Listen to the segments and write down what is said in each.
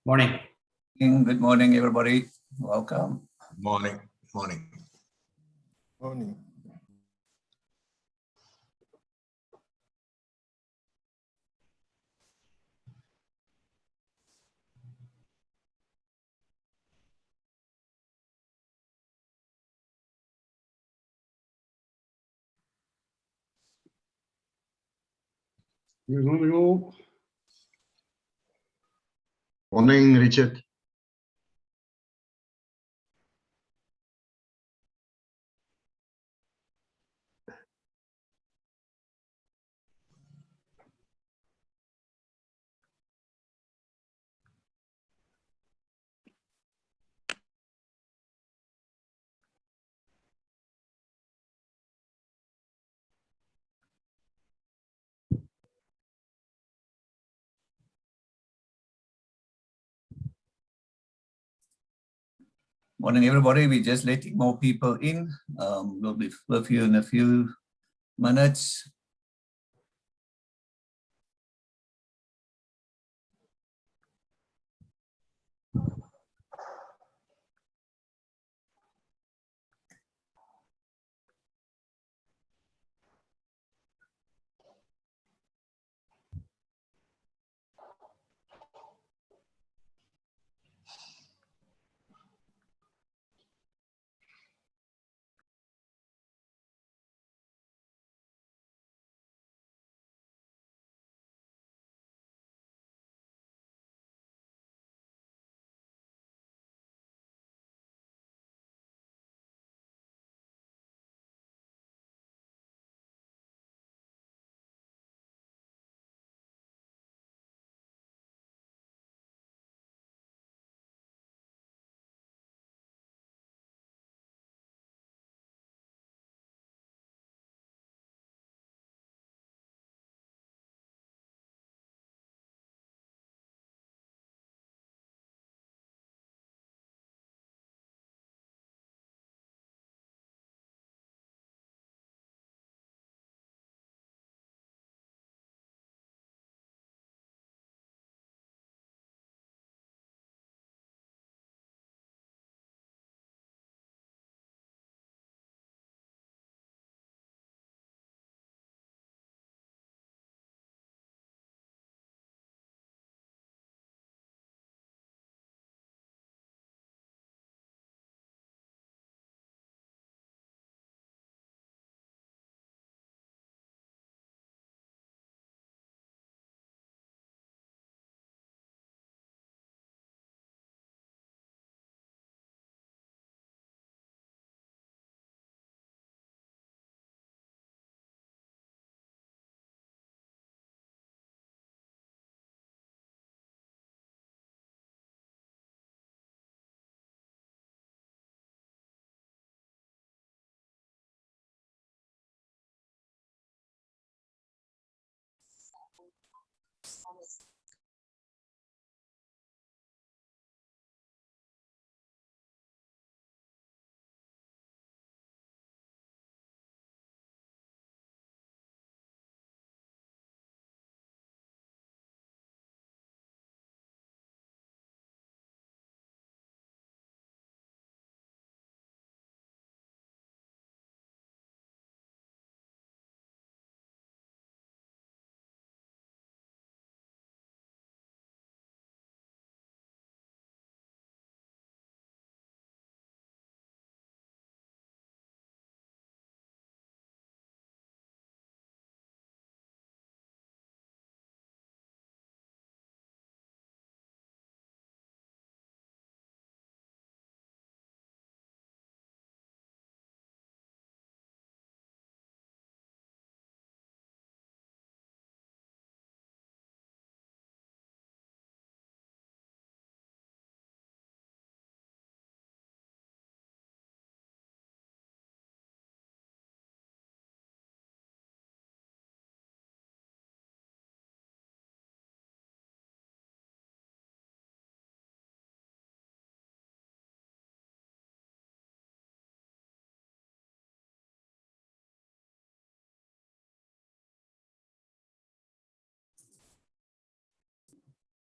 Morning. Good morning, everybody. Welcome. Morning. Morning. Morning. Morning all. Morning, Richard. Morning, everybody. We're just letting more people in. We'll be with you in a few minutes.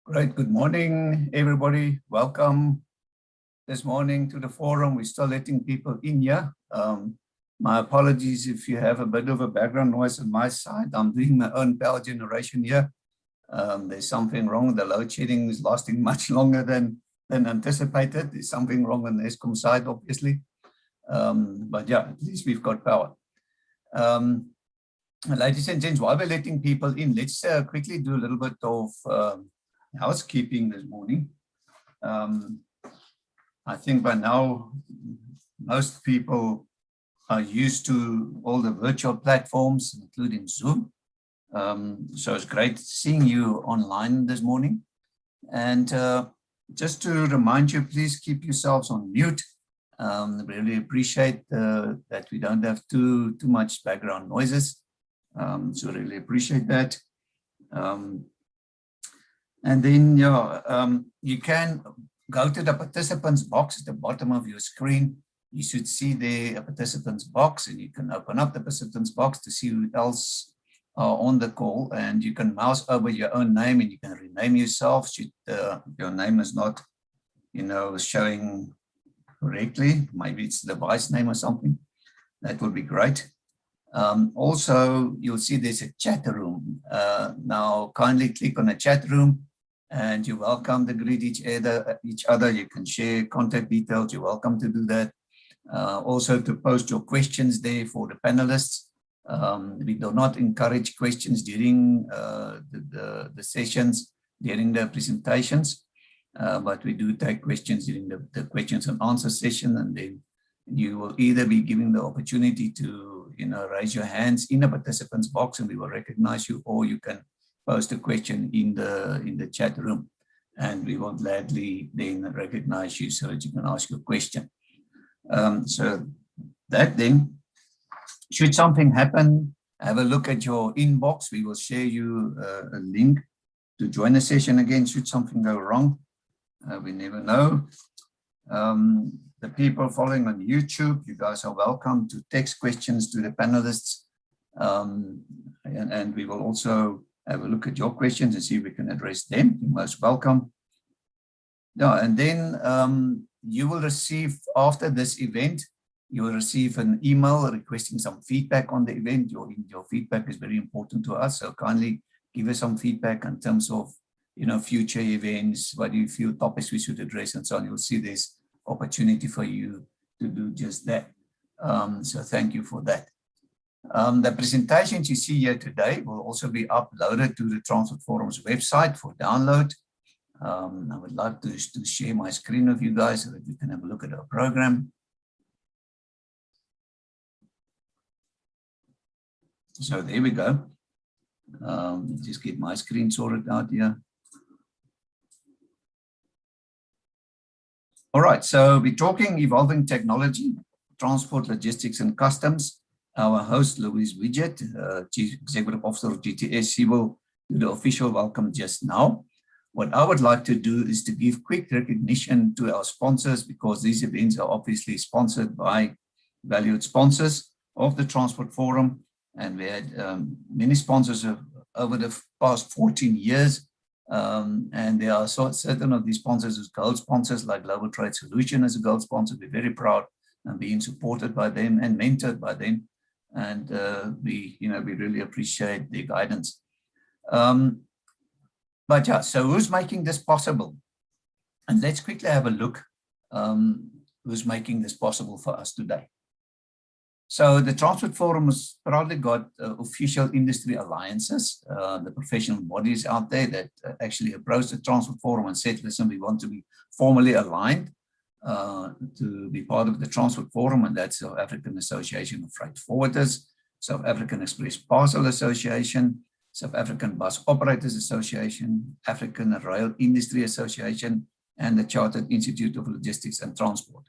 Great. Good morning, everybody. Welcome this morning to the forum. We're still letting people in here. My apologies if you have a bit of a background noise on my side. I'm doing my own power generation here. There's something wrong. The load shedding is lasting much longer than anticipated. There's something wrong on the SCM side, obviously. But yeah, at least we've got power. Ladies and gents, while we're letting people in, let's quickly do a little bit of housekeeping this morning. I think by now, most people are used to all the virtual platforms, including Zoom. So it's great seeing you online this morning. And just to remind you, please keep yourselves on mute. Really appreciate that we don't have too much background noises. So really appreciate that. And then you can go to the participants box at the bottom of your screen. You should see there a participants box, and you can open up the participants box to see who else are on the call, and you can mouse over your own name and you can rename yourself should your name is not, showing correctly. Maybe it's the device name or something. That would be great. Also, you'll see there's a chat room. Now, kindly click on the chat room, and you're welcome to greet each other. You can share contact details. You're welcome to do that. Also, to post your questions there for the panelists. We do not encourage questions during the sessions, during the presentations, but we do take questions during the questions and answer session, and then you will either be given the opportunity to raise your hands in the participants box and we will recognize you, or you can post a question in the chat room and we will gladly then recognize you so that you can ask your question. So that then, should something happen, have a look at your inbox. We will share you a link to join the session again should something go wrong. We never know. The people following on YouTube, you guys are welcome to text questions to the panelists. And we will also have a look at your questions and see if we can address them. You're most welcome. Yeah, and then you will receive, after this event, you will receive an email requesting some feedback on the event. Your feedback is very important to us, so kindly give us some feedback in terms of future events, what do you feel topics we should address, and so on. You'll see there's opportunity for you to do just that. So thank you for that. The presentations you see here today will also be uploaded to the Transport Forum's website for download. I would like to share my screen with you guys so that you can have a look at our program. So there we go. Just get my screen sorted out here. All right, so we're talking evolving technology, transport, logistics, and customs. Our host, Louise Widget, Chief Executive Officer of GTS, he will do the official welcome just now. What I would like to do is to give quick recognition to our sponsors, because these events are obviously sponsored by valued sponsors of the Transport Forum. And we had many sponsors over the past 14 years. And there are certain of these sponsors as gold sponsors, like Global Trade Solution as a gold sponsor. We're very proud and being supported by them and mentored by them. And we really appreciate their guidance. But yeah, so who's making this possible? And let's quickly have a look who's making this possible for us today. So the Transport Forum has proudly got official industry alliances, the professional bodies out there that actually approached the Transport Forum and said, listen, we want to be formally aligned to be part of the Transport Forum, and that's South African Association of Freight Forwarders, South African Express Parcel Association, South African Bus Operators Association, African Rail Industry Association, and the Chartered Institute of Logistics and Transport.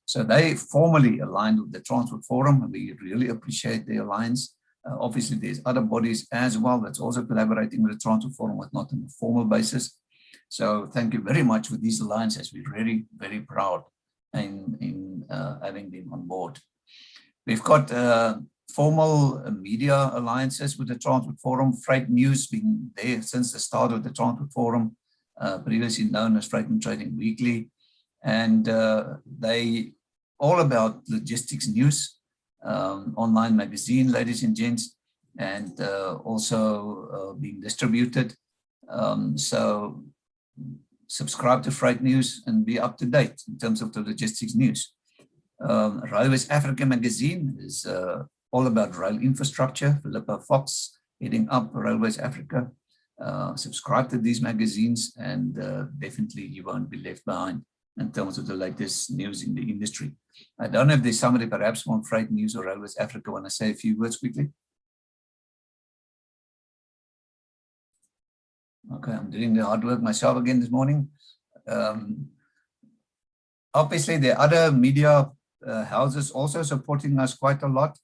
So they formally aligned with the Transport Forum, and we really appreciate the alliance. Obviously, there's other bodies as well that's also collaborating with the Transport Forum, but not on a formal basis. So thank you very much for these alliances. We're very, very proud in having them on board. We've got formal media alliances with the Transport Forum, Freight News being there since the start of the Transport Forum, previously known as Freight and Trading Weekly. And they all about logistics news, online magazine, ladies and gents, and also being distributed. So subscribe to Freight News and be up to date in terms of the logistics news. Railways Africa magazine is all about rail infrastructure. Philippa Fox heading up Railways Africa. Subscribe to these magazines and definitely you won't be left behind in terms of the latest news in the industry. I don't know if there's somebody perhaps from Freight News or Railways Africa want to say a few words quickly. Okay, I'm doing the hard work myself again this morning. Obviously, the other media houses also supporting us quite a lot,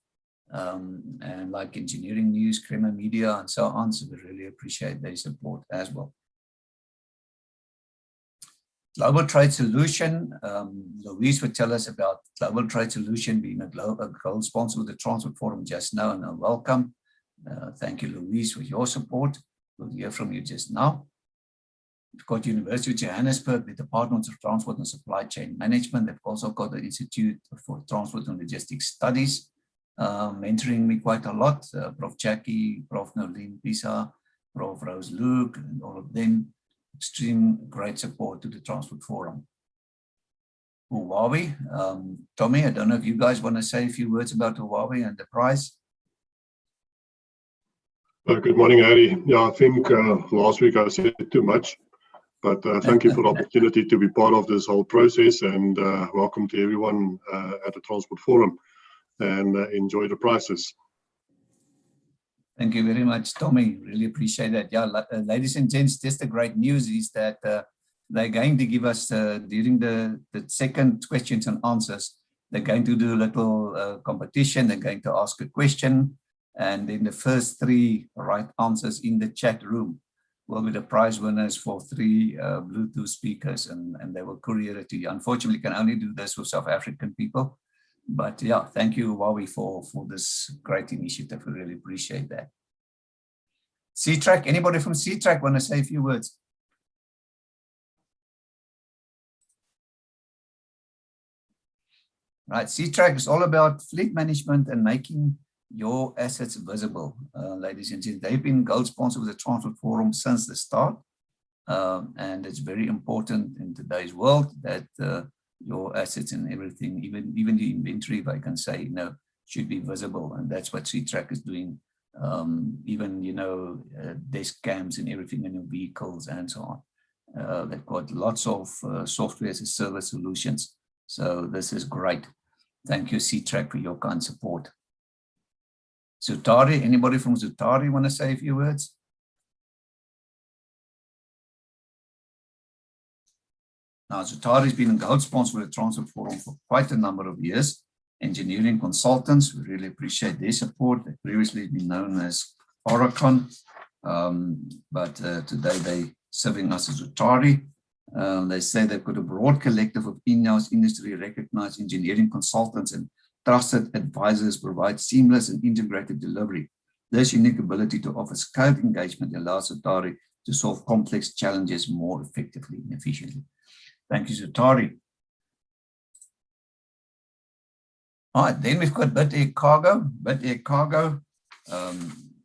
and like Engineering News, Crema Media, and so on. So we really appreciate their support as well. Global Trade Solution, Louise would tell us about Global Trade Solution being a gold sponsor of the Transport Forum just now, and welcome. Thank you, Louise, for your support. We'll hear from you just now. We've got University of Johannesburg, the Department of Transport and Supply Chain Management. They've also got the Institute for Transport and Logistics Studies, mentoring me quite a lot. Prof. Jackie, Prof. Nolene Pisa, Prof. Rose Luke, and all of them. Extreme great support to the Transport Forum. Huawei, Tommy, I don't know if you guys want to say a few words about Huawei and the prize. Good morning, Harry. Yeah, I think last week I said too much, but thank you for the opportunity to be part of this whole process, and welcome to everyone at the Transport Forum, and enjoy the prizes. Thank you very much, Tommy. Really appreciate that. Yeah, ladies and gents, just the great news is that they're going to give us, during the second questions and answers, they're going to do a little competition. They're going to ask a question. And then the first 3 right answers in the chat room will be the prize winners for 3 Bluetooth speakers, and they will courier it to you. Unfortunately, you can only do this with South African people. But yeah, thank you, Huawei, for this great initiative. We really appreciate that. C-Track, anybody from C-Track want to say a few words? Right, C-Track is all about fleet management and making your assets visible. Ladies and gentlemen, they've been gold sponsor of the Transport Forum since the start. And it's very important in today's world that your assets and everything, even the inventory, if I can say, should be visible. And that's what C-Track is doing. Even, desk cams and everything in your vehicles and so on. They've got lots of software as a service solutions. So this is great. Thank you, C-Track, for your kind support. Zutari, anybody from Zutari want to say a few words? Now, Zutari has been a gold sponsor of the Transport Forum for quite a number of years. Engineering consultants, we really appreciate their support. They've previously been known as Oricon, but today they're serving us as Zutari. They say they've got a broad collective of in-house industry recognized engineering consultants and trusted advisors provide seamless and integrated delivery. This unique ability to offer scaled engagement allows Zutari to solve complex challenges more effectively and efficiently. Thank you, Zutari. All right, then we've got Bid Air Cargo. Bid Air Cargo,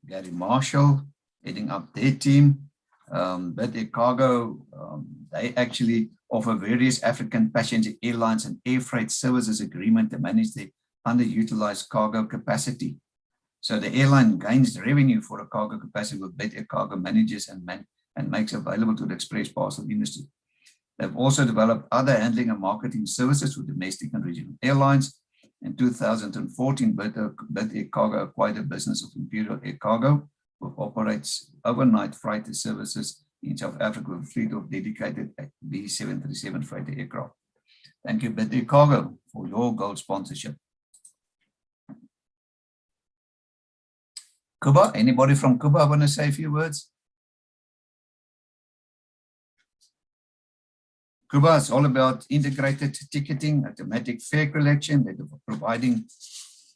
Gary Marshall heading up their team. Bid Air Cargo, they actually offer various African passenger airlines and air freight services agreement to manage the underutilized cargo capacity. So the airline gains revenue for a cargo capacity with Bid Air Cargo manages and makes available to the express parcel industry. They've also developed other handling and marketing services for domestic and regional airlines. In 2014, Bid Air Cargo acquired a business of Imperial Air Cargo, which operates overnight freighter services in South Africa with a fleet of dedicated B737 freighter aircraft. Thank you, Bid Air Cargo, for your gold sponsorship. Kuba, anybody from Kuba want to say a few words? Kuba is all about integrated ticketing, automatic fare collection. They're providing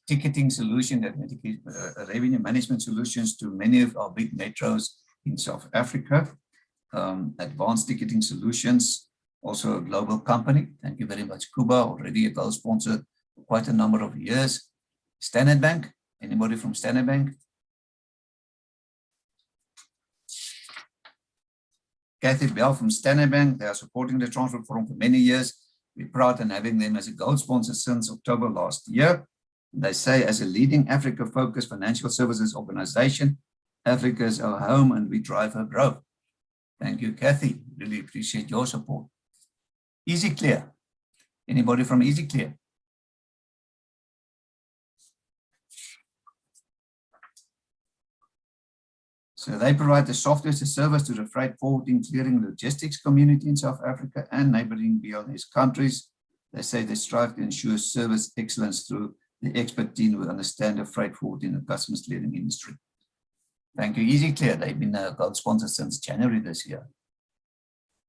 ticketing solution, revenue management solutions to many of our big metros in South Africa. Advanced Ticketing Solutions, also a global company. Thank you very much, Kuba, already a gold sponsor for quite a number of years. Standard Bank, anybody from Standard Bank? Kathy Bell from Standard Bank, they are supporting the Transport Forum for many years. We're proud in having them as a gold sponsor since October last year. They say, as a leading Africa-focused financial services organization, Africa is our home and we drive her growth. Thank you, Kathy. Really appreciate your support. Easy Clear. Anybody from Easy Clear? So they provide the software as a service to the freight forwarding, clearing, logistics community in South Africa and neighboring BLS countries. They say they strive to ensure service excellence through the expert team who understand the freight forwarding and customs clearing industry. Thank you, Easy Clear. They've been a gold sponsor since January this year.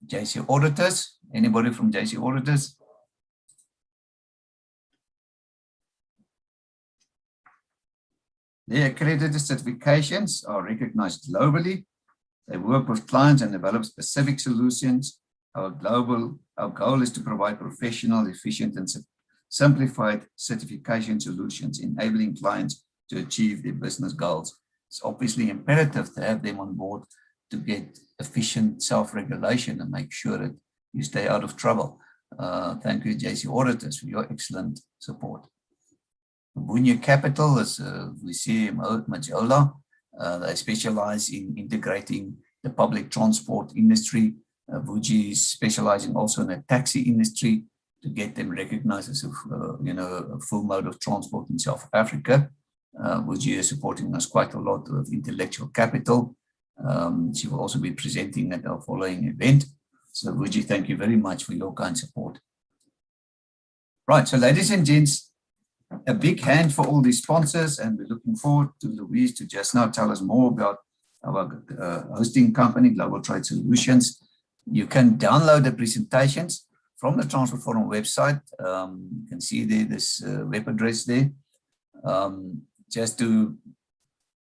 JC Auditors. Anybody from JC Auditors? Their accredited certifications are recognized globally. They work with clients and develop specific solutions. Our goal is to provide professional, efficient, and simplified certification solutions, enabling clients to achieve their business goals. It's obviously imperative to have them on board to get efficient self-regulation and make sure that you stay out of trouble. Thank you, JC Auditors, for your excellent support. Bunye Capital is we see Majola. They specialize in integrating the public transport industry. Vuji is specializing also in the taxi industry to get them recognized as a full mode of transport in South Africa. Vuji is supporting us quite a lot with intellectual capital. She will also be presenting at our following event. So Vuji, thank you very much for your kind support. Right, so ladies and gents, a big hand for all these sponsors, and we're looking forward to Louise to just now tell us more about our hosting company, Global Trade Solutions. You can download the presentations from the Transport Forum website. You can see there this web address there. Just to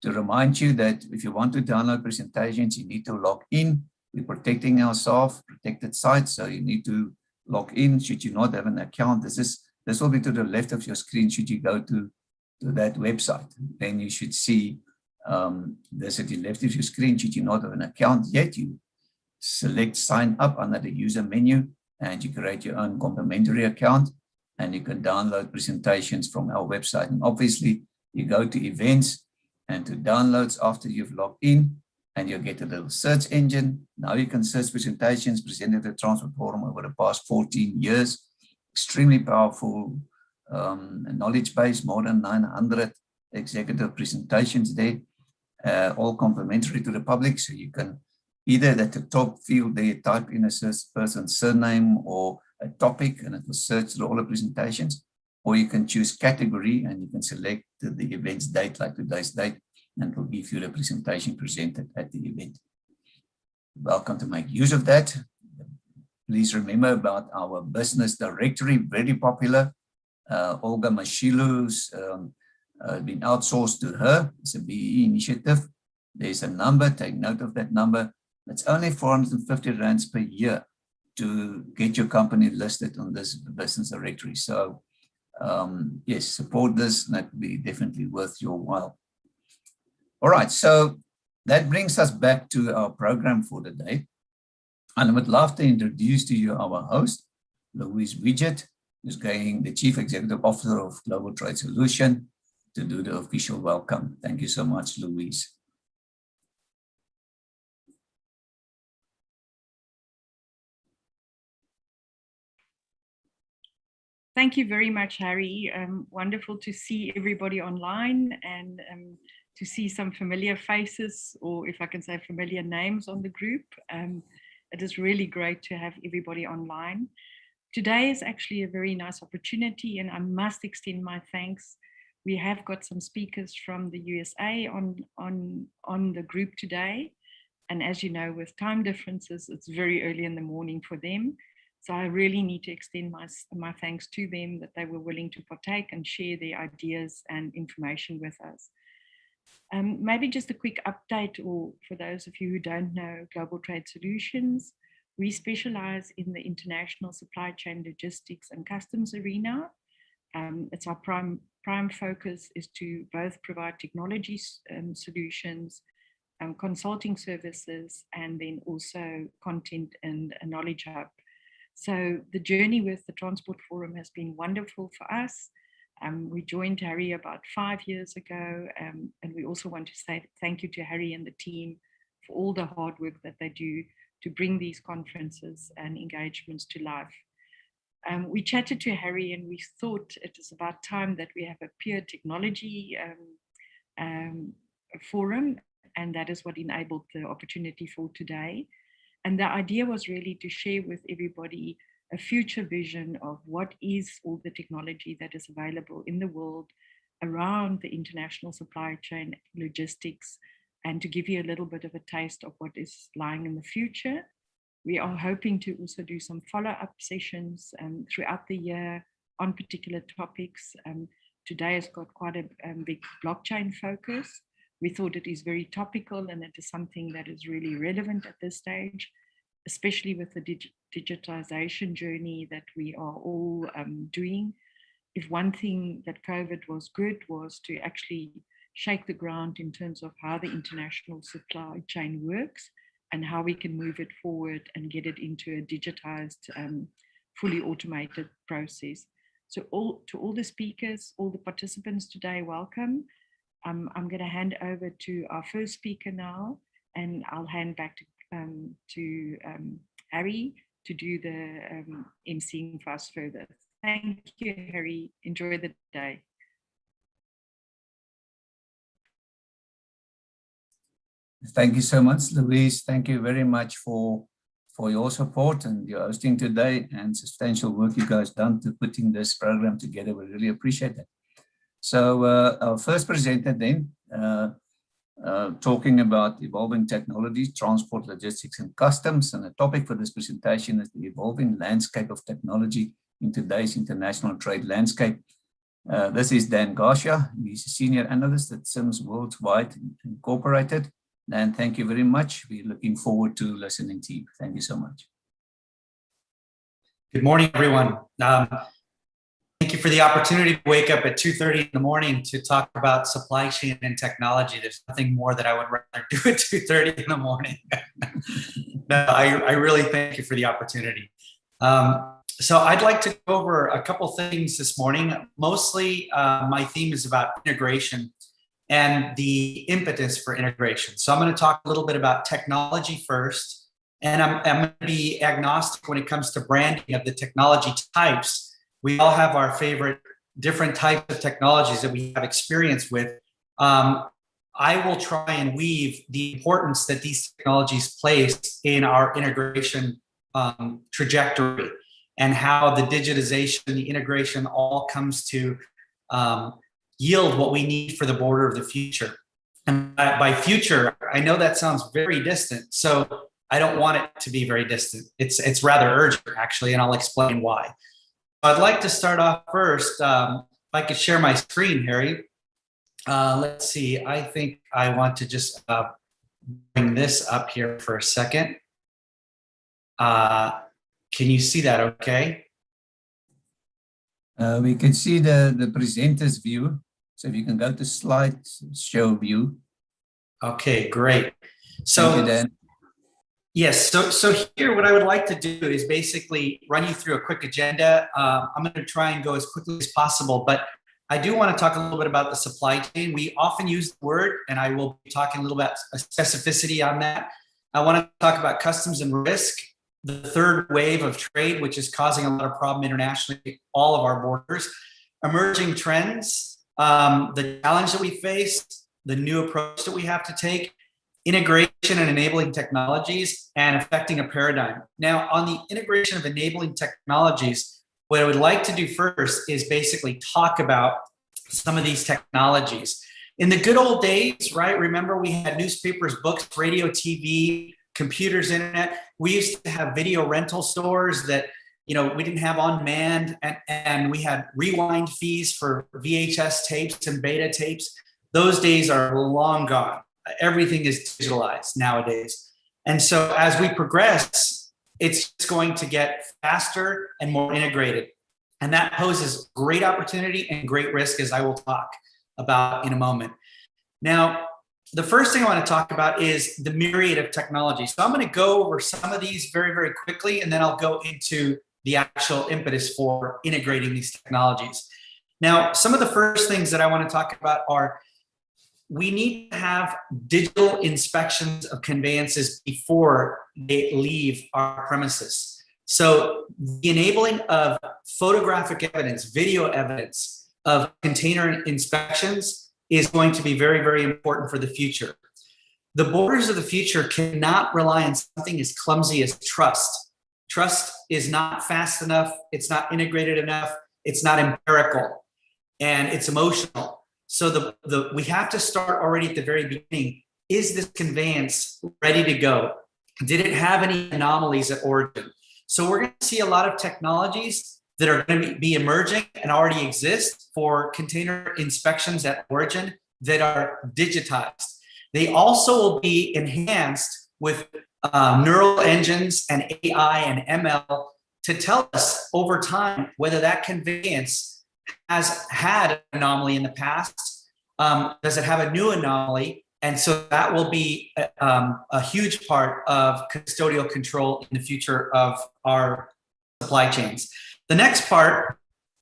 remind you that if you want to download presentations, you need to log in. We're protecting ourselves, protected sites, so you need to log in. Should you not have an account, this will be to the left of your screen. Should you go to that website, then you should see this at the left of your screen. Should you not have an account yet, you select sign up under the user menu and you create your own complimentary account and you can download presentations from our website. And obviously you go to events and to downloads after you've logged in, and you'll get a little search engine. Now you can search presentations presented at the Transport Forum over the past 14 years. Extremely powerful knowledge base, more than 900 executive presentations there, all complimentary to the public. So you can either at the top field there type in a person's surname or a topic and it will search through all the presentations, or you can choose category and you can select the event's date, like today's date, and it will give you the presentation presented at the event. Welcome to make use of that. Please remember about our business directory, very popular. Olga Mashilu's been outsourced to her. It's a BE initiative. There's a number, take note of that number. It's only 450 rands per year to get your company listed on this business directory. So yes, support this, and that will be definitely worth your while. All right, so that brings us back to our program for the day. And I would love to introduce to you our host, Louise Widget, who's the Chief Executive Officer of Global Trade Solution, to do the official welcome. Thank you so much, Louise. Thank you very much, Harry. Wonderful to see everybody online and to see some familiar faces, or if I can say familiar names on the group. It is really great to have everybody online. Today is actually a very nice opportunity, and I must extend my thanks. We have got some speakers from the USA on the group today. And as you know, with time differences, it's very early in the morning for them. So I really need to extend my thanks to them that they were willing to partake and share their ideas and information with us. Maybe just a quick update, or for those of you who don't know, Global Trade Solutions, we specialize in the international supply chain logistics and customs arena. It's our prime focus is to both provide technology solutions, consulting services, and then also content and a knowledge hub. So the journey with the Transport Forum has been wonderful for us. We joined Harry about 5 years ago, and we also want to say thank you to Harry and the team for all the hard work that they do to bring these conferences and engagements to life. We chatted to Harry and we thought it is about time that we have a pure technology forum, and that is what enabled the opportunity for today. And the idea was really to share with everybody a future vision of what is all the technology that is available in the world around the international supply chain logistics, and to give you a little bit of a taste of what is lying in the future. We are hoping to also do some follow-up sessions throughout the year on particular topics. Today has got quite a big blockchain focus. We thought it is very topical, and it is something that is really relevant at this stage, especially with the digitization journey that we are all doing. If one thing that COVID was good was to actually shake the ground in terms of how the international supply chain works and how we can move it forward and get it into a digitized, fully automated process. So to all the speakers, all the participants today, welcome. I'm going to hand over to our first speaker now, and I'll hand back to Harry to do the emceeing for us further. Thank you, Harry. Enjoy the day. Thank you so much, Louise. Thank you very much for your support and your hosting today, and substantial work you guys done to putting this program together. We really appreciate it. So our first presenter then, talking about evolving technologies, transport, logistics, and customs. And the topic for this presentation is the evolving landscape of technology in today's international trade landscape. This is Dan Garcia. He's a senior analyst at Sims Worldwide Incorporated. Dan, thank you very much. We're looking forward to listening to you. Thank you so much. Good morning, everyone. Thank you for the opportunity to wake up at 2:30 in the morning to talk about supply chain and technology. There's nothing more that I would rather do at 2:30 in the morning. No, I really thank you for the opportunity. So I'd like to go over a couple things this morning. Mostly my theme is about integration and the impetus for integration. So I'm going to talk a little bit about technology first, and I'm going to be agnostic when it comes to branding of the technology types. We all have our favorite different types of technologies that we have experience with. I will try and weave the importance that these technologies place in our integration trajectory, and how the digitization, the integration all comes to yield what we need for the border of the future. And by future, I know that sounds very distant, so I don't want it to be very distant. It's rather urgent, actually, and I'll explain why. I'd like to start off first, if I could share my screen, Harry. Let's see, I think I want to just bring this up here for a second. Can you see that okay? We can see the presenter's view. So if you can go to slide show view. Okay, great. So, thank you, Dan. Yes, so here what I would like to do is basically run you through a quick agenda. I'm going to try and go as quickly as possible, but I do want to talk a little bit about the supply chain. We often use the word, and I will be talking a little about specificity on that. I want to talk about customs and risk, the third wave of trade, which is causing a lot of problem internationally, all of our borders, emerging trends, the challenge that we face, the new approach that we have to take, integration and enabling technologies, and affecting a paradigm. Now, on the integration of enabling technologies, what I would like to do first is basically talk about some of these technologies. In the good old days, right, remember we had newspapers, books, radio, TV, computers, internet. We used to have video rental stores that, you know, we didn't have on demand, and we had rewind fees for VHS tapes and beta tapes. Those days are long gone. Everything is digitalized nowadays. And so as we progress, it's going to get faster and more integrated. And that poses great opportunity and great risk, as I will talk about in a moment. Now, the first thing I want to talk about is the myriad of technology. So I'm going to go over some of these very, very quickly, and then I'll go into the actual impetus for integrating these technologies. Now, some of the first things that I want to talk about are we need to have digital inspections of conveyances before they leave our premises. So the enabling of photographic evidence, video evidence of container inspections is going to be very, very important for the future. The borders of the future cannot rely on something as clumsy as trust. Trust is not fast enough, it's not integrated enough, it's not empirical, and it's emotional. So we have to start already at the very beginning. Is this conveyance ready to go? Did it have any anomalies at origin? So we're going to see a lot of technologies that are going to be emerging and already exist for container inspections at origin that are digitized. They also will be enhanced with neural engines and AI and ML to tell us over time whether that conveyance has had an anomaly in the past. Does it have a new anomaly? And so that will be a huge part of custodial control in the future of our supply chains. The next part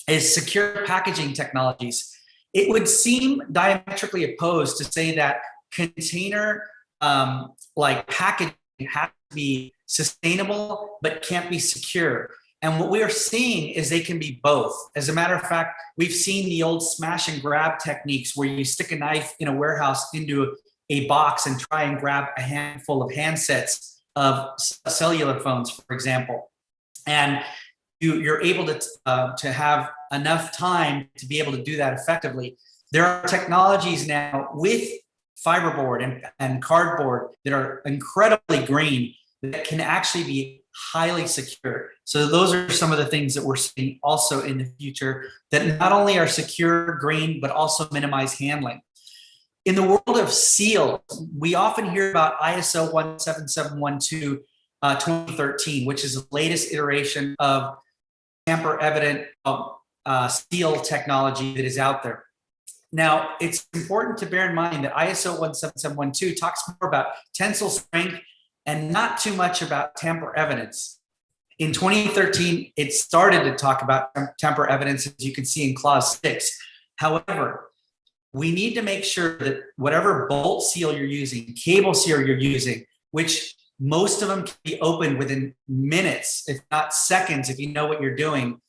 is secure packaging technologies. It would seem diametrically opposed to say that container like packaging has to be sustainable but can't be secure. And what we are seeing is they can be both. As a matter of fact, we've seen the old smash and grab techniques where you stick a knife in a warehouse into a box and try and grab a handful of handsets of cellular phones, for example. And you're able to have enough time to be able to do that effectively. There are technologies now with fiberboard and cardboard that are incredibly green that can actually be highly secure. So those are some of the things that we're seeing also in the future that not only are secure, green, but also minimize handling. In the world of seals, we often hear about ISO 17712 2013, which is the latest iteration of tamper-evident seal technology that is out there. Now, it's important to bear in mind that ISO 17712 talks more about tensile strength and not too much about tamper evidence. In 2013, it started to talk about tamper evidence, as you can see in clause 6. However, we need to make sure that whatever bolt seal you're using, cable seal you're using, which most of them can be opened within minutes, if not seconds, if you know what you're doing,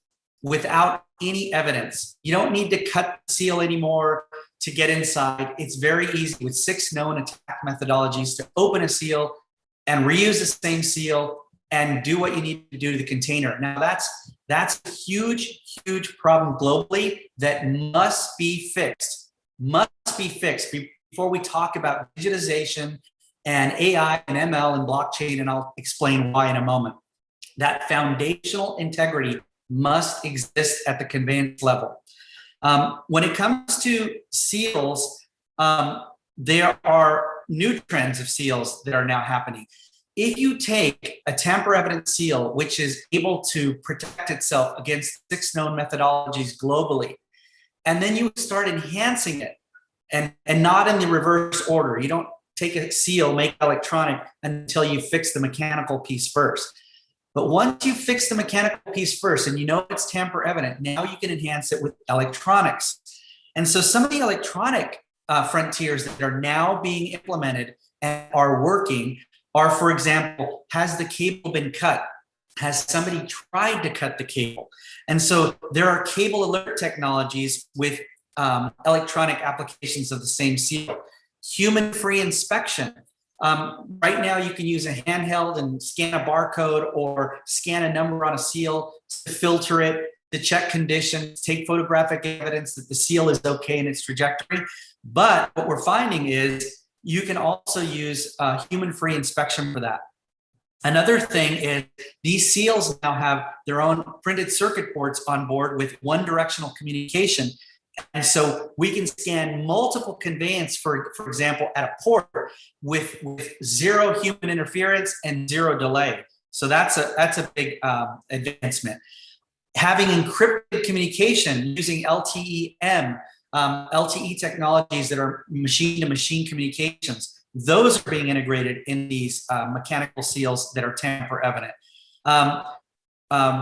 without any evidence. You don't need to cut the seal anymore to get inside. It's very easy with 6 known attack methodologies to open a seal and reuse the same seal and do what you need to do to the container. Now that's a huge, huge problem globally that must be fixed before we talk about digitization and AI and ML and blockchain, and I'll explain why in a moment. That foundational integrity must exist at the conveyance level. When it comes to seals, there are new trends of seals that are now happening. If you take a tamper-evident seal, which is able to protect itself against 6 known methodologies globally, and then you start enhancing it, and not in the reverse order. You don't take a seal, make it electronic until you fix the mechanical piece first. But once you fix the mechanical piece first and you know it's tamper-evident, now you can enhance it with electronics. And so some of the electronic frontiers that are now being implemented and are working are, for example, has the cable been cut? Has somebody tried to cut the cable? And so there are cable alert technologies with electronic applications of the same seal. Human-free inspection. Right now you can use a handheld and scan a barcode or scan a number on a seal to filter it, to check conditions, take photographic evidence that the seal is okay in its trajectory. But what we're finding is you can also use human-free inspection for that. Another thing is these seals now have their own printed circuit boards on board with one directional communication. And so we can scan multiple conveyance, for example, at a port with zero human interference and zero delay. So that's a big advancement. Having encrypted communication using LTE-M, LTE technologies that are machine-to-machine communications, those are being integrated in these mechanical seals that are tamper evident.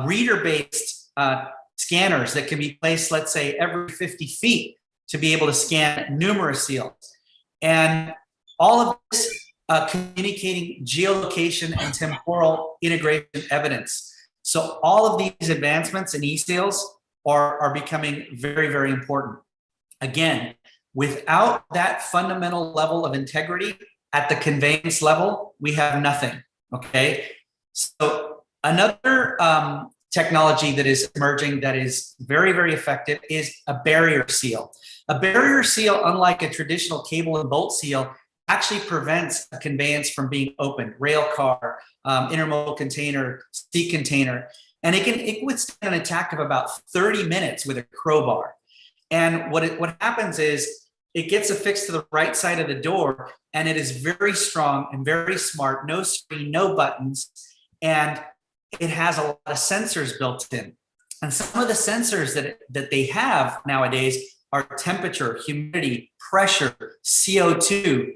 Reader-based scanners that can be placed, let's say, every 50 feet to be able to scan numerous seals. And all of this communicating geolocation and temporal integration evidence. So all of these advancements in e-seals are becoming very, very important. Again, without that fundamental level of integrity at the conveyance level, we have nothing, okay? So another technology that is emerging that is very, very effective is a barrier seal. A barrier seal, unlike a traditional cable and bolt seal, actually prevents a conveyance from being opened. Rail car, intermodal container, sea container, and it can withstand an attack of about 30 minutes with a crowbar. And what happens is it gets affixed to the right side of the door, and it is very strong and very smart, no screen, no buttons, and it has a lot of sensors built in. And some of the sensors that they have nowadays are temperature, humidity, pressure, CO2.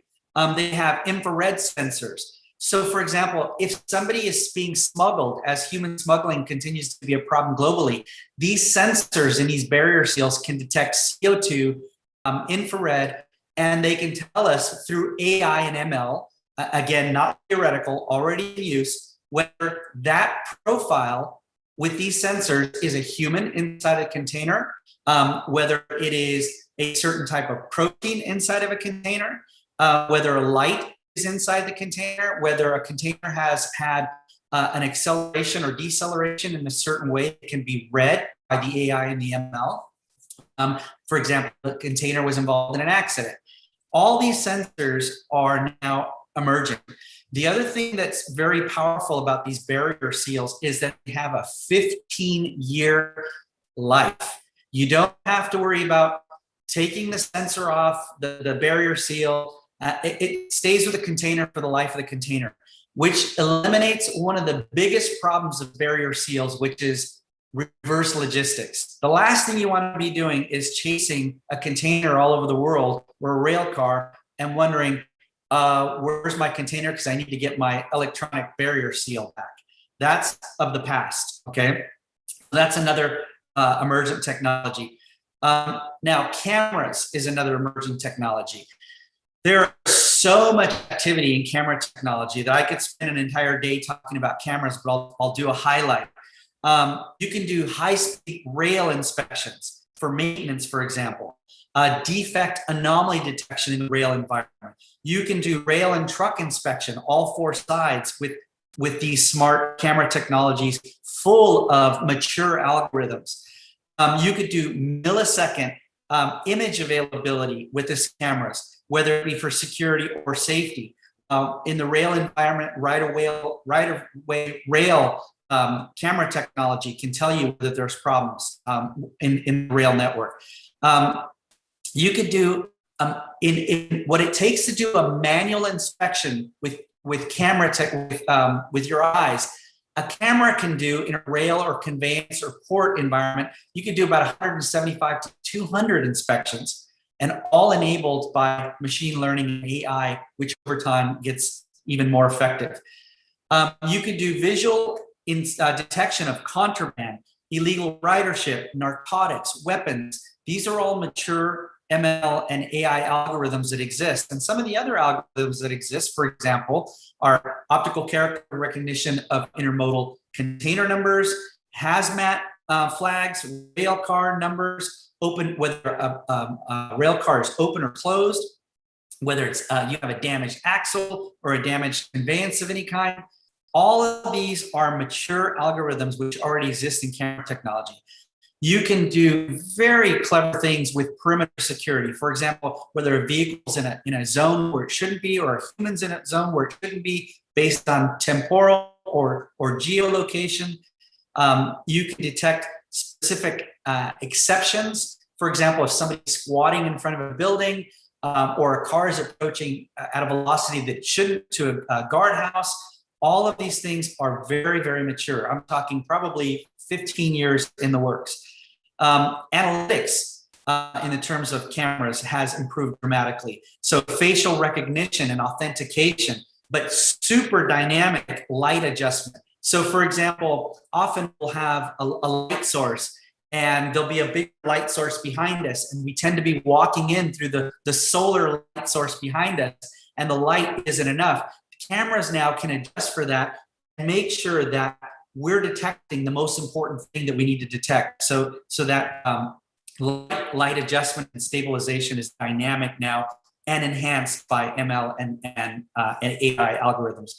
They have infrared sensors. So for example, if somebody is being smuggled, as human smuggling continues to be a problem globally, these sensors in these barrier seals can detect CO2, infrared, and they can tell us through AI and ML, again, not theoretical, already in use, whether that profile with these sensors is a human inside a container, whether it is a certain type of protein inside of a container, whether a light is inside the container, whether a container has had an acceleration or deceleration in a certain way that can be read by the AI and the ML. For example, the container was involved in an accident. All these sensors are now emerging. The other thing that's very powerful about these barrier seals is that they have a 15-year life. You don't have to worry about taking the sensor off the barrier seal. It stays with the container for the life of the container, which eliminates one of the biggest problems of barrier seals, which is reverse logistics. The last thing you want to be doing is chasing a container all over the world or a rail car and wondering, where's my container? Because I need to get my electronic barrier seal back. That's of the past, okay? That's another emergent technology. Now, cameras is another emerging technology. There is so much activity in camera technology that I could spend an entire day talking about cameras, but I'll do a highlight. You can do high-speed rail inspections for maintenance, for example. Defect anomaly detection in the rail environment. You can do rail and truck inspection, all four sides, with these smart camera technologies full of mature algorithms. You could do millisecond image availability with these cameras, whether it be for security or safety. In the rail environment, right-of-way rail camera technology can tell you that there's problems in the rail network. You could do in what it takes to do a manual inspection with camera with your eyes. A camera can do in a rail or conveyance or port environment. You could do about 175 to 200 inspections, and all enabled by machine learning and AI, which over time gets even more effective. You could do visual detection of contraband, illegal ridership, narcotics, weapons. These are all mature ML and AI algorithms that exist. And some of the other algorithms that exist, for example, are optical character recognition of intermodal container numbers, hazmat flags, rail car numbers, whether a rail car is open or closed, whether it's you have a damaged axle or a damaged conveyance of any kind. All of these are mature algorithms which already exist in camera technology. You can do very clever things with perimeter security. For example, whether a vehicle's in a zone where it shouldn't be, or a human's in a zone where it shouldn't be, based on temporal or geolocation. You can detect specific exceptions For example, if somebody's squatting in front of a building or a car is approaching at a velocity that shouldn't to a guardhouse, all of these things are very, very mature. I'm talking probably 15 years in the works. Analytics in the terms of cameras has improved dramatically. So facial recognition and authentication, but super dynamic light adjustment. So for example, often we'll have a light source and there'll be a big light source behind us. And we tend to be walking in through the solar light source behind us, and the light isn't enough. Cameras now can adjust for that and make sure that we're detecting the most important thing that we need to detect. So that light adjustment and stabilization is dynamic now and enhanced by ML and AI algorithms.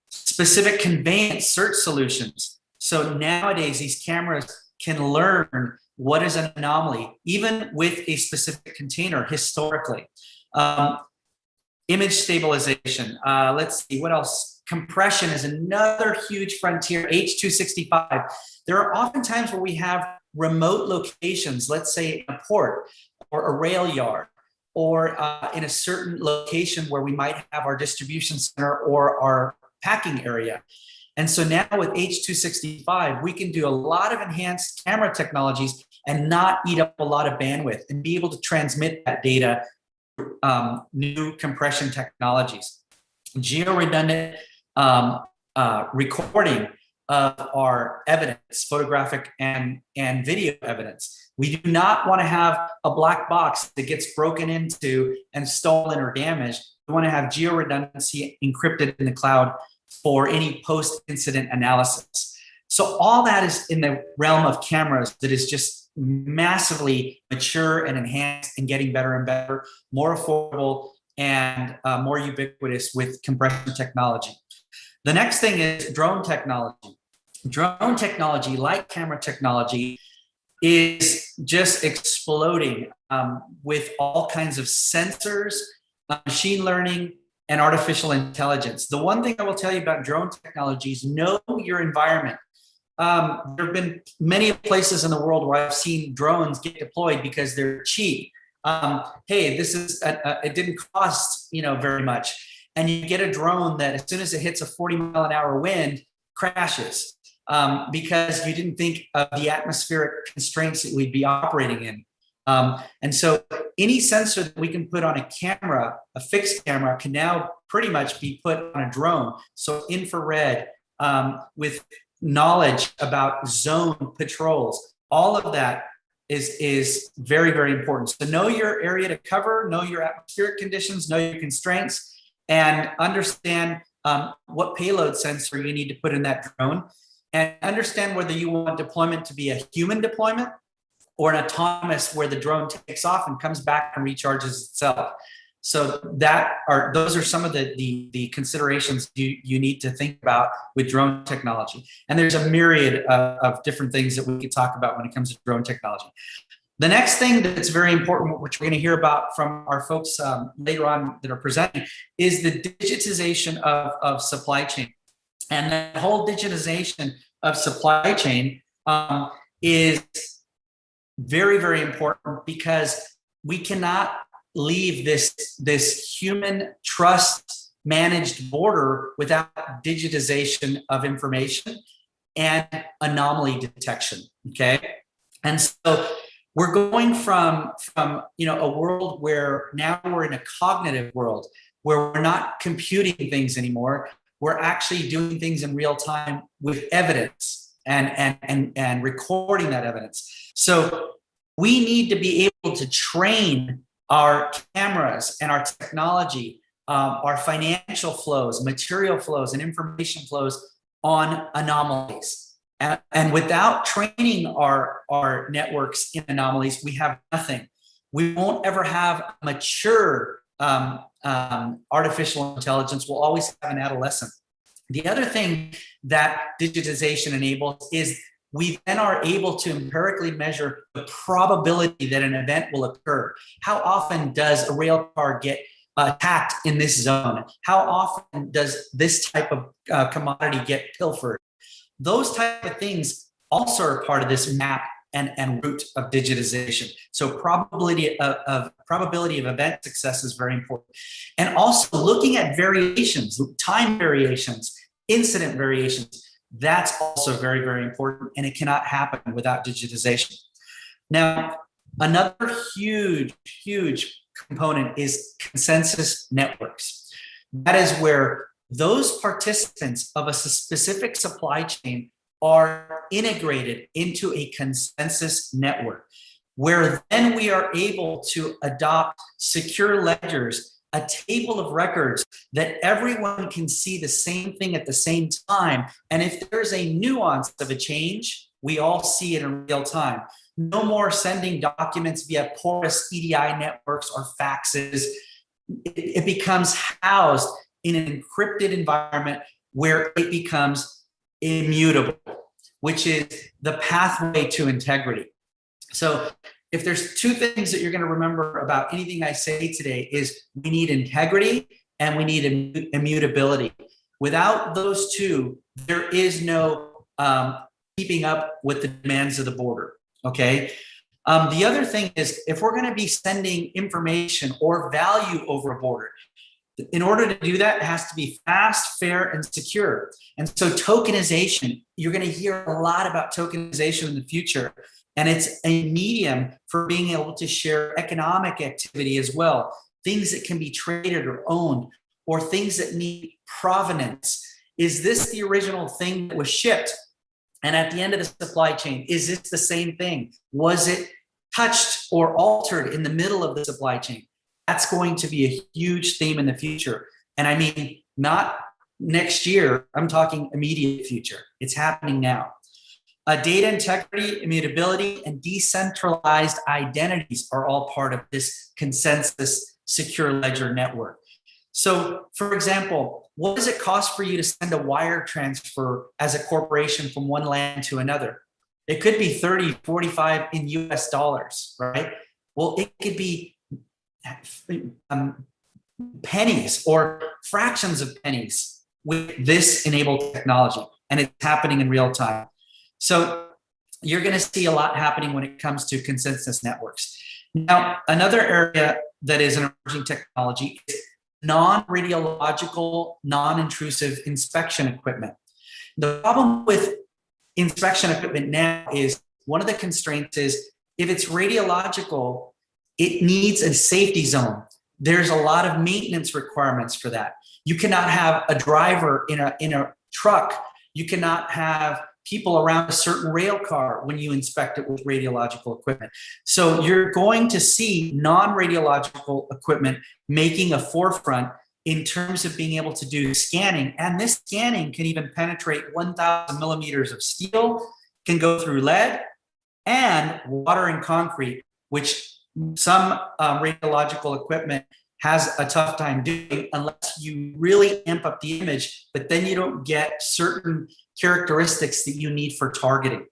Specific conveyance search solutions. So nowadays, these cameras can learn what is an anomaly, even with a specific container historically. Image stabilization. Let's see, what else? Compression is another huge frontier. H.265. There are often times where we have remote locations, let's say a port or a rail yard, or in a certain location where we might have our distribution center or our packing area. And so now with H.265, we can do a lot of enhanced camera technologies and not eat up a lot of bandwidth and be able to transmit that data through new compression technologies. Geo-redundant recording of our evidence, photographic and video evidence. We do not want to have a black box that gets broken into and stolen or damaged. We want to have geo-redundancy encrypted in the cloud for any post-incident analysis. So all that is in the realm of cameras that is just massively mature and enhanced and getting better and better, more affordable and more ubiquitous with compression technology. The next thing is drone technology. Drone technology, like camera technology, is just exploding with all kinds of sensors, machine learning, and artificial intelligence. The one thing I will tell you about drone technology is know your environment. There have been many places in the world where I've seen drones get deployed because they're cheap. Hey, this is it didn't cost very much, and you get a drone that as soon as it hits a 40-mile-an-hour wind, crashes because you didn't think of the atmospheric constraints that we'd be operating in. And so any sensor that we can put on a camera, a fixed camera, can now pretty much be put on a drone. So infrared with knowledge about zone patrols, all of that is very, very important. So know your area to cover, know your atmospheric conditions, know your constraints, and understand what payload sensor you need to put in that drone, and understand whether you want deployment to be a human deployment or an autonomous where the drone takes off and comes back and recharges itself. So those are some of the considerations you need to think about with drone technology. And there's a myriad of different things that we could talk about when it comes to drone technology. The next thing that's very important, which we're going to hear about from our folks later on that are presenting, is the digitization of supply chain. And that whole digitization of supply chain is very, very important because we cannot leave this human trust managed border without digitization of information and anomaly detection. Okay. And so we're going from a world where now we're in a cognitive world where we're not computing things anymore. We're actually doing things in real time with evidence and recording that evidence. So we need to be able to train our cameras and our technology, our financial flows, material flows, and information flows on anomalies. And without training our networks in anomalies, we have nothing. We won't ever have mature artificial intelligence. We'll always have an adolescent. The other thing that digitization enables is we then are able to empirically measure the probability that an event will occur. How often does a rail car get attacked in this zone? How often does this type of commodity get pilfered? Those type of things also are part of this map and root of digitization. So probability of event success is very important. And also looking at variations, time variations, incident variations, that's also very, very important, and it cannot happen without digitization. Now, another huge component is consensus networks. That is where those participants of a specific supply chain are integrated into a consensus network, where then we are able to adopt secure ledgers, a table of records that everyone can see the same thing at the same time. And if there's a nuance of a change, we all see it in real time. No more sending documents via porous EDI networks or faxes. It becomes housed in an encrypted environment where it becomes immutable, which is the pathway to integrity. So if there's two things that you're going to remember about anything I say today, is we need integrity and we need immutability. Without those two, there is no keeping up with the demands of the border, okay? The other thing is, if we're going to be sending information or value over a border, in order to do that, it has to be fast, fair, and secure. And so tokenization, you're going to hear a lot about tokenization in the future. And it's a medium for being able to share economic activity as well. Things that can be traded or owned, or things that need provenance. Is this the original thing that was shipped? And at the end of the supply chain, is this the same thing? Was it touched or altered in the middle of the supply chain? That's going to be a huge theme in the future. And I mean, not next year, I'm talking immediate future. It's happening now. Data integrity, immutability, and decentralized identities are all part of this consensus secure ledger network. So, for example, what does it cost for you to send a wire transfer as a corporation from one land to another? It could be 30, 45 in US dollars, right? Well, it could be pennies or fractions of pennies with this enabled technology, and it's happening in real time. So you're going to see a lot happening when it comes to consensus networks. Now, another area that is an emerging technology is non-radiological, non-intrusive inspection equipment. The problem with inspection equipment now is, one of the constraints is, if it's radiological, it needs a safety zone. There's a lot of maintenance requirements for that. You cannot have a driver in a truck. You cannot have people around a certain rail car when you inspect it with radiological equipment. So you're going to see non-radiological equipment making a forefront in terms of being able to do scanning. And this scanning can even penetrate 1,000 millimeters of steel, can go through lead and water and concrete, which some radiological equipment has a tough time doing unless you really amp up the image, but then you don't get certain characteristics that you need for targeting.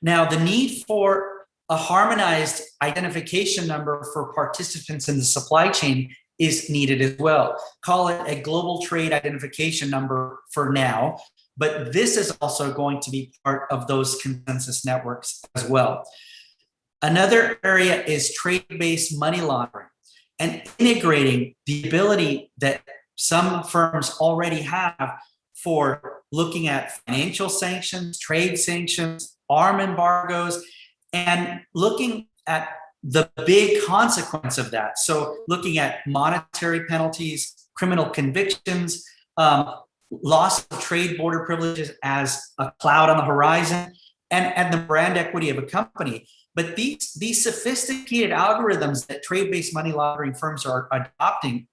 Now, the need for a harmonized identification number for participants in the supply chain is needed as well. Call it a global trade identification number for now, but this is also going to be part of those consensus networks as well. Another area is trade-based money laundering and integrating the ability that some firms already have for looking at financial sanctions, trade sanctions, arm embargoes, and looking at the big consequence of that. So looking at monetary penalties, criminal convictions, loss of trade border privileges as a cloud on the horizon, and the brand equity of a company. But these sophisticated algorithms that trade-based money laundering firms are adopting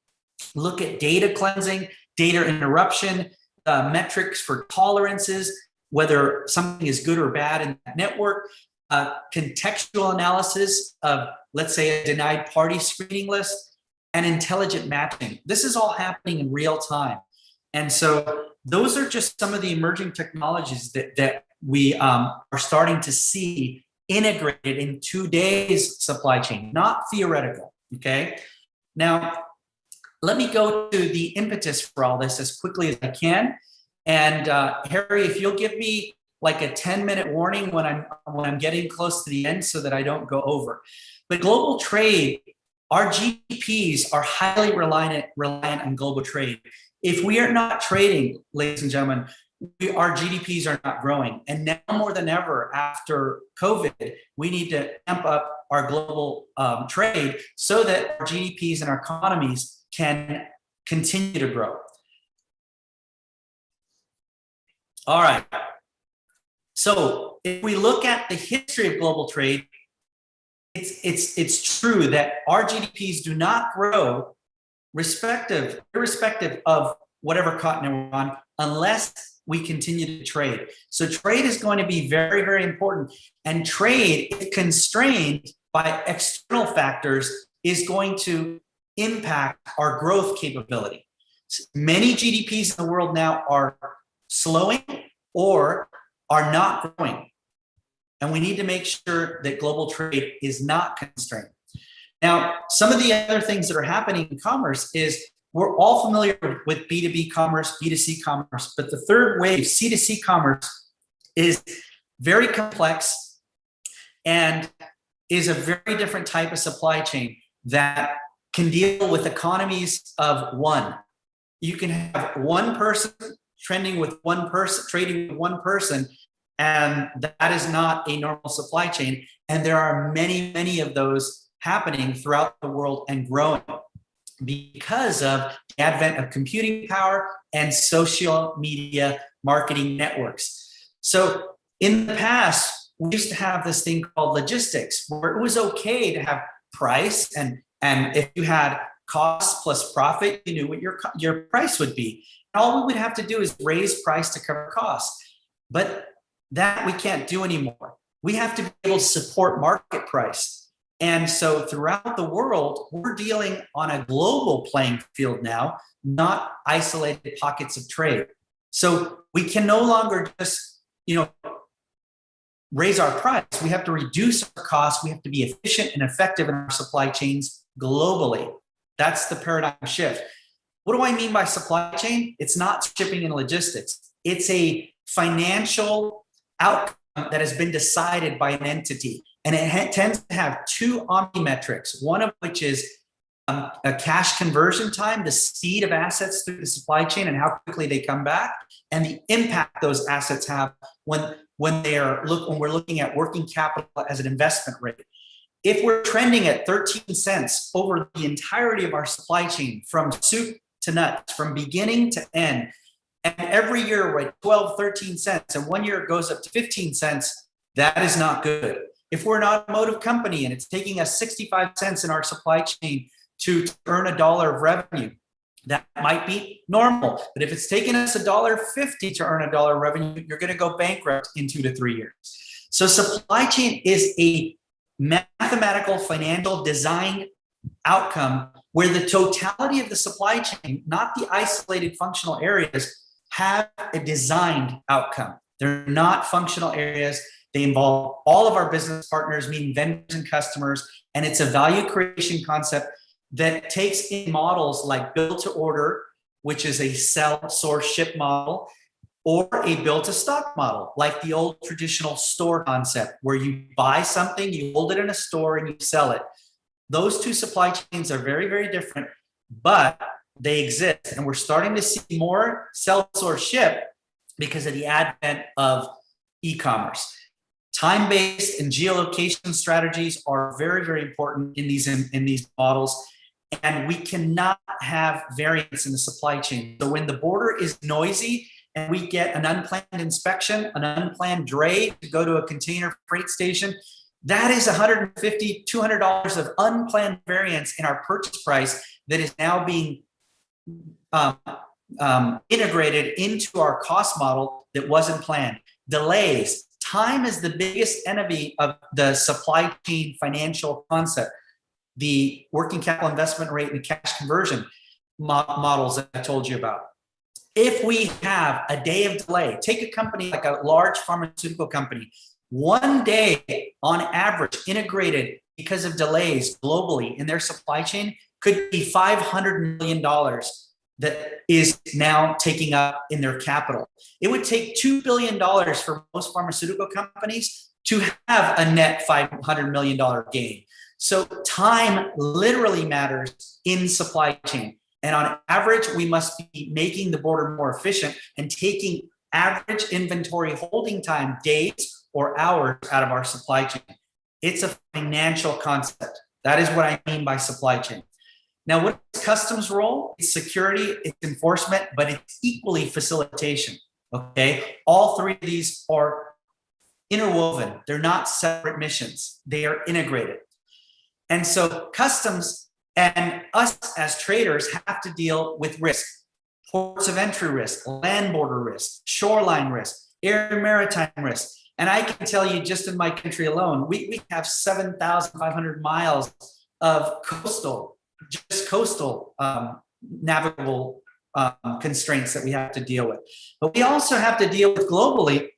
look at data cleansing, data interruption, metrics for tolerances, whether something is good or bad in that network, contextual analysis of, let's say, a denied party screening list, and intelligent matching. This is all happening in real time. And so those are just some of the emerging technologies that we are starting to see integrated in today's supply chain, not theoretical, okay? Now, let me go to the impetus for all this as quickly as I can. And Harry, if you'll give me like a 10-minute warning when I'm getting close to the end so that I don't go over. But global trade, our GDPs are highly reliant on global trade. If we are not trading, ladies and gentlemen, our GDPs are not growing. And now more than ever after COVID, we need to amp up our global trade so that our GDPs and our economies can continue to grow. All right. So if we look at the history of global trade, it's true that our GDPs do not grow irrespective of whatever continent we're on, unless we continue to trade. So trade is going to be very, very important. And trade, if constrained by external factors, is going to impact our growth capability. Many GDPs in the world now are slowing or are not growing. And we need to make sure that global trade is not constrained. Now, some of the other things that are happening in commerce is we're all familiar with B2B commerce, B2C commerce, but the third wave, C2C commerce, is very complex and is a very different type of supply chain that can deal with economies of one. You can have one person trading with one person, and that is not a normal supply chain. And there are many, many of those happening throughout the world and growing because of the advent of computing power and social media marketing networks. So in the past, we used to have this thing called logistics, where it was okay to have price, and if you had cost plus profit, you knew what your price would be. And all we would have to do is raise price to cover costs. But that we can't do anymore. We have to be able to support market price. And so throughout the world, we're dealing on a global playing field now, not isolated pockets of trade. So we can no longer just, raise our price. We have to reduce our costs. We have to be efficient and effective in our supply chains globally. That's the paradigm shift. What do I mean by supply chain? It's not shipping and logistics. It's a financial outcome that has been decided by an entity. And it tends to have two omnimetrics, one of which is a cash conversion time, the speed of assets through the supply chain and how quickly they come back, and the impact those assets have when we're looking at working capital as an investment rate. If we're trending at 13 cents over the entirety of our supply chain, from soup to nuts, from beginning to end, and every year we're at 12, 13 cents, and 1 year it goes up to 15 cents, that is not good. If we're an automotive company and it's taking us 65 cents in our supply chain to earn $1 of revenue, that might be normal. But if it's taking us $1.50 to earn $1 of revenue, you're going to go bankrupt in 2 to 3 years. So supply chain is a mathematical financial design outcome where the totality of the supply chain, not the isolated functional areas, have a designed outcome. They're not functional areas. They involve all of our business partners, meaning vendors and customers, and it's a value creation concept that takes in models like build to order, which is a sell, source, ship model, or a build to stock model, like the old traditional store concept, where you buy something, you hold it in a store, and you sell it. Those two supply chains are very, very different, but they exist. And we're starting to see more sell, source, ship because of the advent of e-commerce. Time-based and geolocation strategies are very, very important in these models. And we cannot have variance in the supply chain. So when the border is noisy and we get an unplanned inspection, an unplanned dray to go to a container freight station, that is $150, $200 of unplanned variance in our purchase price that is now being integrated into our cost model that wasn't planned. Delays. Time is the biggest enemy of the supply chain financial concept. The working capital investment rate and the cash conversion models that I told you about. If we have a day of delay, take a company like a large pharmaceutical company, 1 day on average integrated because of delays globally in their supply chain could be $500 million that is now taking up in their capital. It would take $2 billion for most pharmaceutical companies to have a net $500 million gain. So time literally matters in supply chain. And on average, we must be making the border more efficient and taking average inventory holding time, days or hours, out of our supply chain. It's a financial concept. That is what I mean by supply chain. Now, what is customs role? It's security, it's enforcement, but it's equally facilitation, okay? All three of these are interwoven. They're not separate missions. They are integrated. And so customs and us as traders have to deal with risk. Ports of entry risk, land border risk, shoreline risk, air and maritime risk. And I can tell you, just in my country alone, we have 7,500 miles of coastal navigable constraints that we have to deal with. But we also have to deal with globally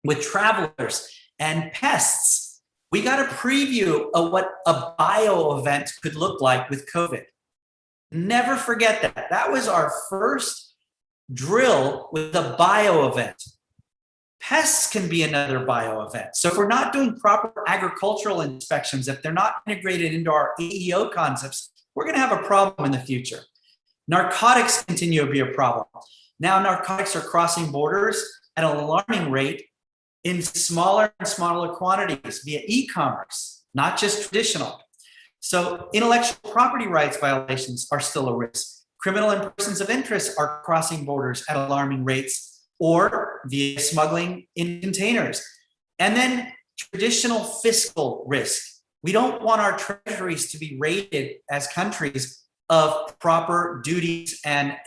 with travelers and pests. We got a preview of what a bio event could look like with COVID. Never forget that. That was our first drill with a bio event. Pests can be another bio event. So if we're not doing proper agricultural inspections, if they're not integrated into our AEO concepts, we're going to have a problem in the future. Narcotics continue to be a problem. Now narcotics are crossing borders at an alarming rate in smaller and smaller quantities via e-commerce, not just traditional. So intellectual property rights violations are still a risk. Criminal and persons of interest are crossing borders at alarming rates or via smuggling in containers. And then traditional fiscal risk. We don't want our treasuries to be rated as countries of proper duties and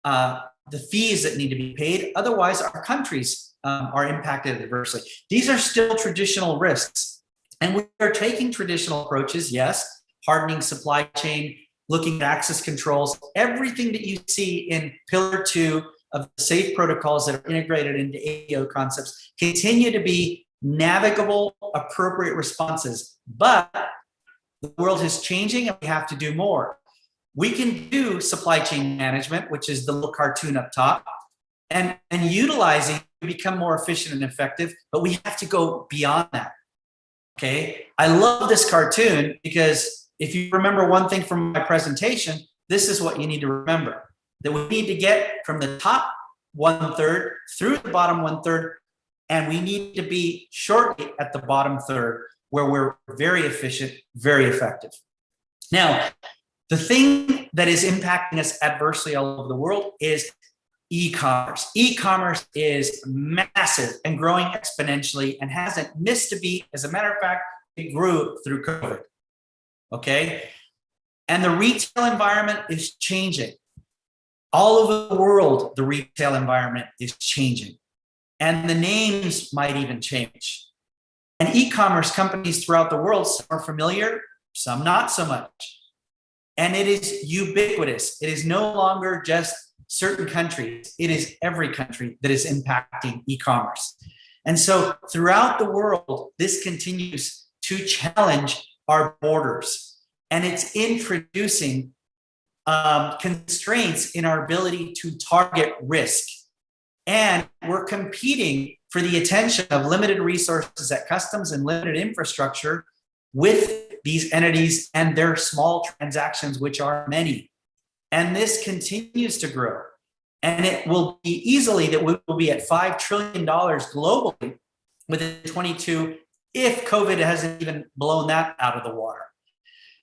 the fees that need to be paid. Otherwise, our countries are impacted adversely. These are still traditional risks. And we are taking traditional approaches, yes, hardening supply chain, looking at access controls, everything that you see in Pillar 2 of the SAFE protocols that are integrated into AEO concepts continue to be navigable, appropriate responses. But the world is changing and we have to do more. We can do supply chain management, which is the little cartoon up top, and utilizing to become more efficient and effective, but we have to go beyond that. Okay, I love this cartoon because if you remember one thing from my presentation, this is what you need to remember, that we need to get from the top 1/3 through the bottom 1/3, and we need to be shortly at the bottom third where we're very efficient, very effective. Now, the thing that is impacting us adversely all over the world is e-commerce. E-commerce is massive and growing exponentially and hasn't missed a beat. As a matter of fact, it grew through COVID, okay? And the retail environment is changing. All over the world, the retail environment is changing. And the names might even change. And e-commerce companies throughout the world, some are familiar, some not so much. And it is ubiquitous. It is no longer just certain countries. It is every country that is impacting e-commerce. And so throughout the world, this continues to challenge our borders. And it's introducing constraints in our ability to target risk. And we're competing for the attention of limited resources at customs and limited infrastructure with these entities and their small transactions, which are many. And this continues to grow. And it will be easily that we will be at $5 trillion globally within 22 if COVID hasn't even blown that out of the water.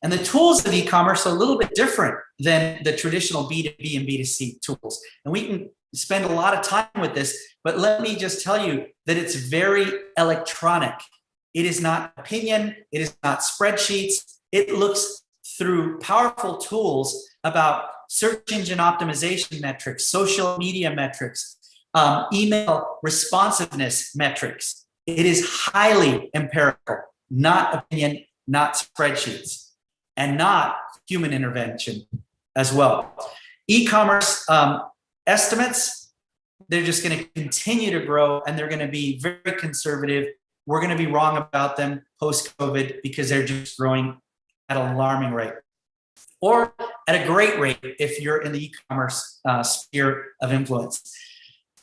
And the tools of e-commerce are a little bit different than the traditional B2B and B2C tools. And we can spend a lot of time with this, but let me just tell you that it's very electronic. It is not opinion. It is not spreadsheets. It looks through powerful tools about search engine optimization metrics, social media metrics, email responsiveness metrics. It is highly empirical, not opinion, not spreadsheets, and not human intervention as well. E-commerce estimates, they're just going to continue to grow and they're going to be very conservative. We're going to be wrong about them post-COVID because they're just growing at an alarming rate. or at a great rate if you're in the e-commerce sphere of influence.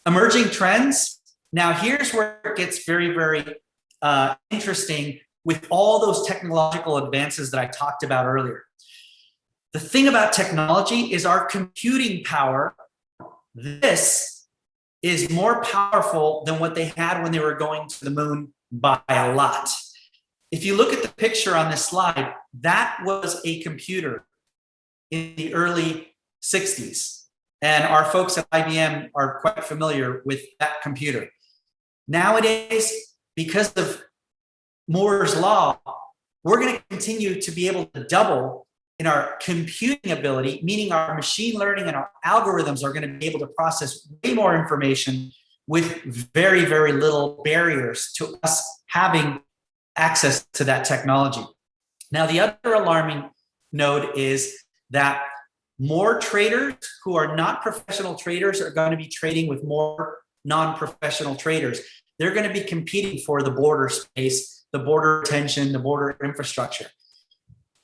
Emerging trends. Now here's where it gets very, very interesting with all those technological advances that I talked about earlier. The thing about technology is our computing power. This is more powerful than what they had when they were going to the moon by a lot. If you look at the picture on this slide, that was a computer in the early 60s. And our folks at IBM are quite familiar with that computer. Nowadays, because of Moore's law, we're going to continue to be able to double in our computing ability, meaning our machine learning and our algorithms are going to be able to process way more information with very, very little barriers to us having access to that technology. Now, the other alarming node is that more traders who are not professional traders are going to be trading with more non-professional traders. They're going to be competing for the border space, the border attention, the border infrastructure.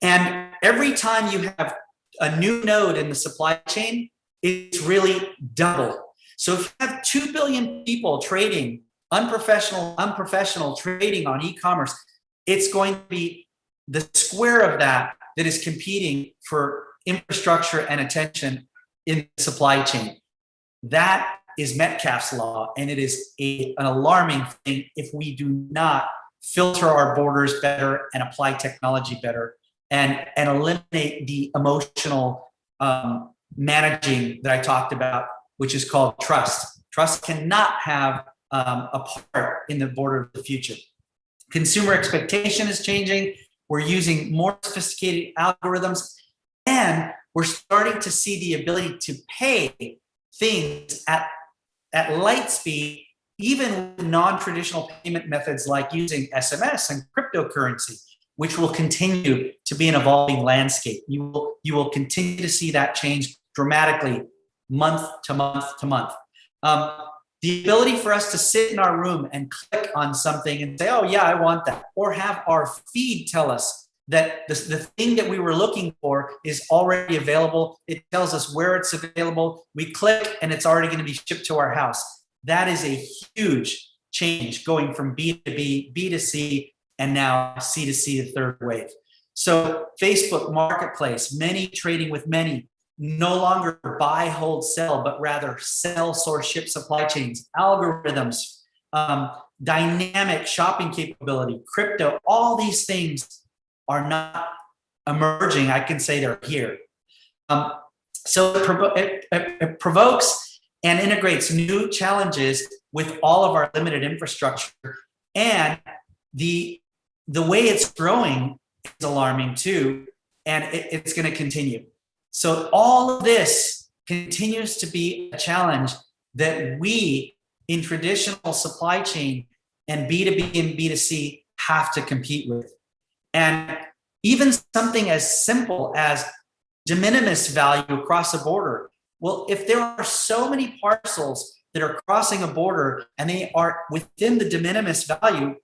And every time you have a new node in the supply chain, it's really double. So if you have 2 billion people trading, unprofessional trading on e-commerce, it's going to be the square of that is competing for infrastructure and attention in the supply chain. That is Metcalfe's law, and it is an alarming thing if we do not filter our borders better and apply technology better and eliminate the emotional managing that I talked about, which is called trust. Trust cannot have a part in the border of the future. Consumer expectation is changing. We're using more sophisticated algorithms, and we're starting to see the ability to pay things at light speed, even with non-traditional payment methods like using SMS and cryptocurrency, which will continue to be an evolving landscape. You will continue to see that change dramatically month to month to month. The ability for us to sit in our room and click on something and say, oh yeah, I want that, or have our feed tell us that the thing that we were looking for is already available. It tells us where it's available. We click and it's already going to be shipped to our house. That is a huge change, going from B2B, B2C, and now C2C, the third wave. So Facebook Marketplace, many trading with many, no longer buy, hold, sell, but rather sell, source, ship supply chains, algorithms, dynamic shopping capability, crypto, all these things are not emerging. I can say they're here. So it provokes and integrates new challenges with all of our limited infrastructure. And the way it's growing is alarming too, and it's going to continue. So all of this continues to be a challenge that we in traditional supply chain and B2B and B2C have to compete with. And even something as simple as de minimis value across a border. Well, if there are so many parcels that are crossing a border and they are within the de minimis value,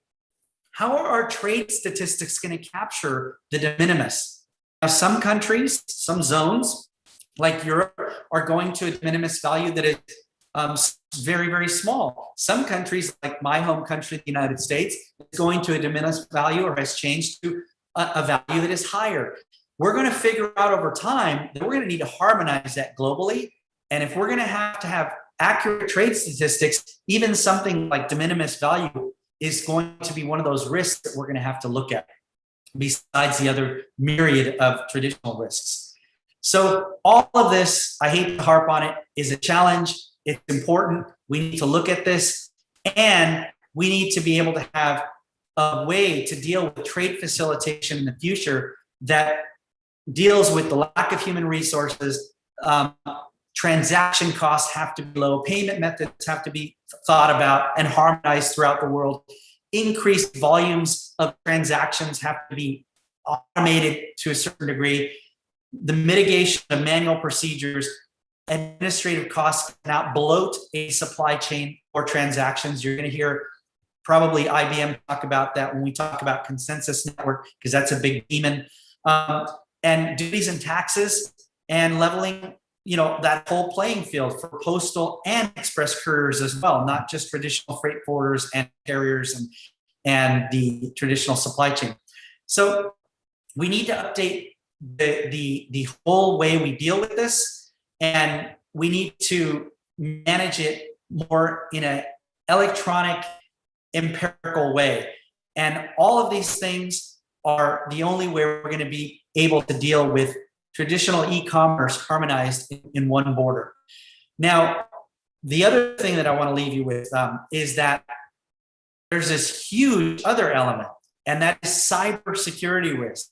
how are our trade statistics going to capture the de minimis? Now, some countries, some zones, like Europe, are going to a de minimis value that is very, very small. Some countries, like my home country, the United States, is going to a de minimis value or has changed to a value that is higher. We're going to figure out over time that we're going to need to harmonize that globally. And if we're going to have accurate trade statistics, even something like de minimis value is going to be one of those risks that we're going to have to look at, besides the other myriad of traditional risks. So all of this, I hate to harp on it, is a challenge. It's important. We need to look at this, and we need to be able to have a way to deal with trade facilitation in the future that deals with the lack of human resources. Transaction costs have to be low. Payment methods have to be thought about and harmonized throughout the world. Increased volumes of transactions have to be automated to a certain degree. The mitigation of manual procedures, administrative costs cannot bloat a supply chain or transactions. You're going to hear probably IBM talk about that when we talk about consensus network, because that's a big demon. and duties and taxes, and leveling, that whole playing field for postal and express couriers as well, not just traditional freight forwarders and carriers and the traditional supply chain. So we need to update the whole way we deal with this, and we need to manage it more in an electronic, empirical way. And all of these things are the only way we're going to be able to deal with traditional e-commerce harmonized in one border. Now, the other thing that I want to leave you with is that there's this huge other element, and that is cybersecurity risk.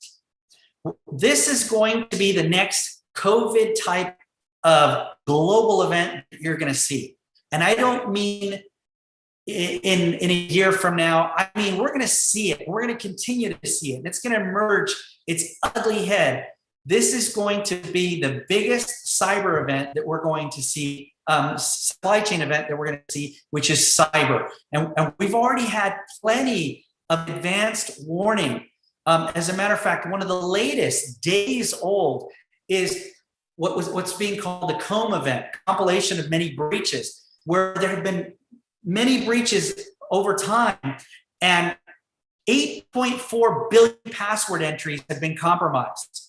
This is going to be the next COVID type of global event that you're going to see. And I don't mean in a year from now. I mean, we're going to see it. We're going to continue to see it. And it's going to emerge its ugly head. This is going to be the biggest cyber event that we're going to see, supply chain event that we're going to see, which is cyber. And we've already had plenty of advanced warning. As a matter of fact, one of the latest, days old, is what's being called the COMB event, compilation of many breaches, where there have been many breaches over time, and 8.4 billion password entries have been compromised.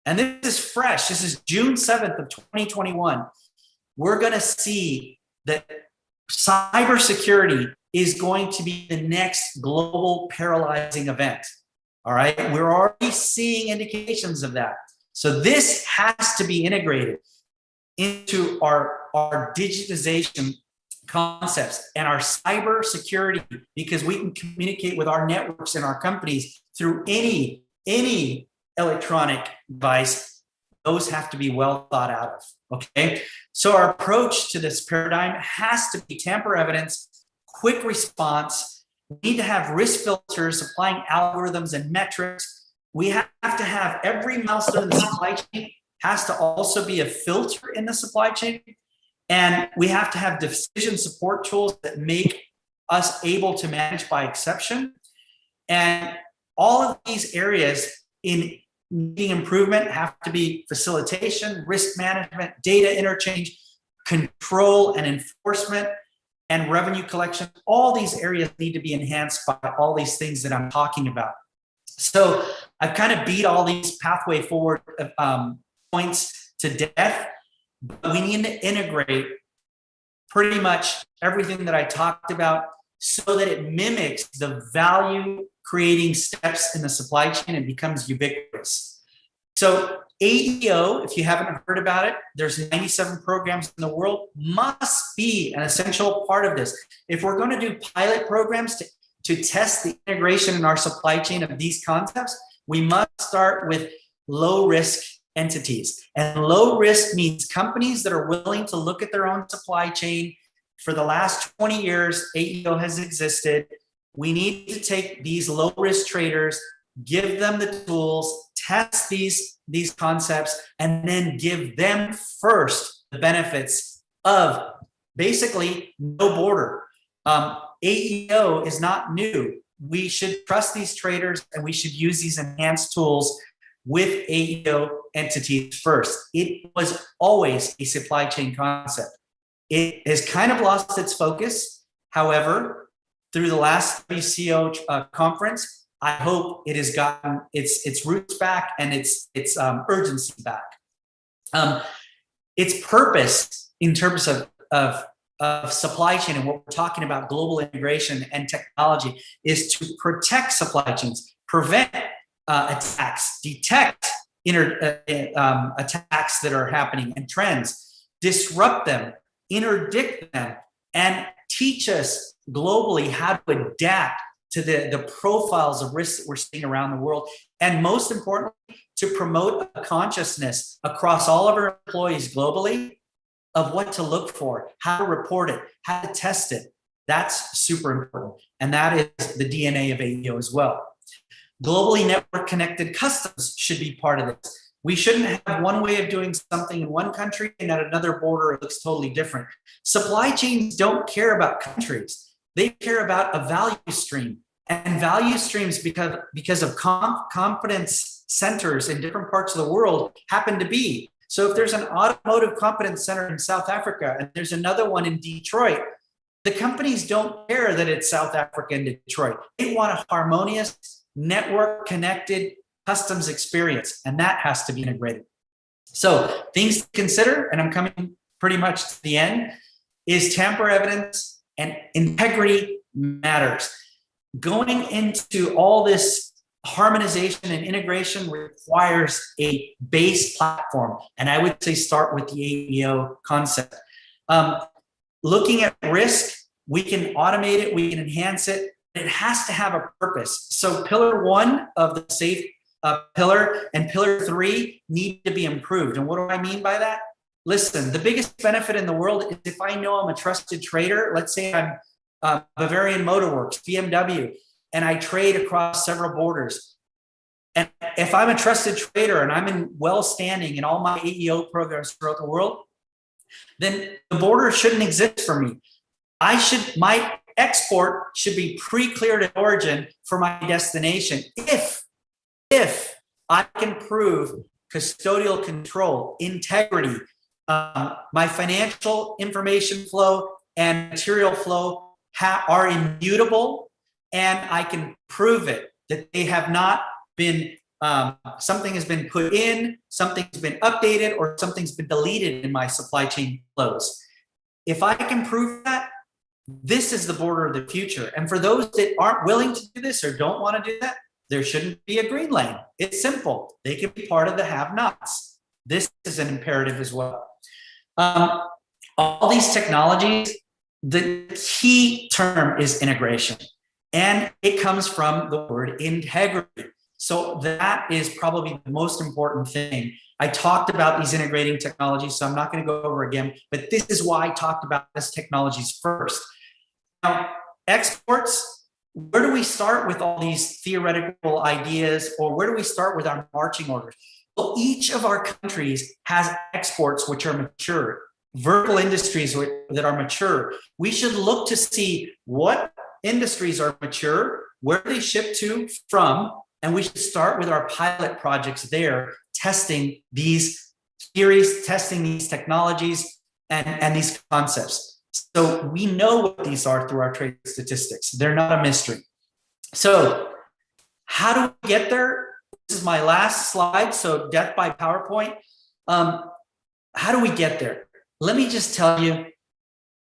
And this is fresh. This is June 7th of 2021. We're going to see that cybersecurity is going to be the next global paralyzing event. All right. We're already seeing indications of that. So this has to be integrated into our digitization concepts and our cyber security, because we can communicate with our networks and our companies through any electronic device. Those have to be well thought out of. Okay. So our approach to this paradigm has to be tamper evidence, quick response. We need to have risk filters, applying algorithms and metrics. We have to have every milestone in the supply chain has to also be a filter in the supply chain. And we have to have decision support tools that make us able to manage by exception. And all of these areas in needing improvement have to be facilitation, risk management, data interchange, control and enforcement, and revenue collection. All these areas need to be enhanced by all these things that I'm talking about. So I've kind of beat all these pathway forward points to death. But we need to integrate pretty much everything that I talked about so that it mimics the value creating steps in the supply chain and becomes ubiquitous. So AEO, if you haven't heard about it, there's 97 programs in the world, must be an essential part of this. If we're going to do pilot programs to test the integration in our supply chain of these concepts, we must start with low risk entities. And low risk means companies that are willing to look at their own supply chain. For the last 20 years, AEO has existed. We need to take these low risk traders, give them the tools, test these concepts, and then give them first the benefits of basically no border. AEO is not new. We should trust these traders, and we should use these enhanced tools with AEO entities first. It was always a supply chain concept. It has kind of lost its focus. However, through the last WCO conference, I hope it has gotten its roots back and its urgency back. Its purpose in terms of supply chain and what we're talking about, global integration and technology, is to protect supply chains, prevent attacks, detect attacks that are happening and trends, disrupt them, interdict them, and teach us globally how to adapt to the profiles of risks that we're seeing around the world. And most importantly, to promote a consciousness across all of our employees globally of what to look for, how to report it, how to test it. That's super important. And that is the DNA of AEO as well. Globally network connected customs should be part of this. We shouldn't have one way of doing something in one country and at another border it looks totally different. Supply chains don't care about countries. They care about a value stream. And value streams, because of competence centers in different parts of the world happen to be. So if there's an automotive competence center in South Africa and there's another one in Detroit, the companies don't care that it's South Africa and Detroit. They want a harmonious, network connected customs experience, and that has to be integrated. So things to consider, and I'm coming pretty much to the end, is tamper evidence and integrity matters. Going into all this harmonization and integration requires a base platform, and I would say start with the AEO concept. Looking at risk, we can automate it, we can enhance it. It has to have a purpose. So pillar 1 of the safe pillar and pillar 3 need to be improved. And what do I mean by that? Listen, the biggest benefit in the world is if I know I'm a trusted trader. Let's say I'm Bavarian Motor Works, BMW, and I trade across several borders. And if I'm a trusted trader and I'm in well-standing in all my AEO programs throughout the world, then the border shouldn't exist for me. My export should be pre-cleared at origin for my destination if I can prove custodial control, integrity, my financial information flow and material flow are immutable, and I can prove it, that they have not been, something has been put in, something's been updated, or something's been deleted in my supply chain flows. If I can prove that, this is the border of the future. And for those that aren't willing to do this or don't want to do that, there shouldn't be a green lane. It's simple. They can be part of the have-nots. This is an imperative as well. All these technologies, the key term is integration, and it comes from the word integrity. So that is probably the most important thing. I talked about these integrating technologies, so I'm not going to go over again, but this is why I talked about these technologies first. Now, exports, where do we start with all these theoretical ideas, or where do we start with our marching orders? Well, each of our countries has exports which are mature, vertical industries that are mature. We should look to see what industries are mature, where they ship to from, and we should start with our pilot projects there, testing these theories, testing these technologies, and these concepts. So we know what these are through our trade statistics. They're not a mystery. So how do we get there? This is my last slide, so death by PowerPoint. How do we get there? Let me just tell you,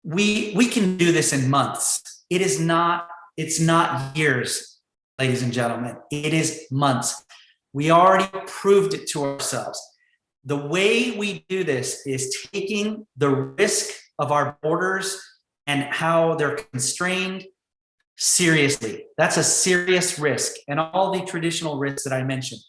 we can do this in months. It's not years, ladies and gentlemen. It is months. We already proved it to ourselves. The way we do this is taking the risk of our borders and how they're constrained seriously. That's a serious risk, and all the traditional risks that I mentioned.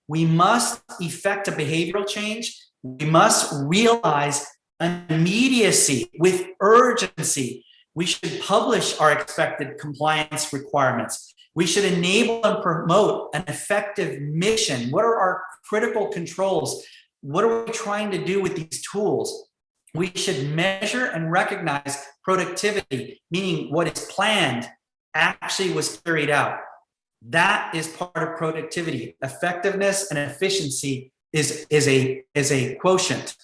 We must effect a behavioral change. We must realize immediacy with urgency. We should publish our expected compliance requirements. We should enable and promote an effective mission. What are our critical controls? What are we trying to do with these tools? We should measure and recognize productivity, meaning what is planned actually was carried out. That is part of productivity. Effectiveness and efficiency is a quotient.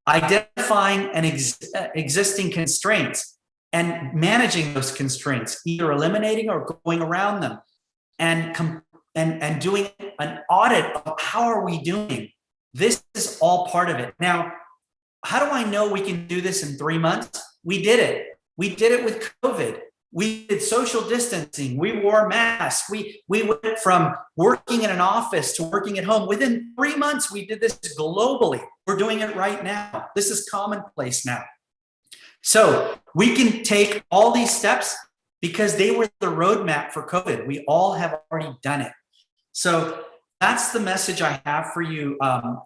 Identifying existing constraints and managing those constraints, either eliminating or going around them, and doing an audit of how are we doing. This is all part of it. Now, how do I know we can do this in 3 months? We did it. We did it with COVID. We did social distancing. We wore masks. We went from working in an office to working at home. Within 3 months, we did this globally. We're doing it right now. This is commonplace now. So we can take all these steps because they were the roadmap for COVID. We all have already done it. So that's the message I have for you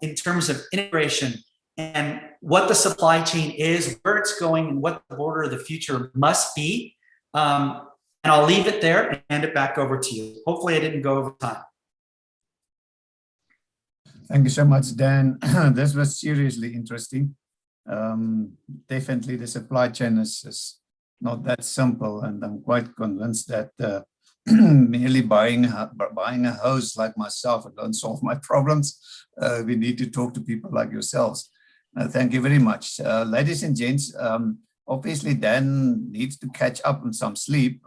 in terms of integration and what the supply chain is, where it's going, and what the border of the future must be. And I'll leave it there and hand it back over to you. Hopefully I didn't go over time. Thank you so much, Dan. This was seriously interesting. Definitely the supply chain is not that simple, and I'm quite convinced that merely buying a hose like myself, it don't solve my problems. We need to talk to people like yourselves. Thank you very much. Ladies and gents, obviously Dan needs to catch up on some sleep.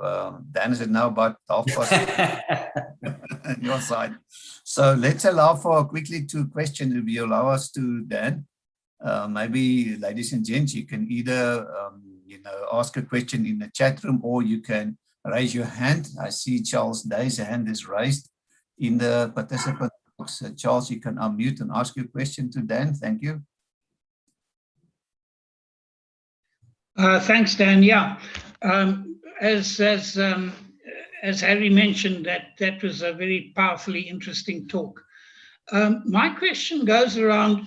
Dan is now about 12:30 on your side. So let's allow for quickly 2 questions if you allow us to, Dan. Maybe, ladies and gents, you can either ask a question in the chat room, or you can raise your hand. I see Charles Day's hand is raised in the participant box. Charles, you can unmute and ask your question to Dan. Thank you. Thanks, Dan. Yeah, as Harry mentioned, that was a very powerfully interesting talk. My question goes around.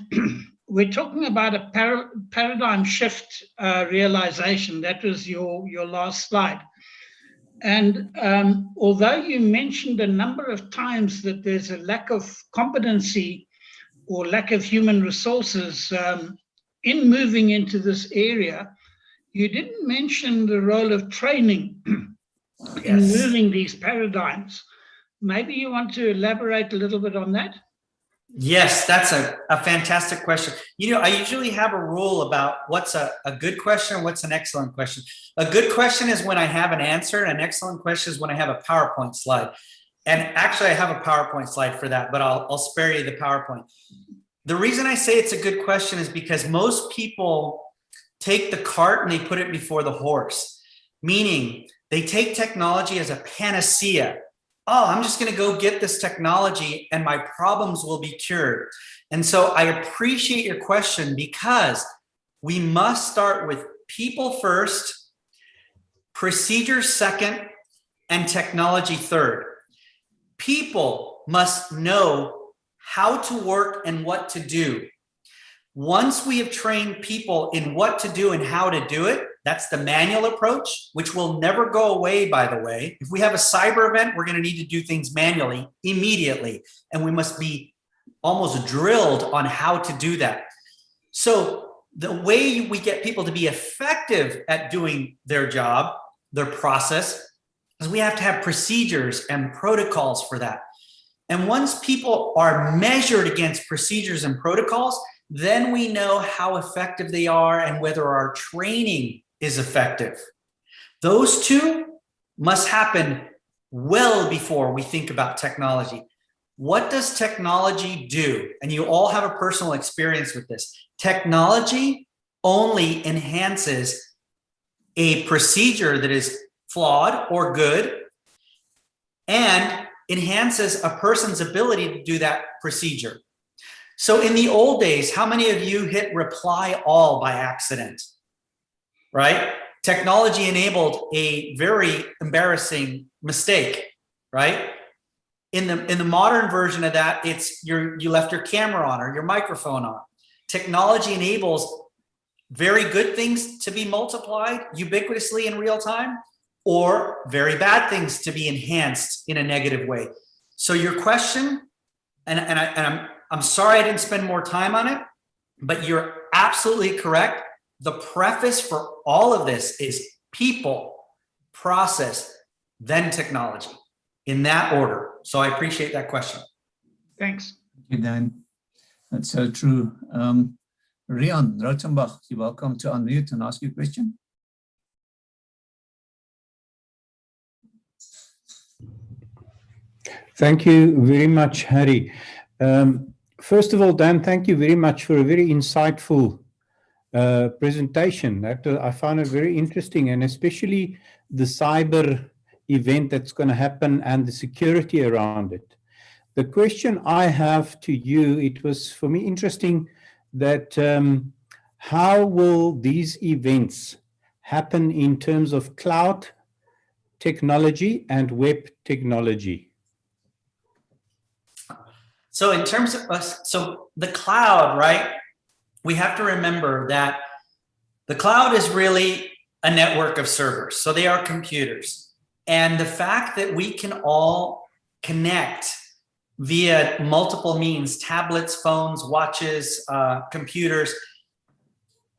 We're talking about a paradigm shift realization. That was your last slide. And although you mentioned a number of times that there's a lack of competency or lack of human resources in moving into this area, you didn't mention the role of training in moving these paradigms. Maybe you want to elaborate a little bit on that? Yes, that's a fantastic question. I usually have a rule about what's a good question and what's an excellent question. A good question is when I have an answer, and an excellent question is when I have a PowerPoint slide. And actually, I have a PowerPoint slide for that, but I'll spare you the PowerPoint. The reason I say it's a good question is because most people take the cart and they put it before the horse, meaning they take technology as a panacea. Oh, I'm just going to go get this technology and my problems will be cured. And so I appreciate your question, because we must start with people first, procedures second, and technology third. People must know how to work and what to do. Once we have trained people in what to do and how to do it, that's the manual approach, which will never go away, by the way. If we have a cyber event, we're going to need to do things manually immediately. And we must be almost drilled on how to do that. So the way we get people to be effective at doing their job, their process, is we have to have procedures and protocols for that. And once people are measured against procedures and protocols, then we know how effective they are and whether our training is effective. Those two must happen well before we think about technology. What does technology do? And you all have a personal experience with this. Technology only enhances a procedure that is flawed or good, and enhances a person's ability to do that procedure. So in the old days, how many of you hit reply all by accident, right? Technology enabled a very embarrassing mistake, right? In the modern version of that, it's you left your camera on or your microphone on. Technology enables very good things to be multiplied ubiquitously in real time, or very bad things to be enhanced in a negative way. So your question, and I'm sorry I didn't spend more time on it, but you're absolutely correct. The preface for all of this is people, process, then technology, in that order. So I appreciate that question. Thanks. Thank you, Dan. That's so true. Rian Rotenbach, you're welcome to unmute and ask your question. Thank you very much, Harry. First of all, Dan, thank you very much for a very insightful presentation. I found it very interesting, and especially the cyber event that's going to happen and the security around it. The question I have to you, it was for me interesting that how will these events happen in terms of cloud technology and web technology? So in terms of so the cloud, right? We have to remember that the cloud is really a network of servers. So they are computers. And the fact that we can all connect via multiple means, tablets, phones, watches, computers,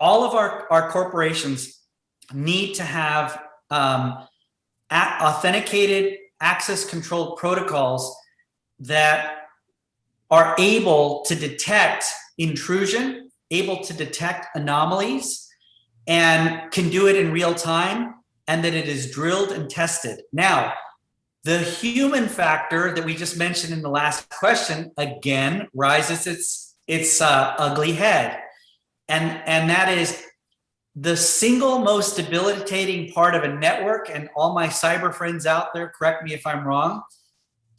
all of our corporations need to have authenticated access control protocols that are able to detect intrusion, able to detect anomalies, and can do it in real time, and that it is drilled and tested. Now, the human factor that we just mentioned in the last question, again, rises its ugly head. And that is the single most debilitating part of a network, and all my cyber friends out there, correct me if I'm wrong,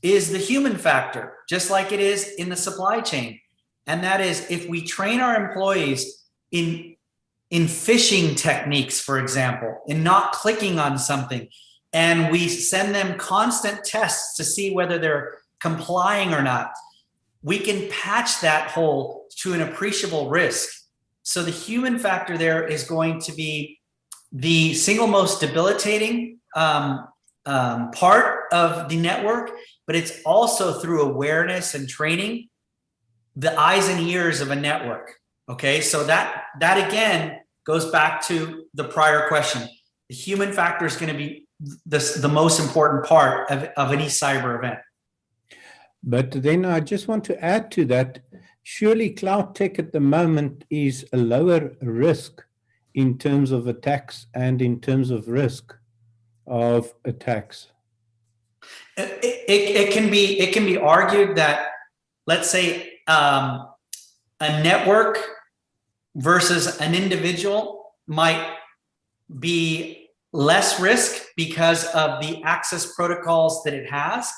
is the human factor, just like it is in the supply chain. And that is, if we train our employees in phishing techniques, for example, in not clicking on something, and we send them constant tests to see whether they're complying or not, we can patch that hole to an appreciable risk. So the human factor there is going to be the single most debilitating part of the network, but it's also through awareness and training, the eyes and ears of a network. Okay, so that again goes back to the prior question. The human factor is going to be the most important part of any cyber event. But then I just want to add to that, surely cloud tech at the moment is a lower risk in terms of attacks and in terms of risk of attacks. It can be argued that, let's say, a network versus an individual might be less risk because of the access protocols that it has.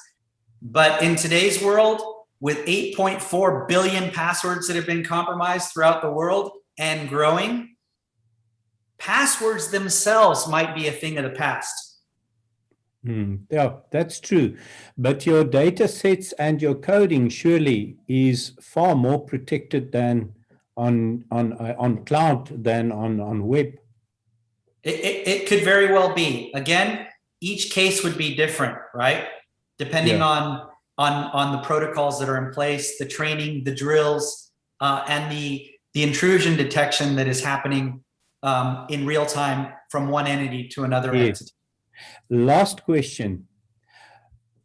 But in today's world, with 8.4 billion passwords that have been compromised throughout the world and growing, passwords themselves might be a thing of the past. Yeah, that's true. But your data sets and your coding surely is far more protected than on cloud than on web. It could very well be. Again, each case would be different, right? Depending on the protocols that are in place, the training, the drills, and the intrusion detection that is happening in real time from one entity to another entity. Last question.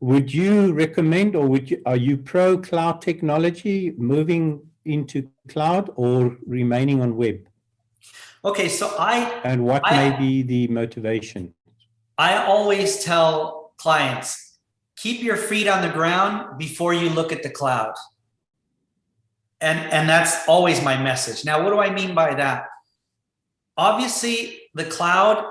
Would you recommend, or are you pro cloud technology, moving into cloud or remaining on web? Okay, so and what may be the motivation? I always tell clients, keep your feet on the ground before you look at the cloud. And that's always my message. Now, what do I mean by that? Obviously, the cloud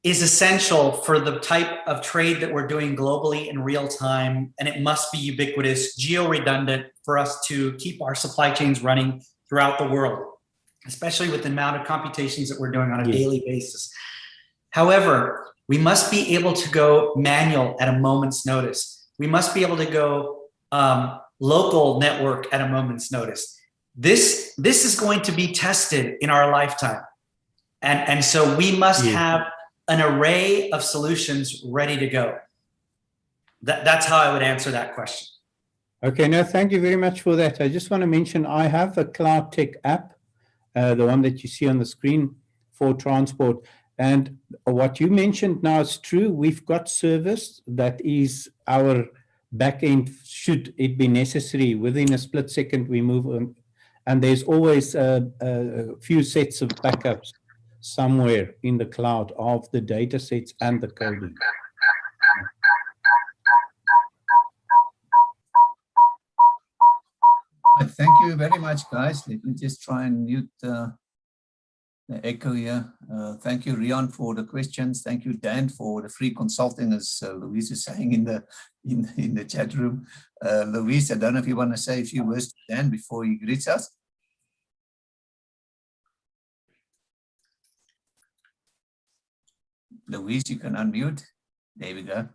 is essential for the type of trade that we're doing globally in real time, and it must be ubiquitous, geo-redundant for us to keep our supply chains running throughout the world, especially with the amount of computations that we're doing on a daily basis. However, we must be able to go manual at a moment's notice. We must be able to go local network at a moment's notice. This is going to be tested in our lifetime. And so we must have an array of solutions ready to go. That's how I would answer that question. Okay, no, thank you very much for that. I just want to mention I have a cloud tech app, the one that you see on the screen for transport. And what you mentioned now is true. We've got service that is our back end, should it be necessary. Within a split second, we move on. And there's always a few sets of backups somewhere in the cloud of the data sets and the coding. Thank you very much, guys. Let me just try and mute the echo here. Thank you, Rian, for the questions. Thank you, Dan, for the free consulting, as Louise is saying in the chat room. Louise, I don't know if you want to say a few words to Dan before he greets us. Louise, you can unmute. There we go.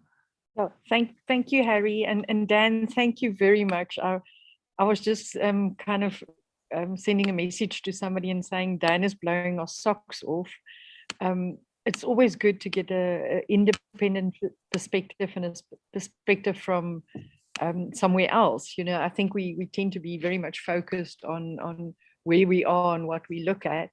Oh, thank you, Harry, and Dan. Thank you very much. I was just kind of sending a message to somebody and saying Dan is blowing our socks off. It's always good to get an independent perspective and a perspective from somewhere else. You know, I think we tend to be very much focused on where we are and what we look at.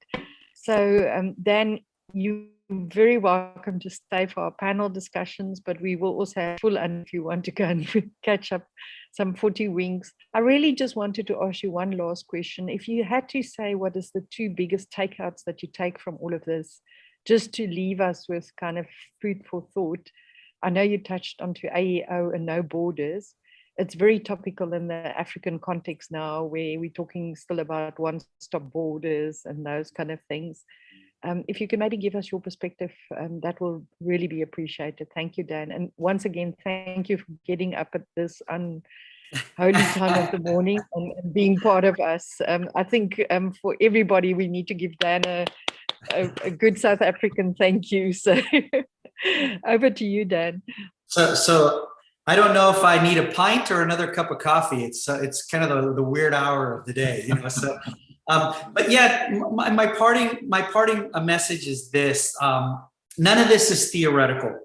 So Dan, you very welcome to stay for our panel discussions, but we will also have full and if you want to go and catch up some 40 wings. I really just wanted to ask you one last question. If you had to say what is the 2 biggest takeouts that you take from all of this, just to leave us with kind of food for thought. I know you touched onto AEO and no borders. It's very topical in the African context now, where we're talking still about one-stop borders and those kind of things. If you can maybe give us your perspective, that will really be appreciated. Thank you, Dan. And once again, thank you for getting up at this unholy time of the morning and being part of us. I think for everybody, we need to give Dan a good South African thank you. So over to you, Dan. So I don't know if I need a pint or another cup of coffee. It's kind of the weird hour of the day, you know. So, but yeah, my parting message is this: none of this is theoretical.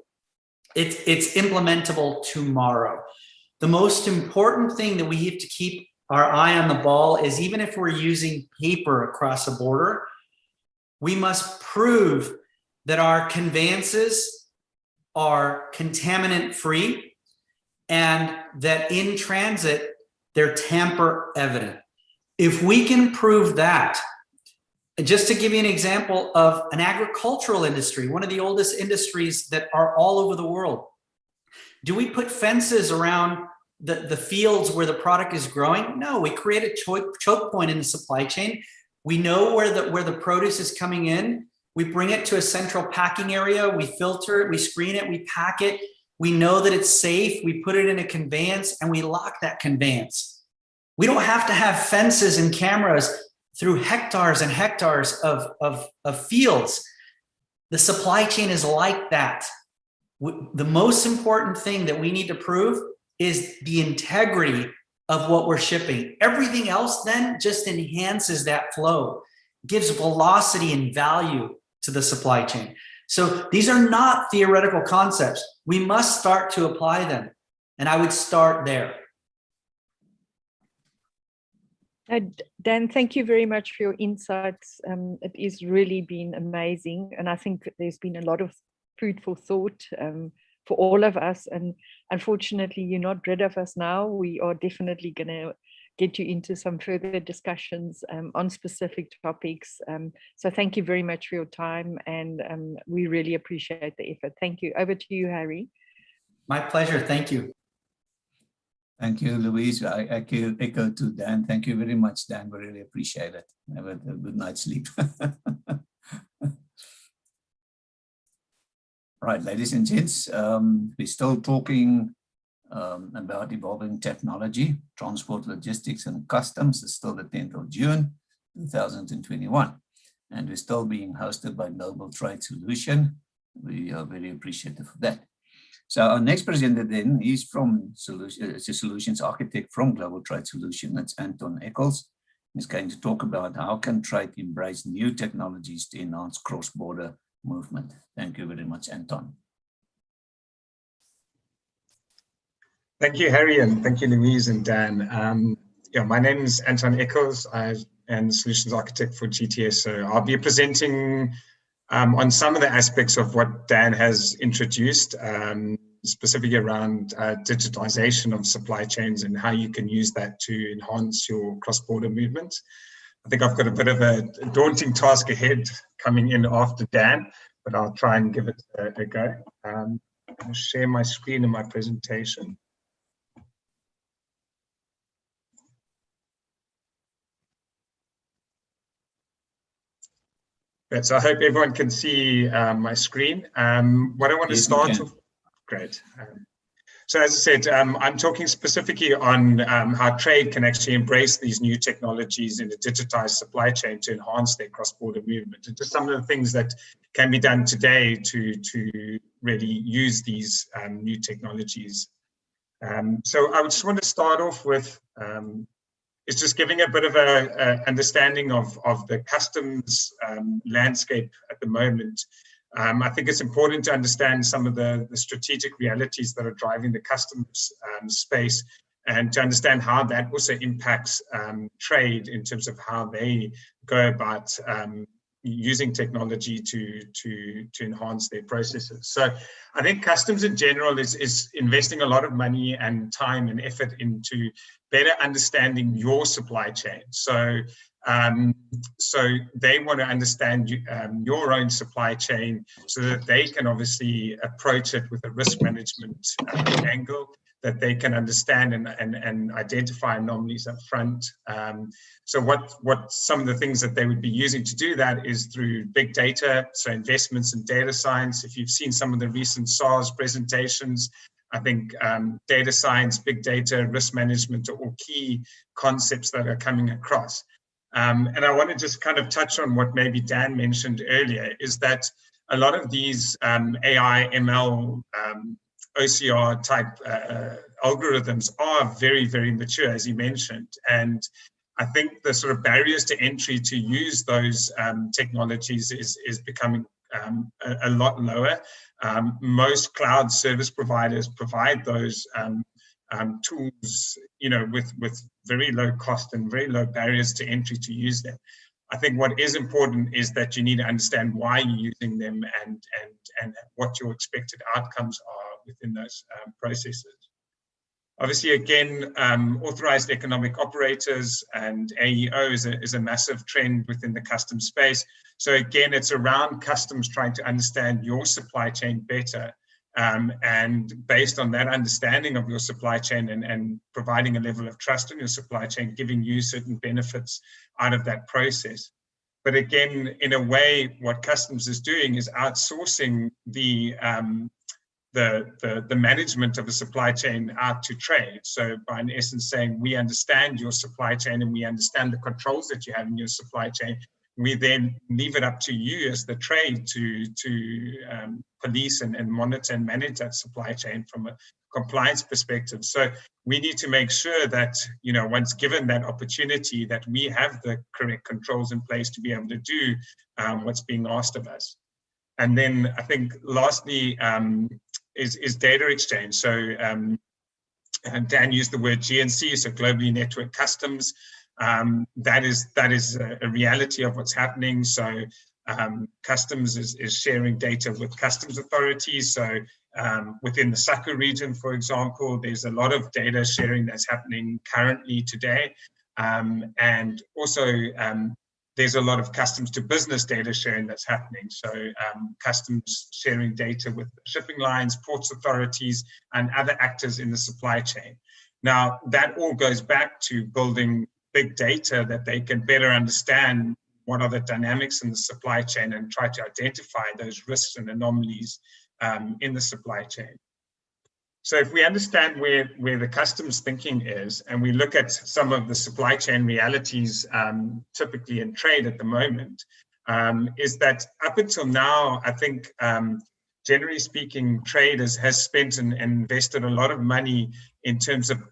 It's implementable tomorrow. The most important thing that we have to keep our eye on the ball is, even if we're using paper across a border, we must prove that our conveyances are contaminant free and that in transit, they're tamper evident. If we can prove that, just to give you an example of an agricultural industry, one of the oldest industries that are all over the world, do we put fences around the fields where the product is growing? No, we create a choke point in the supply chain. We know where the produce is coming in. We bring it to a central packing area. We filter it, we screen it, we pack it. We know that it's safe. We put it in a conveyance and we lock that conveyance. We don't have to have fences and cameras through hectares and hectares of fields. The supply chain is like that. The most important thing that we need to prove is the integrity of what we're shipping. Everything else then just enhances that flow, gives velocity and value to the supply chain. So these are not theoretical concepts. We must start to apply them. And I would start there. Dan, thank you very much for your insights. It has really been amazing. And I think there's been a lot of food for thought for all of us. And unfortunately, you're not rid of us now. We are definitely going to get you into some further discussions on specific topics. So thank you very much for your time. And we really appreciate the effort. Thank you. Over to you, Harry. My pleasure. Thank you. Thank you, Louise. I echo to Dan. Thank you very much, Dan. We really appreciate it. Have a good night's sleep. Right, ladies and gents, we're still talking about evolving technology, transport, logistics, and customs. It's still the 10th of June, 2021. And we're still being hosted by Global Trade Solution. We are very appreciative of that. So our next presenter then is from solutions architect from Global Trade Solution. That's Anton Eccles. He's going to talk about how can trade embrace new technologies to enhance cross-border movement. Thank you very much, Anton. Thank you, Harry, and thank you, Louise and Dan. My name is Anton Eccles. I am the solutions architect for GTS. So I'll be presenting on some of the aspects of what Dan has introduced, specifically around digitalization of supply chains and how you can use that to enhance your cross-border movement. I think I've got a bit of a daunting task ahead coming in after Dan, but I'll try and give it a go. I'll share my screen in my presentation. Right, so I hope everyone can see my screen. What I want to start with, great. So as I said, I'm talking specifically on how trade can actually embrace these new technologies in a digitized supply chain to enhance their cross-border movement, and just some of the things that can be done today to really use these new technologies. So I just want to start off with it's just giving a bit of a understanding of the customs landscape at the moment. I think it's important to understand some of the strategic realities that are driving the customs space, and to understand how that also impacts trade in terms of how they go about using technology to enhance their processes. So I think customs in general is investing a lot of money and time and effort into better understanding your supply chain. So they want to understand your own supply chain so that they can obviously approach it with a risk management angle, that they can understand and identify anomalies up front. So what some of the things that they would be using to do that is through big data, so investments in data science. If you've seen some of the recent SARS presentations, I think data science, big data, risk management are all key concepts that are coming across. And I want to just kind of touch on what maybe Dan mentioned earlier, is that a lot of these AI, ML, OCR type algorithms are very, very mature, as he mentioned. And I think the sort of barriers to entry to use those technologies is becoming a lot lower. Most cloud service providers provide those tools, with very low cost and very low barriers to entry to use them. I think what is important is that you need to understand why you're using them and what your expected outcomes are within those processes. Obviously, again, authorized economic operators and AEO is a massive trend within the customs space. So again, it's around customs trying to understand your supply chain better. And based on that understanding of your supply chain and providing a level of trust in your supply chain, giving you certain benefits out of that process. But again, in a way, what customs is doing is outsourcing the management of a supply chain out to trade. So by in essence saying, we understand your supply chain and we understand the controls that you have in your supply chain. We then leave it up to you as the trade to police and monitor and manage that supply chain from a compliance perspective. So we need to make sure that, once given that opportunity, that we have the correct controls in place to be able to do what's being asked of us. And then I think lastly is data exchange. So Dan used the word GNC, so globally networked customs. That is a reality of what's happening. So customs is sharing data with customs authorities. So within the SACU region, for example, there's a lot of data sharing that's happening currently today. And also there's a lot of customs to business data sharing that's happening. So customs sharing data with shipping lines, ports authorities, and other actors in the supply chain. Now, that all goes back to building big data that they can better understand what are the dynamics in the supply chain and try to identify those risks and anomalies in the supply chain. So if we understand where the customs thinking is, and we look at some of the supply chain realities typically in trade at the moment, is that up until now, I think generally speaking, trade has spent and invested a lot of money in terms of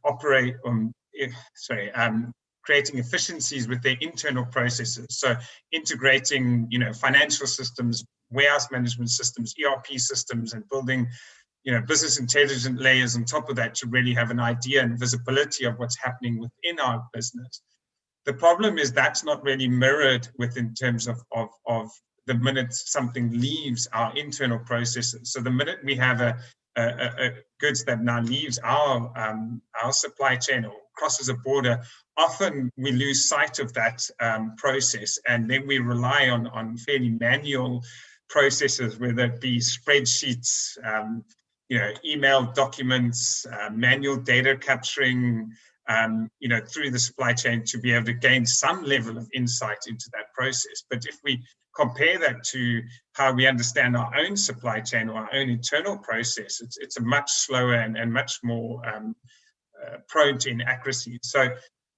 creating efficiencies with their internal processes. So integrating, financial systems, warehouse management systems, ERP systems, and building, business intelligence layers on top of that to really have an idea and visibility of what's happening within our business. The problem is that's not really mirrored in terms of the minute something leaves our internal processes. So the minute we have a goods that now leaves our supply chain or crosses a border, often we lose sight of that process, and then we rely on fairly manual processes, whether it be spreadsheets, email documents, manual data capturing, through the supply chain to be able to gain some level of insight into that process. But if we compare that to how we understand our own supply chain or our own internal process, it's a much slower and much more prone to inaccuracy. So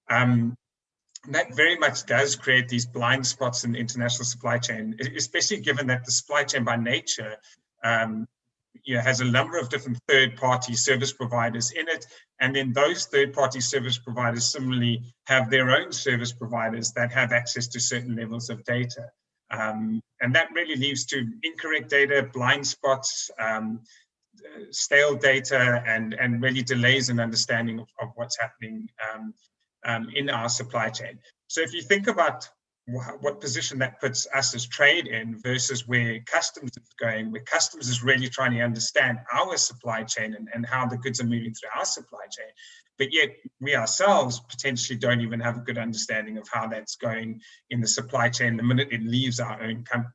that very much does create these blind spots in the international supply chain, especially given that the supply chain by nature has a number of different third-party service providers in it. And then those third-party service providers similarly have their own service providers that have access to certain levels of data. And that really leads to incorrect data, blind spots, stale data, and really delays in understanding of what's happening in our supply chain. So if you think about what position that puts us as trade in versus where customs is going, where customs is really trying to understand our supply chain and how the goods are moving through our supply chain. But yet we ourselves potentially don't even have a good understanding of how that's going in the supply chain the minute it leaves our own company.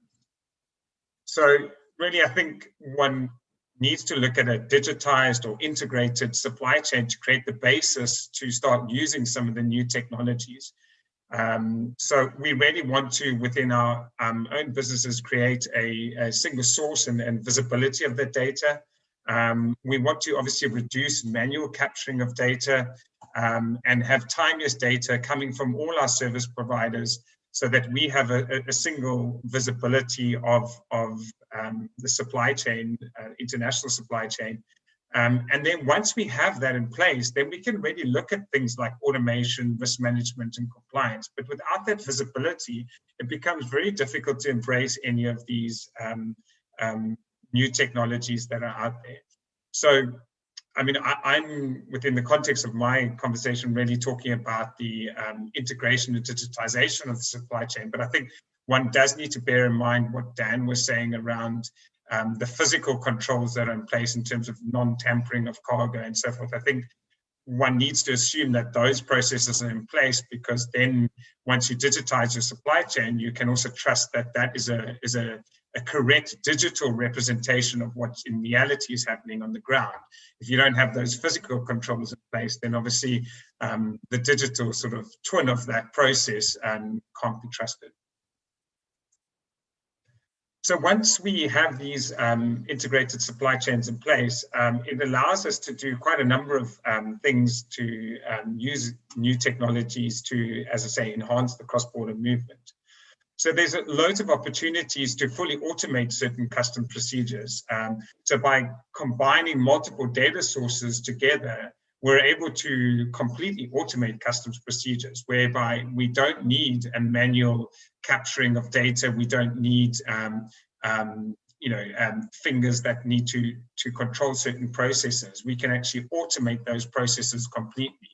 So really, I think one needs to look at a digitized or integrated supply chain to create the basis to start using some of the new technologies. So we really want to, within our own businesses, create a single source and visibility of the data. We want to obviously reduce manual capturing of data and have timeless data coming from all our service providers so that we have a single visibility of the supply chain, international supply chain. And then once we have that in place, then we can really look at things like automation, risk management, and compliance. But without that visibility, it becomes very difficult to embrace any of these new technologies that are out there. So, I mean, I'm within the context of my conversation really talking about the integration and digitization of the supply chain. But I think one does need to bear in mind what Dan was saying around the physical controls that are in place in terms of non-tampering of cargo and so forth. I think one needs to assume that those processes are in place, because then once you digitize your supply chain, you can also trust that that is a correct digital representation of what in reality is happening on the ground. If you don't have those physical controls in place, then obviously the digital sort of twin of that process can't be trusted. So once we have these integrated supply chains in place, it allows us to do quite a number of things to use new technologies to, as I say, enhance the cross-border movement. So there's loads of opportunities to fully automate certain custom procedures. So by combining multiple data sources together, we're able to completely automate customs procedures, whereby we don't need a manual capturing of data. We don't need fingers that need to control certain processes. We can actually automate those processes completely.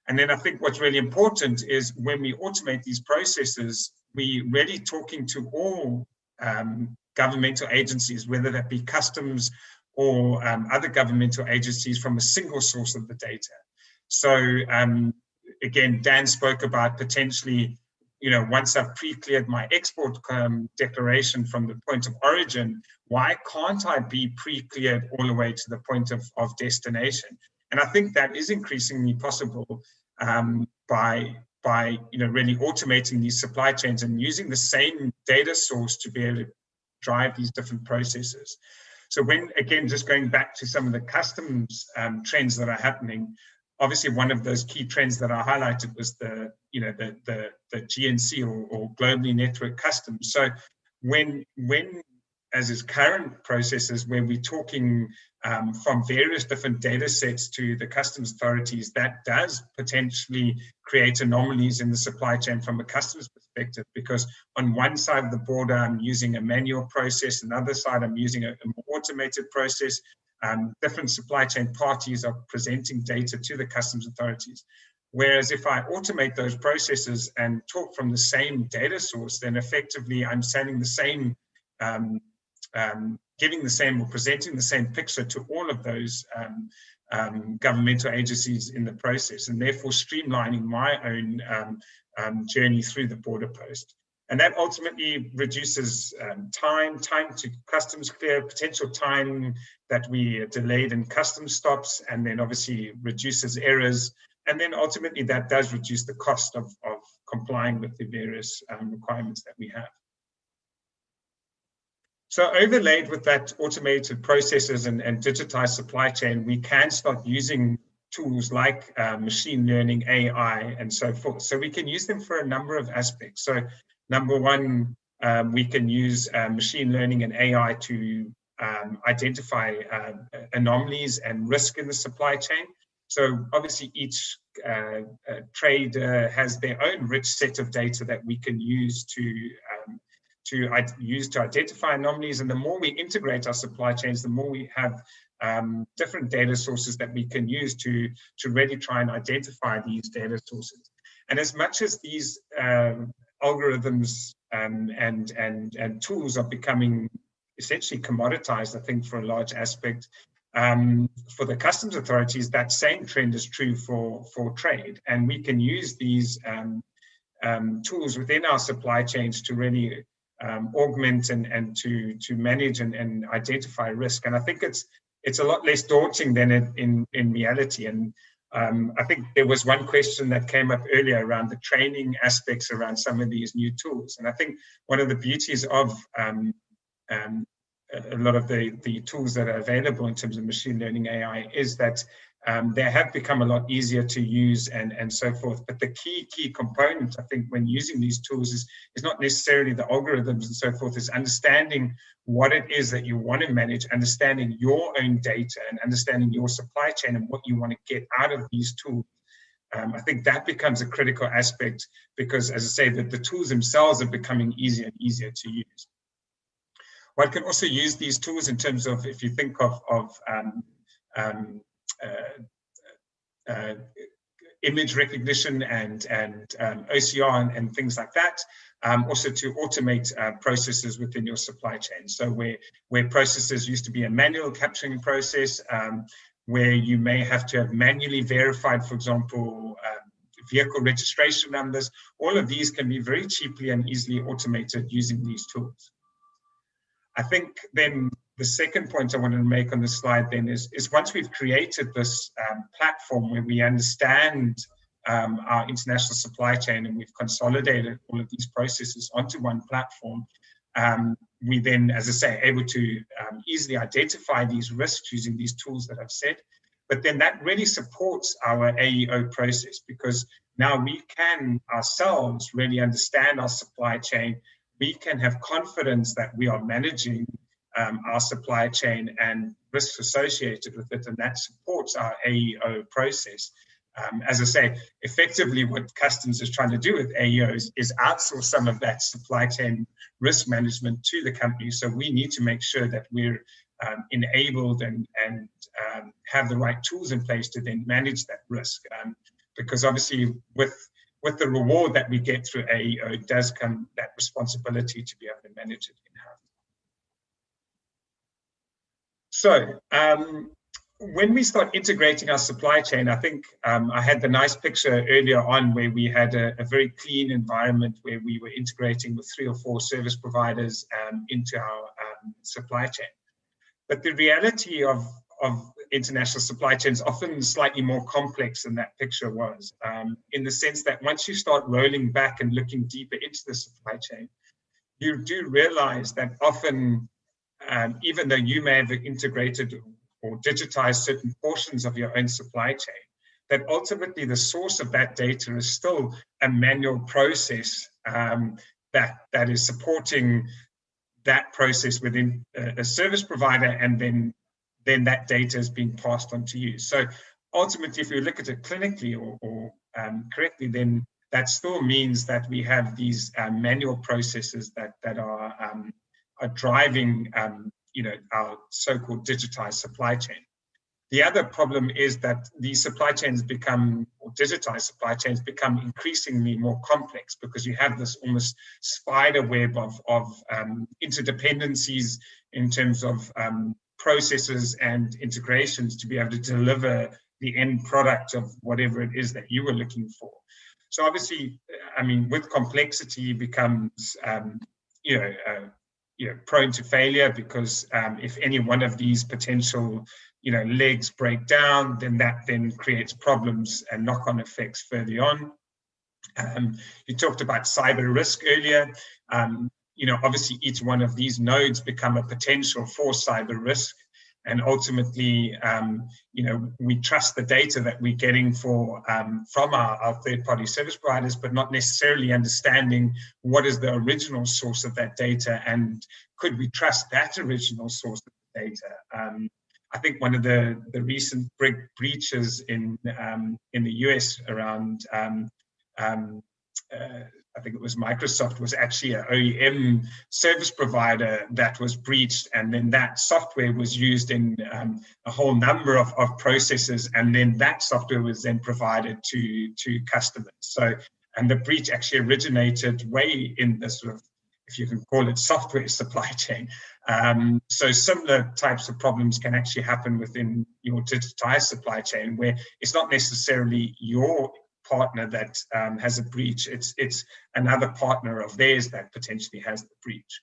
And then I think what's really important is when we automate these processes, we really talking to all governmental agencies, whether that be customs or other governmental agencies, from a single source of the data. So again, Dan spoke about potentially, once I've pre-cleared my export declaration from the point of origin, why can't I be pre-cleared all the way to the point of destination? And I think that is increasingly possible by really automating these supply chains and using the same data source to be able to drive these different processes. So when, again, just going back to some of the customs trends that are happening, obviously one of those key trends that I highlighted was the GNC or globally networked customs. So when as is current processes, where we're talking from various different data sets to the customs authorities, that does potentially create anomalies in the supply chain from a customs perspective, because on one side of the border, I'm using a manual process, another side, I'm using a more automated process. Different supply chain parties are presenting data to the customs authorities. Whereas if I automate those processes and talk from the same data source, then effectively I'm sending the same giving the same or presenting the same picture to all of those governmental agencies in the process, and therefore streamlining my own journey through the border post. And that ultimately reduces time to customs clear, potential time that we delayed in customs stops, and then obviously reduces errors. And then ultimately that does reduce the cost of complying with the various requirements that we have. So overlaid with that automated processes and digitized supply chain, we can start using tools like machine learning, AI, and so forth. So we can use them for a number of aspects. So number one, we can use machine learning and AI to identify anomalies and risk in the supply chain. So obviously each trader has their own rich set of data that we can use to identify anomalies. And the more we integrate our supply chains, the more we have different data sources that we can use to really try and identify these data sources. And as much as these algorithms and tools are becoming essentially commoditized, I think, for a large aspect. For the customs authorities, that same trend is true for trade. And we can use these tools within our supply chains to really augment and to manage and identify risk. And I think it's a lot less daunting than in reality. And I think there was one question that came up earlier around the training aspects around some of these new tools. And I think one of the beauties of a lot of the tools that are available in terms of machine learning AI is that they have become a lot easier to use and so forth. But the key component, I think, when using these tools is not necessarily the algorithms and so forth, is understanding what it is that you want to manage, understanding your own data and understanding your supply chain and what you want to get out of these tools. I think that becomes a critical aspect because, as I say, that the tools themselves are becoming easier and easier to use. One can also use these tools in terms of, if you think of image recognition and OCR and things like that, also to automate processes within your supply chain. So where processes used to be a manual capturing process, where you may have to have manually verified, for example, vehicle registration numbers, all of these can be very cheaply and easily automated using these tools. I think then the second point I wanted to make on this slide then is once we've created this platform where we understand our international supply chain and we've consolidated all of these processes onto one platform, we then, as I say, able to easily identify these risks using these tools that I've said. But then that really supports our AEO process because now we can ourselves really understand our supply chain. We can have confidence that we are managing our supply chain and risks associated with it, and that supports our AEO process. As I say, effectively what customs is trying to do with AEOs is outsource some of that supply chain risk management to the company. So we need to make sure that we're enabled and have the right tools in place to then manage that risk. Because obviously with the reward that we get through AEO does come that responsibility to be able to manage it in-house. So when we start integrating our supply chain, I think I had the nice picture earlier on where we had a very clean environment where we were integrating with 3 or 4 service providers into our supply chain. But the reality of international supply chains often slightly more complex than that picture was, in the sense that once you start rolling back and looking deeper into the supply chain, you do realize that often, even though you may have integrated or digitized certain portions of your own supply chain, that ultimately the source of that data is still a manual process that is supporting that process within a service provider, and then that data is being passed on to you. So ultimately, if you look at it clinically or correctly, then that still means that we have these manual processes that are driving our so-called digitized supply chain. The other problem is that these supply chains become, or digitized supply chains become increasingly more complex because you have this almost spider web of interdependencies in terms of processes and integrations to be able to deliver the end product of whatever it is that you were looking for. So obviously, I mean, with complexity becomes, prone to failure because if any one of these potential, legs break down, then that creates problems and knock-on effects further on. You talked about cyber risk earlier. Obviously each one of these nodes become a potential for cyber risk. And ultimately, we trust the data that we're getting from our third-party service providers, but not necessarily understanding what is the original source of that data and could we trust that original source of the data. I think one of the recent big breaches in the US around I think it was Microsoft, was actually an OEM service provider that was breached, and then that software was used in a whole number of processes, and then that software was then provided to customers. So And the breach actually originated way in the sort of, if you can call it, software supply chain. So similar types of problems can actually happen within your digitized supply chain, where it's not necessarily your partner that has a breach, it's another partner of theirs that potentially has the breach.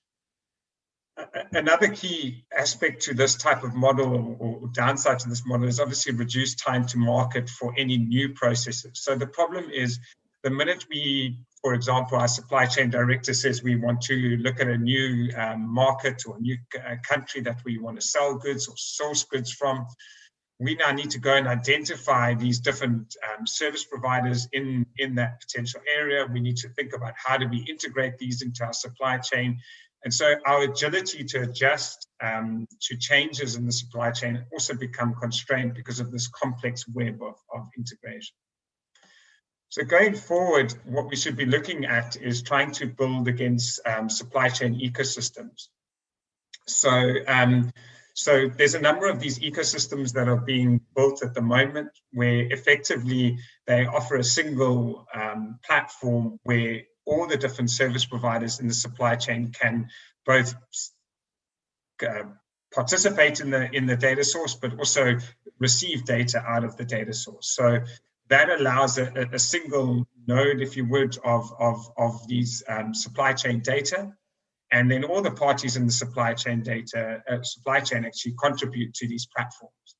Another key aspect to this type of model, or downside to this model, is obviously reduced time to market for any new processes. So the problem is, the minute we, for example, our supply chain director says we want to look at a new market or a new country that we want to sell goods or source goods from, we now need to go and identify these different service providers in that potential area. We need to think about how do we integrate these into our supply chain. And so our agility to adjust to changes in the supply chain also become constrained because of this complex web of integration. So going forward, what we should be looking at is trying to build against supply chain ecosystems. So there's a number of these ecosystems that are being built at the moment, where effectively they offer a single platform where all the different service providers in the supply chain can both participate in the data source, but also receive data out of the data source. So that allows a single node, if you would, of these supply chain data. And then all the parties in the supply chain actually contribute to these platforms.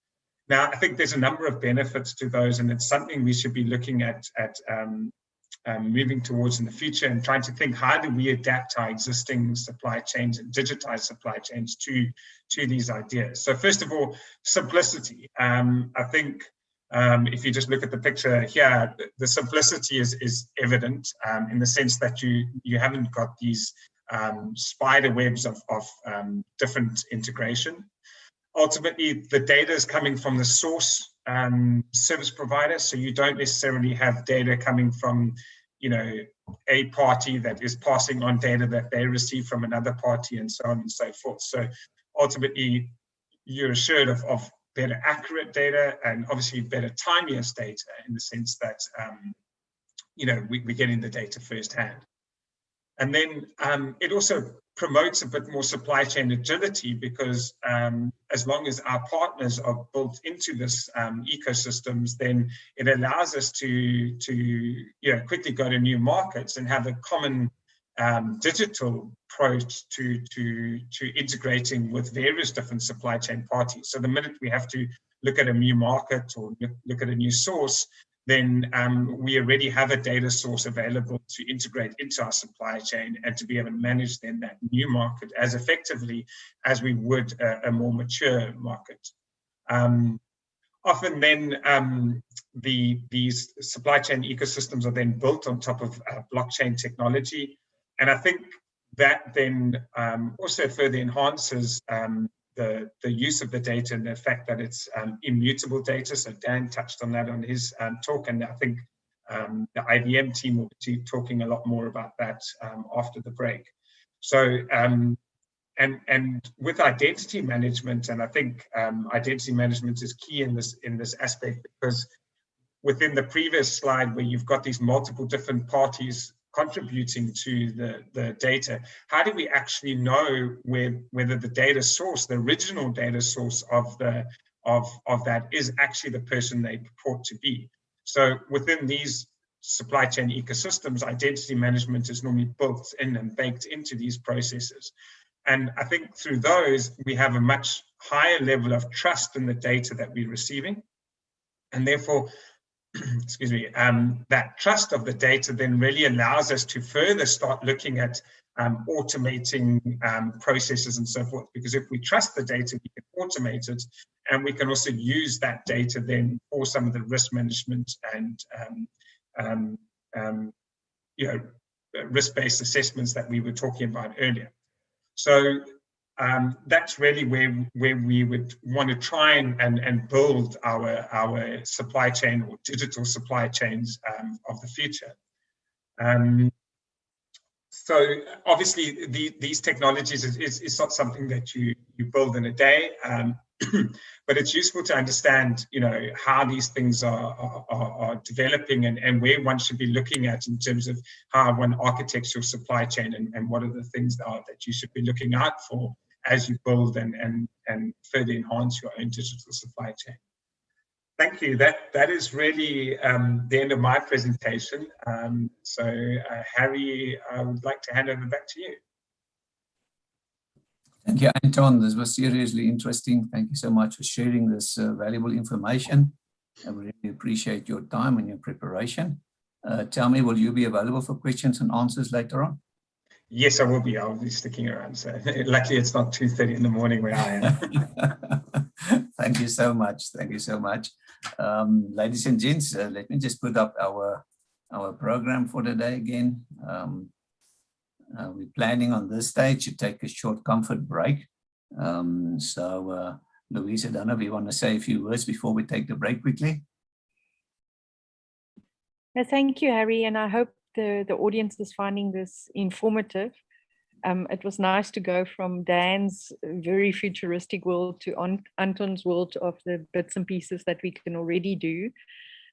Now, I think there's a number of benefits to those, and it's something we should be looking at moving towards in the future, and trying to think, how do we adapt our existing supply chains and digitize supply chains to these ideas? So first of all, simplicity. I think if you just look at the picture here, the simplicity is evident in the sense that you haven't got these spider webs of different integration. Ultimately, the data is coming from the source service provider, so you don't necessarily have data coming from, a party that is passing on data that they receive from another party, and so on and so forth. So ultimately, you're assured of better accurate data, and obviously better timeliness data, in the sense that we're getting the data firsthand. And then it also promotes a bit more supply chain agility, because as long as our partners are built into this ecosystems, then it allows us to quickly go to new markets and have a common digital approach to integrating with various different supply chain parties. So the minute we have to look at a new market or look at a new source, then we already have a data source available to integrate into our supply chain, and to be able to manage then that new market as effectively as we would a more mature market. Often then these supply chain ecosystems are then built on top of blockchain technology. And I think that then also further enhances the use of the data, and the fact that it's immutable data. So Dan touched on that on his talk, and I think the IBM team will be talking a lot more about that after the break. So and with identity management, and I think identity management is key in this aspect, because within the previous slide, where you've got these multiple different parties contributing to the data, how do we actually know whether the data source, the original data source of that, is actually the person they purport to be? So within these supply chain ecosystems, identity management is normally built in and baked into these processes. And I think through those, we have a much higher level of trust in the data that we're receiving. And therefore, excuse me, that trust of the data then really allows us to further start looking at automating processes and so forth. Because if we trust the data, we can automate it, and we can also use that data then for some of the risk management and risk-based assessments that we were talking about earlier. So that's really where we would want to try and build our supply chain, or digital supply chains of the future. So obviously these technologies is not something that you build in a day. but it's useful to understand, how these things are developing and where one should be looking at in terms of how one architects your supply chain and what are the things that you should be looking out for as you build and further enhance your own digital supply chain. Thank you. That is really the end of my presentation. Harry, I would like to hand over back to you. Thank you, Anton. This was seriously interesting. Thank you so much for sharing this valuable information. I really appreciate your time and your preparation. Tell me, will you be available for questions and answers later on? Yes, I will be. I'll be sticking around. So luckily it's not 2:30 in the morning where I am. Thank you so much. Thank you so much. Ladies and gents, let me just put up our program for the day again. We're planning on this stage to take a short comfort break. Louise, I don't know if you want to say a few words before we take the break quickly. Thank you, Harry, and I hope the audience is finding this informative. It was nice to go from Dan's very futuristic world to Anton's world of the bits and pieces that we can already do.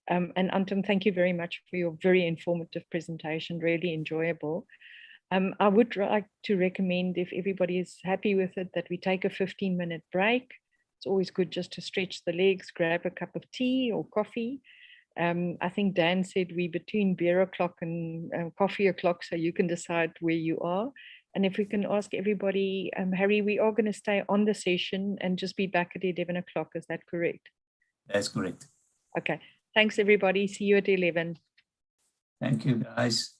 And Anton, thank you very much for your very informative presentation, really enjoyable. I would like to recommend, if everybody is happy with it, that we take a 15-minute break. It's always good just to stretch the legs, grab a cup of tea or coffee. I think Dan said we between beer o'clock and coffee o'clock, so you can decide where you are. And if we can ask everybody, Harry, we are going to stay on the session and just be back at 11 o'clock. Is that correct? That's correct. Okay. Thanks, everybody. See you at 11. Thank you, guys.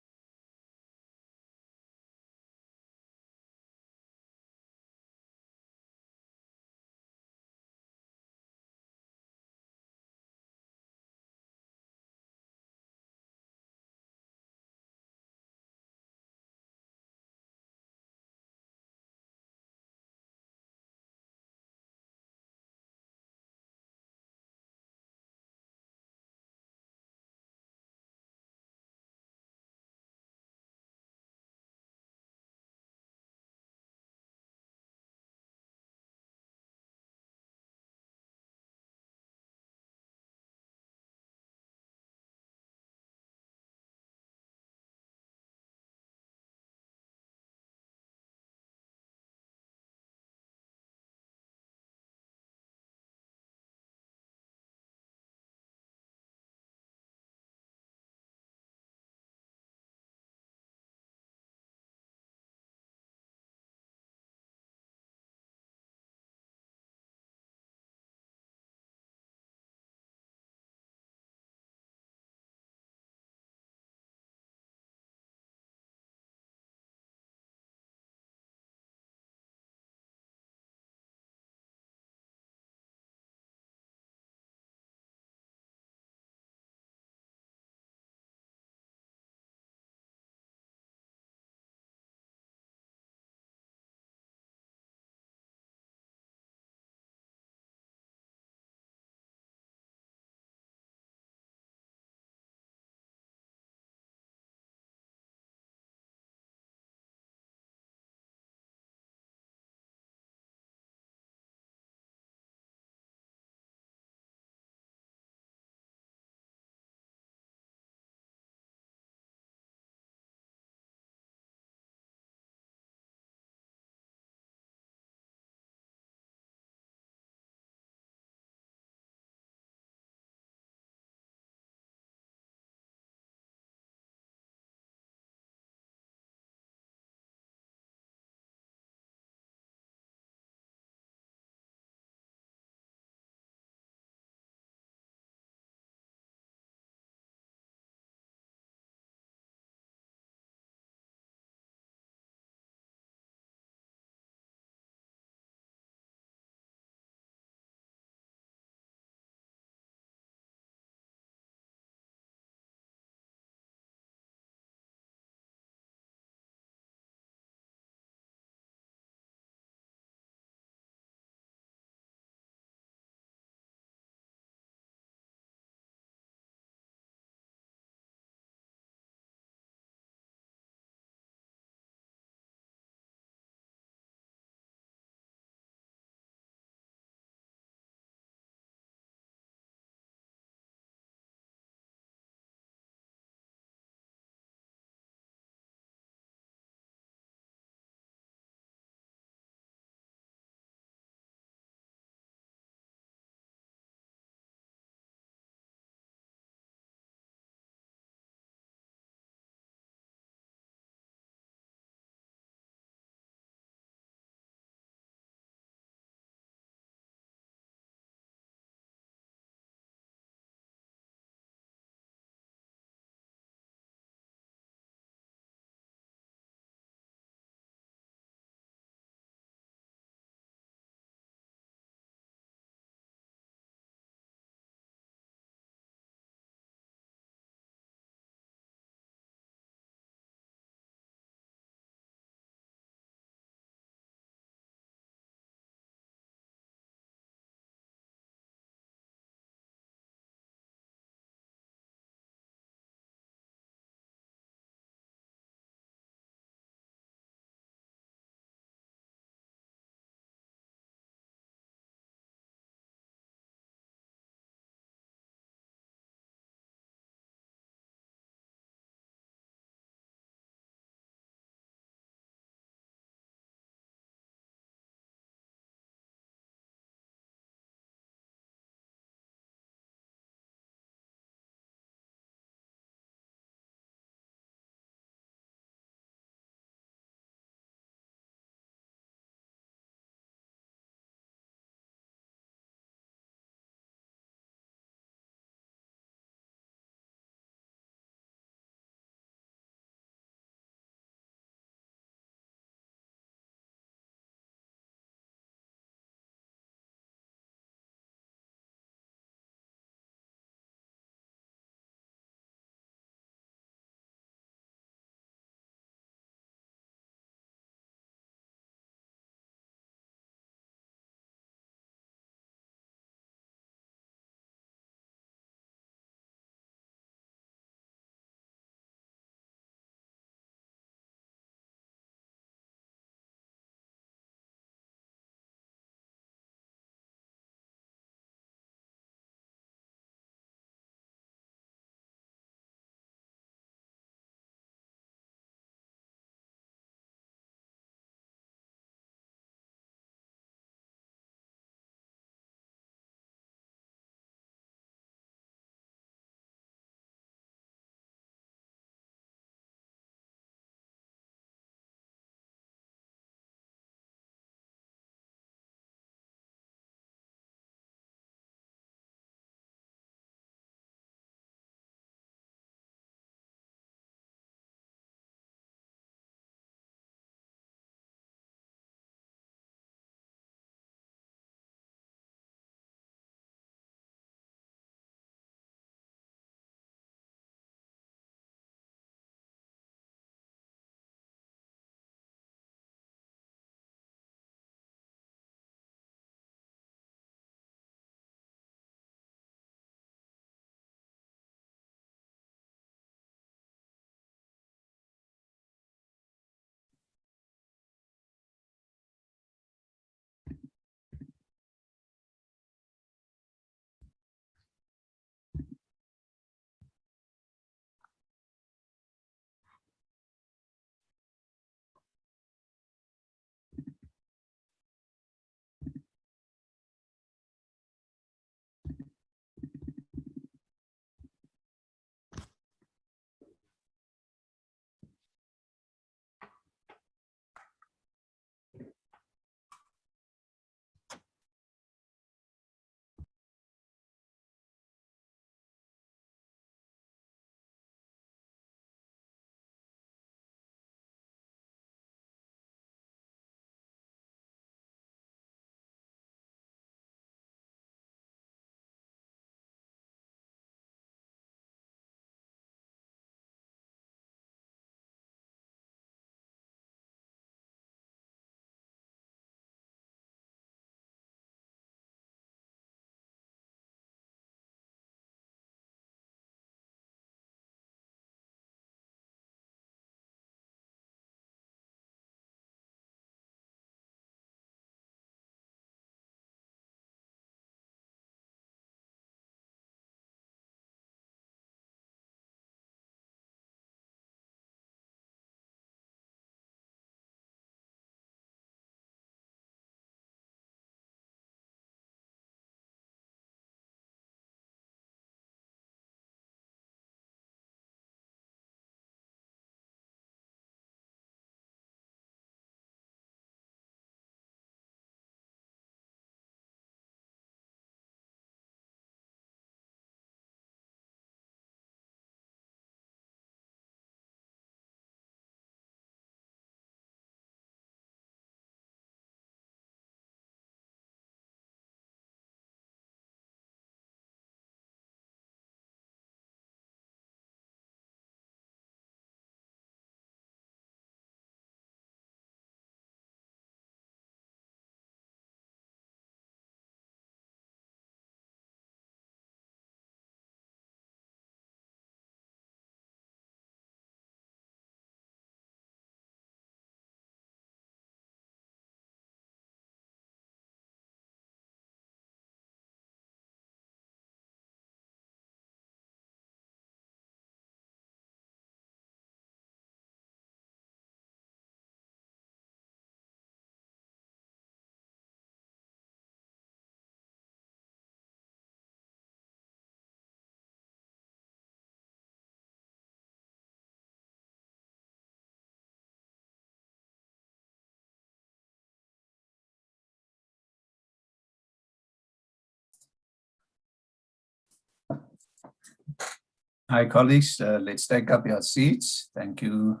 Hi, colleagues. Let's take up your seats. Thank you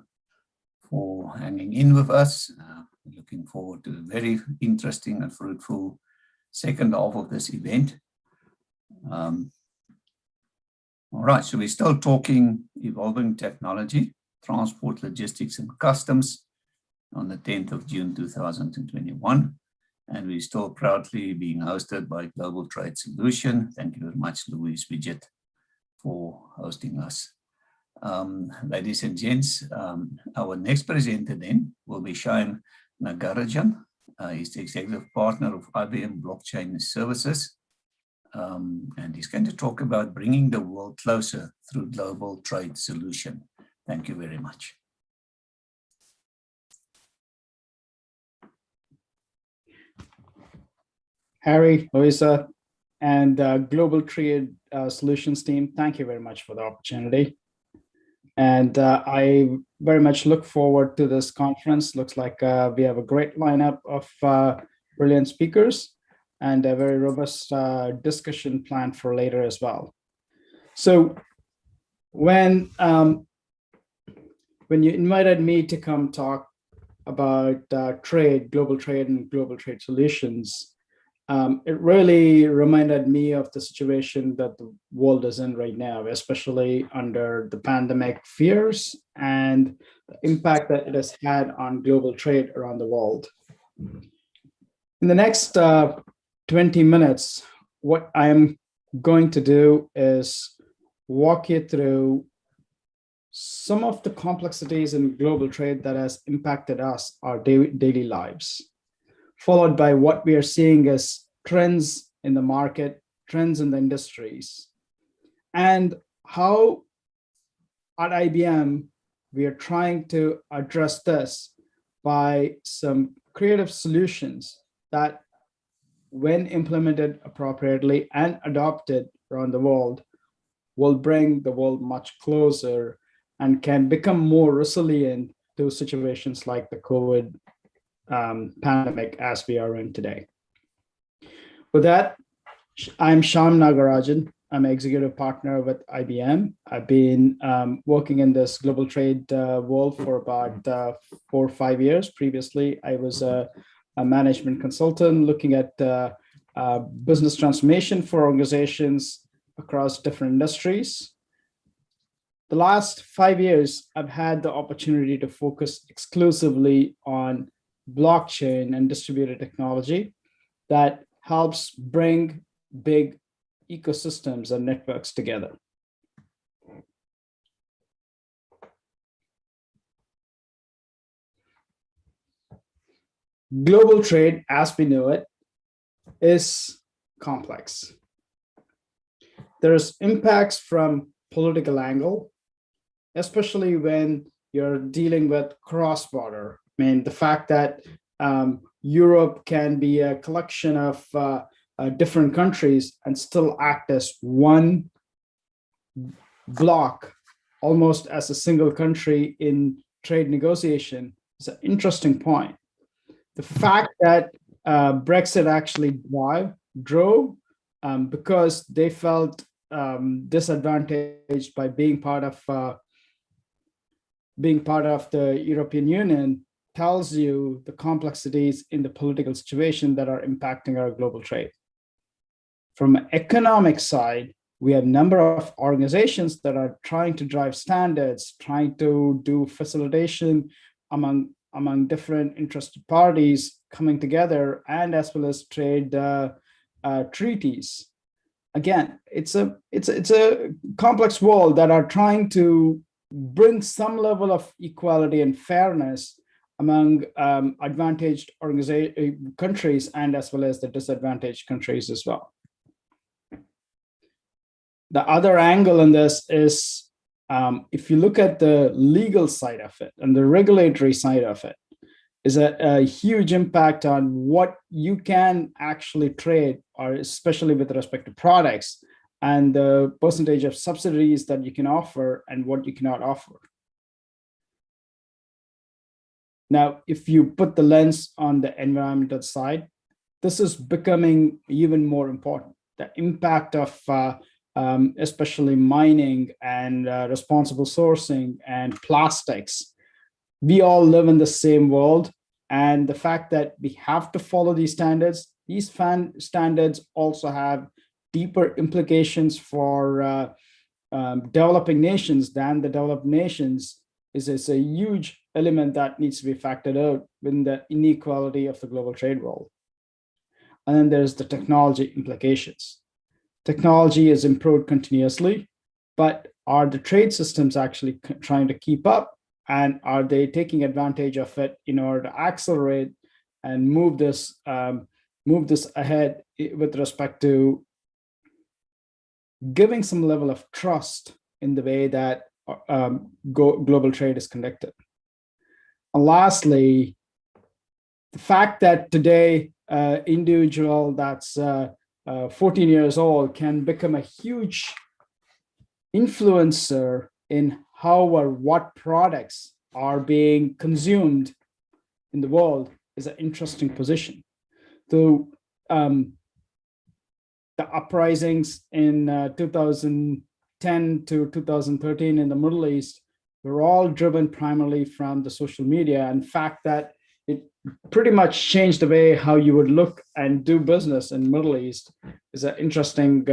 for hanging in with us. Looking forward to a very interesting and fruitful second half of this event. All right, so we're still talking evolving technology, transport, logistics, and customs on the 10th of June 2021. And we're still proudly being hosted by Global Trade Solution. Thank you very much, Louise Widget, for hosting us. Ladies and gents, our next presenter then will be Shyam Nagarajan. He's the executive partner of IBM Blockchain Services. And he's going to talk about bringing the world closer through global trade solution. Thank you very much. Harry, Louisa, and Global Trade Solutions team, thank you very much for the opportunity. And I very much look forward to this conference. Looks like we have a great lineup of brilliant speakers and a very robust discussion planned for later as well. So when you invited me to come talk about trade, global trade and global trade solutions, it really reminded me of the situation that the world is in right now, especially under the pandemic fears and the impact that it has had on global trade around the world. In the next 20 minutes, what I'm going to do is walk you through some of the complexities in global trade that has impacted us, our daily lives, followed by what we are seeing as trends in the market, trends in the industries, and how at IBM we are trying to address this by some creative solutions that, when implemented appropriately and adopted around the world, will bring the world much closer and can become more resilient to situations like the COVID pandemic as we are in today. With that, I'm Shyam Nagarajan. I'm an executive partner with IBM. I've been working in this global trade world for about 4 or 5 years. Previously, I was a management consultant looking at business transformation for organizations across different industries. The last 5 years, I've had the opportunity to focus exclusively on blockchain and distributed technology that helps bring big ecosystems and networks together. Global trade, as we know it, is complex. There's impacts from political angle, especially when you're dealing with cross-border. I mean, the fact that Europe can be a collection of different countries and still act as one block, almost as a single country in trade negotiation, is an interesting point. The fact that Brexit actually drove because they felt disadvantaged by being part of the European Union tells you the complexities in the political situation that are impacting our global trade. From an economic side, we have a number of organizations that are trying to drive standards, trying to do facilitation among different interested parties coming together, and as well as trade treaties. Again, it's a complex world that are trying to bring some level of equality and fairness among advantaged countries and as well as the disadvantaged countries as well. The other angle in this is if you look at the legal side of it and the regulatory side of it, is a huge impact on what you can actually trade, or especially with respect to products, and the percentage of subsidies that you can offer and what you cannot offer. Now, if you put the lens on the environmental side, this is becoming even more important. The impact of especially mining and responsible sourcing and plastics. We all live in the same world. And the fact that we have to follow these standards also have deeper implications for developing nations than the developed nations is a huge element that needs to be factored out within the inequality of the global trade world. And then there's the technology implications. Technology has improved continuously, but are the trade systems actually trying to keep up? And are they taking advantage of it in order to accelerate and move this ahead with respect to giving some level of trust in the way that global trade is conducted? And lastly, the fact that today individual that's 14 years old can become a huge influencer in how or what products are being consumed in the world is an interesting position. So the uprisings in 2010 to 2013 in the Middle East were all driven primarily from the social media, and the fact that it pretty much changed the way how you would look and do business in the Middle East is an interesting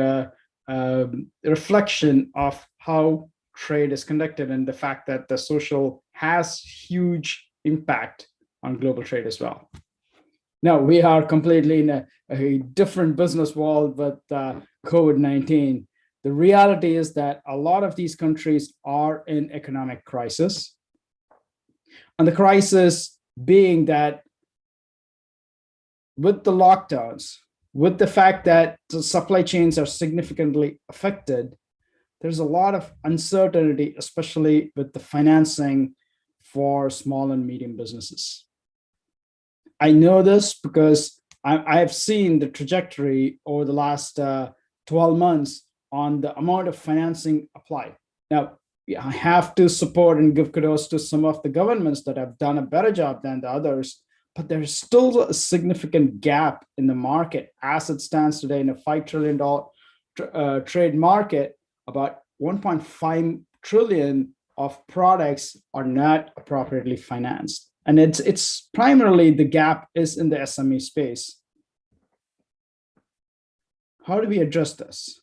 reflection of how trade is conducted, and the fact that the social has huge impact on global trade as well. Now, we are completely in a different business world with COVID-19. The reality is that a lot of these countries are in economic crisis. And the crisis being that with the lockdowns, with the fact that the supply chains are significantly affected, there's a lot of uncertainty, especially with the financing for small and medium businesses. I know this because I have seen the trajectory over the last 12 months on the amount of financing applied. Now, I have to support and give kudos to some of the governments that have done a better job than the others, but there's still a significant gap in the market as it stands today in a $5 trillion trade market. About 1.5 trillion of products are not appropriately financed. And it's primarily the gap is in the SME space. How do we address this?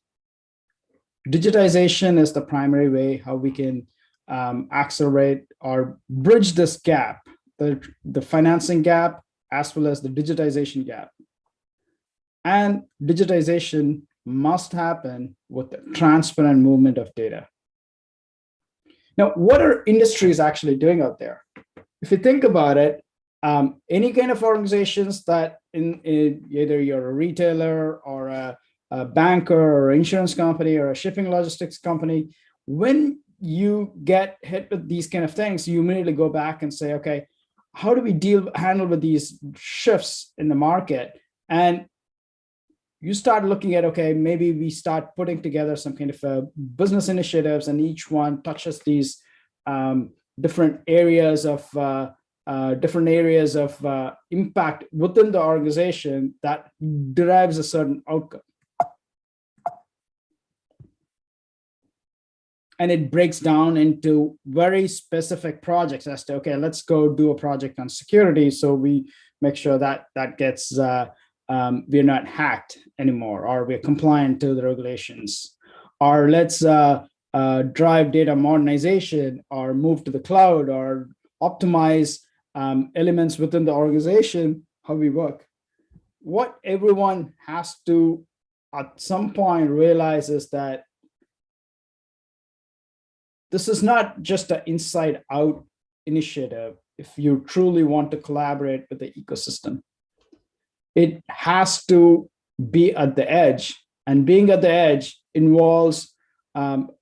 Digitization is the primary way how we can accelerate or bridge this gap, the financing gap, as well as the digitization gap. And digitization must happen with the transparent movement of data. Now, what are industries actually doing out there? If you think about it, any kind of organizations that in either you're a retailer or a banker or insurance company or a shipping logistics company, when you get hit with these kind of things, you immediately go back and say, okay, how do we handle with these shifts in the market? And you start looking at, okay, maybe we start putting together some kind of business initiatives, and each one touches these different areas of impact within the organization that derives a certain outcome. And it breaks down into very specific projects as to, okay, let's go do a project on security, so we make sure that that gets we're not hacked anymore, or we're compliant to the regulations, or let's drive data modernization, or move to the cloud, or optimize elements within the organization, how we work. What everyone has to at some point realize is that this is not just an inside out initiative if you truly want to collaborate with the ecosystem. It has to be at the edge, and being at the edge involves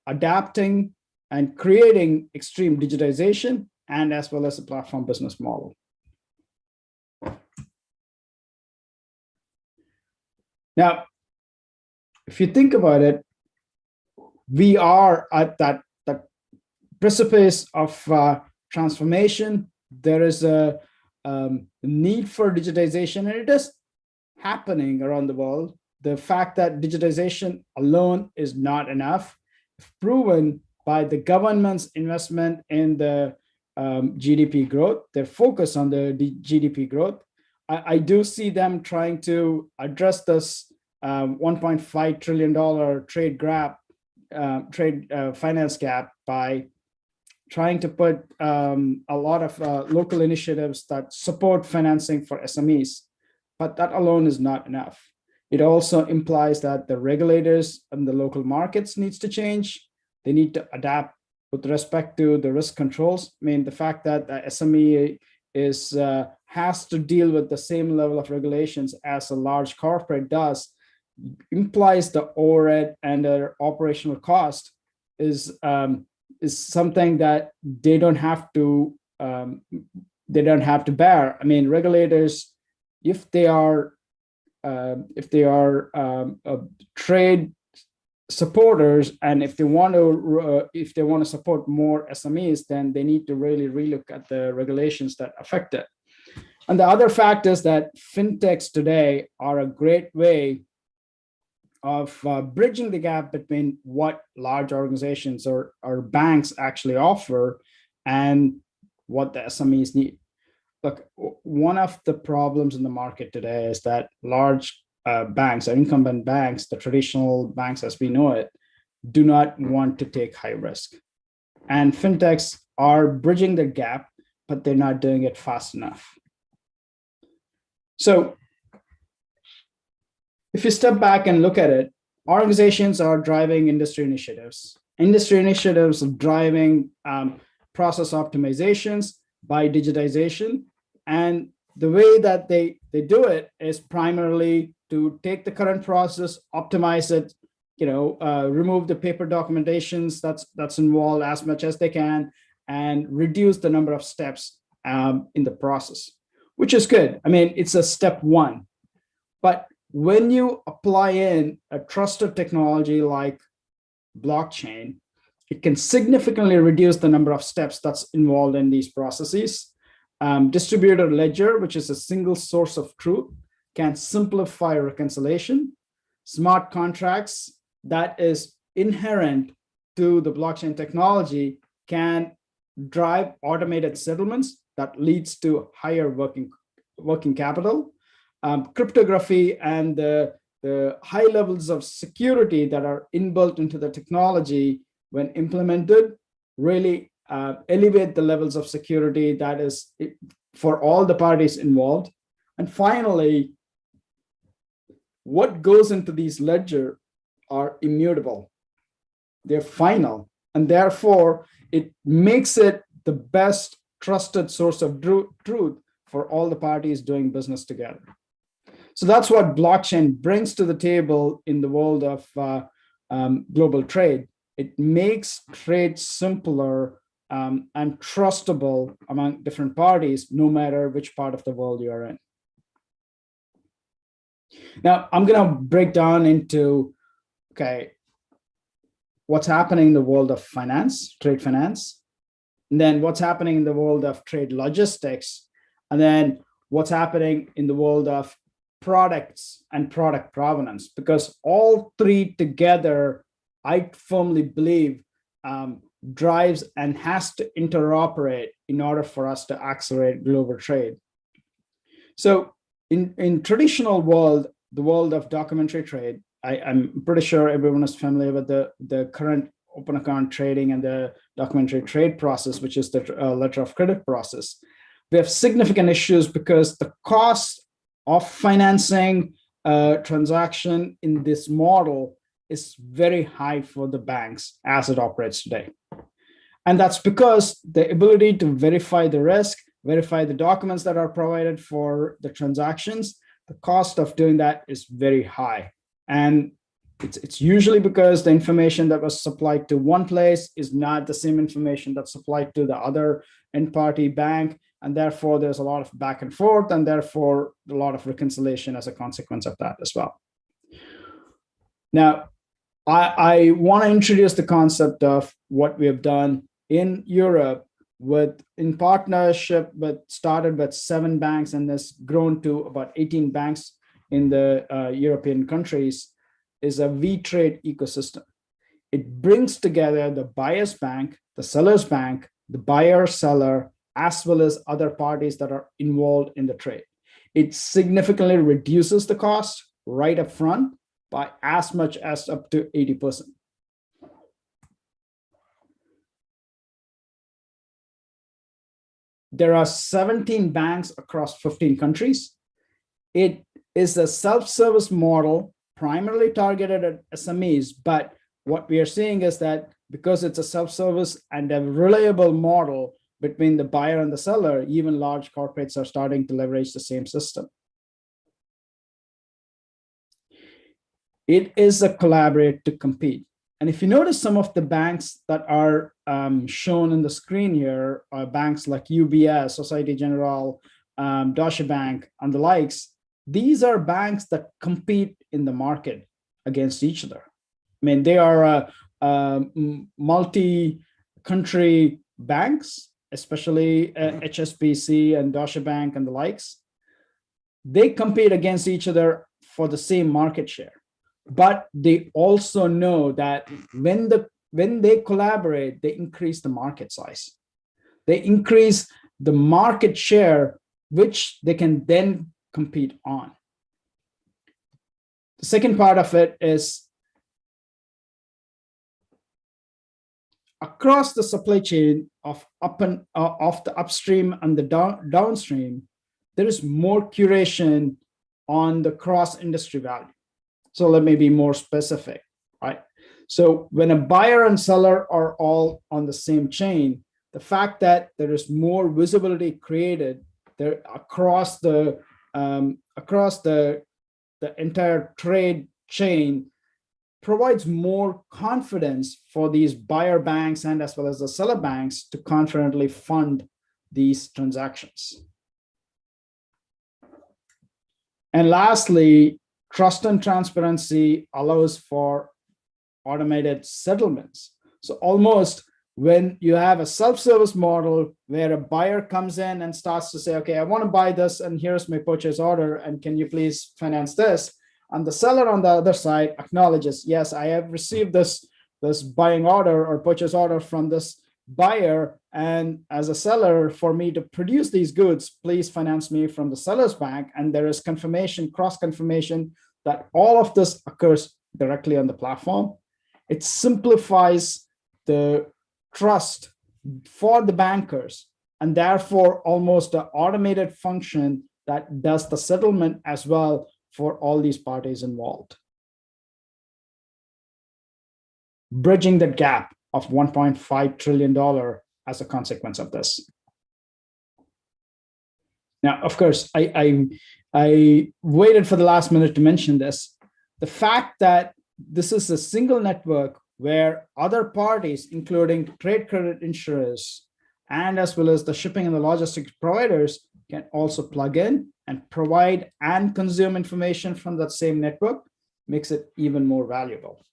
adapting and creating extreme digitization, and as well as a platform business model. Now, if you think about it, we are at that precipice of transformation. There is a need for digitization, and it is happening around the world, the fact that digitization alone is not enough, proven by the government's investment in the GDP growth, their focus on the GDP growth. I do see them trying to address this $1.5 trillion trade finance gap by trying to put a lot of local initiatives that support financing for SMEs, but that alone is not enough. It also implies that the regulators and the local markets needs to change. They need to adapt with respect to the risk controls. I mean, the fact that the SME has to deal with the same level of regulations as a large corporate does implies the overhead and their operational cost is something that they don't have to bear. I mean, regulators, if they are trade supporters, and if they want to support more SMEs, then they need to really relook at the regulations that affect it. And the other fact is that fintechs today are a great way of bridging the gap between what large organizations or banks actually offer and what the SMEs need. Look, one of the problems in the market today is that large banks or incumbent banks, the traditional banks as we know it, do not want to take high risk. And fintechs are bridging the gap, but they're not doing it fast enough. So if you step back and look at it, organizations are driving industry initiatives. Industry initiatives are driving process optimizations by digitization. And the way that they do it is primarily to take the current process, optimize it, remove the paper documentations that's involved as much as they can, and reduce the number of steps in the process, which is good. I mean, it's a step one. But when you apply in a trusted technology like blockchain, it can significantly reduce the number of steps that's involved in these processes. Distributed ledger, which is a single source of truth, can simplify reconciliation. Smart contracts, that is inherent to the blockchain technology, can drive automated settlements that leads to higher working capital. Cryptography and the high levels of security that are inbuilt into the technology when implemented really elevate the levels of security that is for all the parties involved. And finally, what goes into these ledger are immutable. They're final, and therefore it makes it the best trusted source of truth for all the parties doing business together. So that's what blockchain brings to the table in the world of global trade. It makes trade simpler and trustable among different parties, no matter which part of the world you're in. Now, I'm going to break down into, what's happening in the world of finance, trade finance, and then what's happening in the world of trade logistics, and then what's happening in the world of products and product provenance, because all three together, I firmly believe, drives and has to interoperate in order for us to accelerate global trade. So in traditional world, the world of documentary trade, I'm pretty sure everyone is familiar with the current open account trading and the documentary trade process, which is the letter of credit process. We have significant issues because the cost of financing a transaction in this model is very high for the banks as it operates today. And that's because the ability to verify the risk, verify the documents that are provided for the transactions, the cost of doing that is very high. And it's usually because the information that was supplied to one place is not the same information that's supplied to the other end-party bank. And therefore, there's a lot of back and forth, and therefore a lot of reconciliation as a consequence of that as well. Now, I want to introduce the concept of what we have done in Europe in partnership started with 7 banks and has grown to about 18 banks in the European countries is a V-Trade ecosystem. It brings together the buyer's bank, the seller's bank, the buyer, seller, as well as other parties that are involved in the trade. It significantly reduces the cost right up front by as much as up to 80%. There are 17 banks across 15 countries. It is a self-service model primarily targeted at SMEs, but what we are seeing is that because it's a self-service and a reliable model between the buyer and the seller, even large corporates are starting to leverage the same system. It is a collaborate to compete. And if you notice some of the banks that are shown in the screen here, are banks like UBS, Societe Generale, Deutsche Bank, and the likes. These are banks that compete in the market against each other. I mean, they are multi-country banks, especially HSBC and Deutsche Bank and the likes. They compete against each other for the same market share. But they also know that when they collaborate, they increase the market size. They increase the market share, which they can then compete on. The second part of it is across the supply chain of the upstream and the downstream, there is more curation on the cross-industry value. So let me be more specific, right? So when a buyer and seller are all on the same chain, the fact that there is more visibility created there across the entire trade chain provides more confidence for these buyer banks and as well as the seller banks to confidently fund these transactions. And lastly, trust and transparency allows for automated settlements. So almost when you have a self-service model where a buyer comes in and starts to say, okay, I want to buy this and here's my purchase order and can you please finance this? And the seller on the other side acknowledges, yes, I have received this buying order or purchase order from this buyer, and as a seller, for me to produce these goods, please finance me from the seller's bank. And there is confirmation, cross-confirmation that all of this occurs directly on the platform. It simplifies the trust for the bankers and therefore almost an automated function that does the settlement as well for all these parties involved. Bridging the gap of $1.5 trillion as a consequence of this. Now, of course, I waited for the last minute to mention this. The fact that this is a single network where other parties, including trade credit insurers, and as well as the shipping and the logistics providers, can also plug in and provide and consume information from that same network, makes it even more valuable.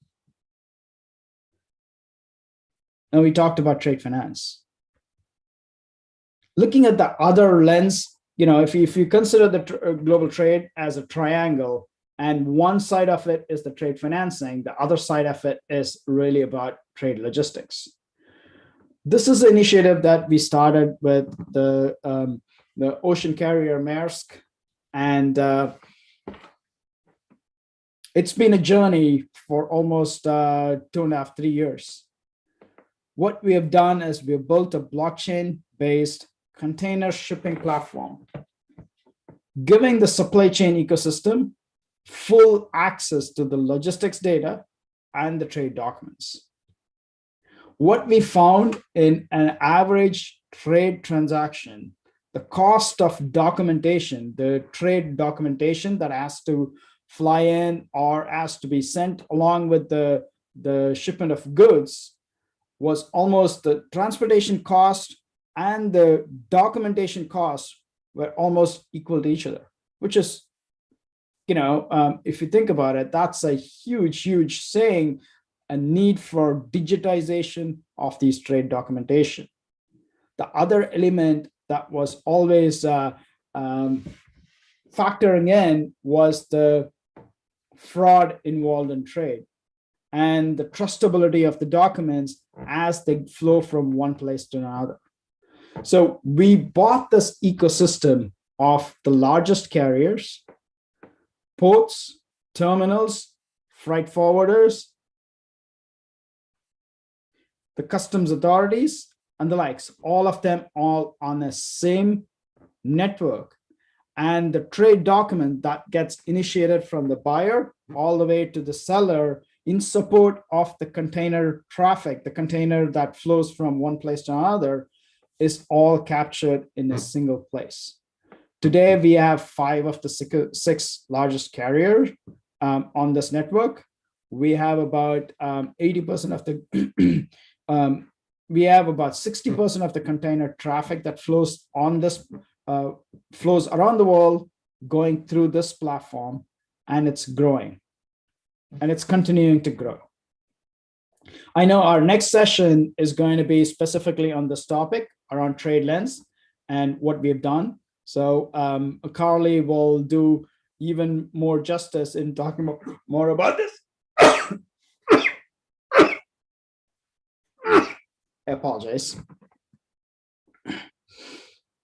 Now we talked about trade finance. Looking at the other lens, if you consider the global trade as a triangle, and one side of it is the trade financing, the other side of it is really about trade logistics. This is an initiative that we started with the ocean carrier Maersk, and it's been a journey for almost 2.5, 3 years. What we have done is we have built a blockchain-based container shipping platform, giving the supply chain ecosystem full access to the logistics data and the trade documents. What we found in an average trade transaction, the cost of documentation, the trade documentation that has to fly in or has to be sent along with the shipment of goods, was almost the transportation cost and the documentation costs were almost equal to each other, which is, if you think about it, that's a huge saying, a need for digitization of these trade documentation. The other element that was always factoring in was the fraud involved in trade and the trustability of the documents as they flow from one place to another. So we bought this ecosystem of the largest carriers, ports, terminals, freight forwarders, the customs authorities, and the likes, all of them all on the same network. And the trade document that gets initiated from the buyer all the way to the seller in support of the container traffic, the container that flows from one place to another, is all captured in a single place. Today, we have 5 of the 6 largest carriers on this network. We have about 80% of the, we have about 60% of the container traffic that flows on this, flows around the world going through this platform, and it's growing, and it's continuing to grow. I know our next session is going to be specifically on this topic around trade lens and what we've done. So Carly will do even more justice in talking more about this. I apologize.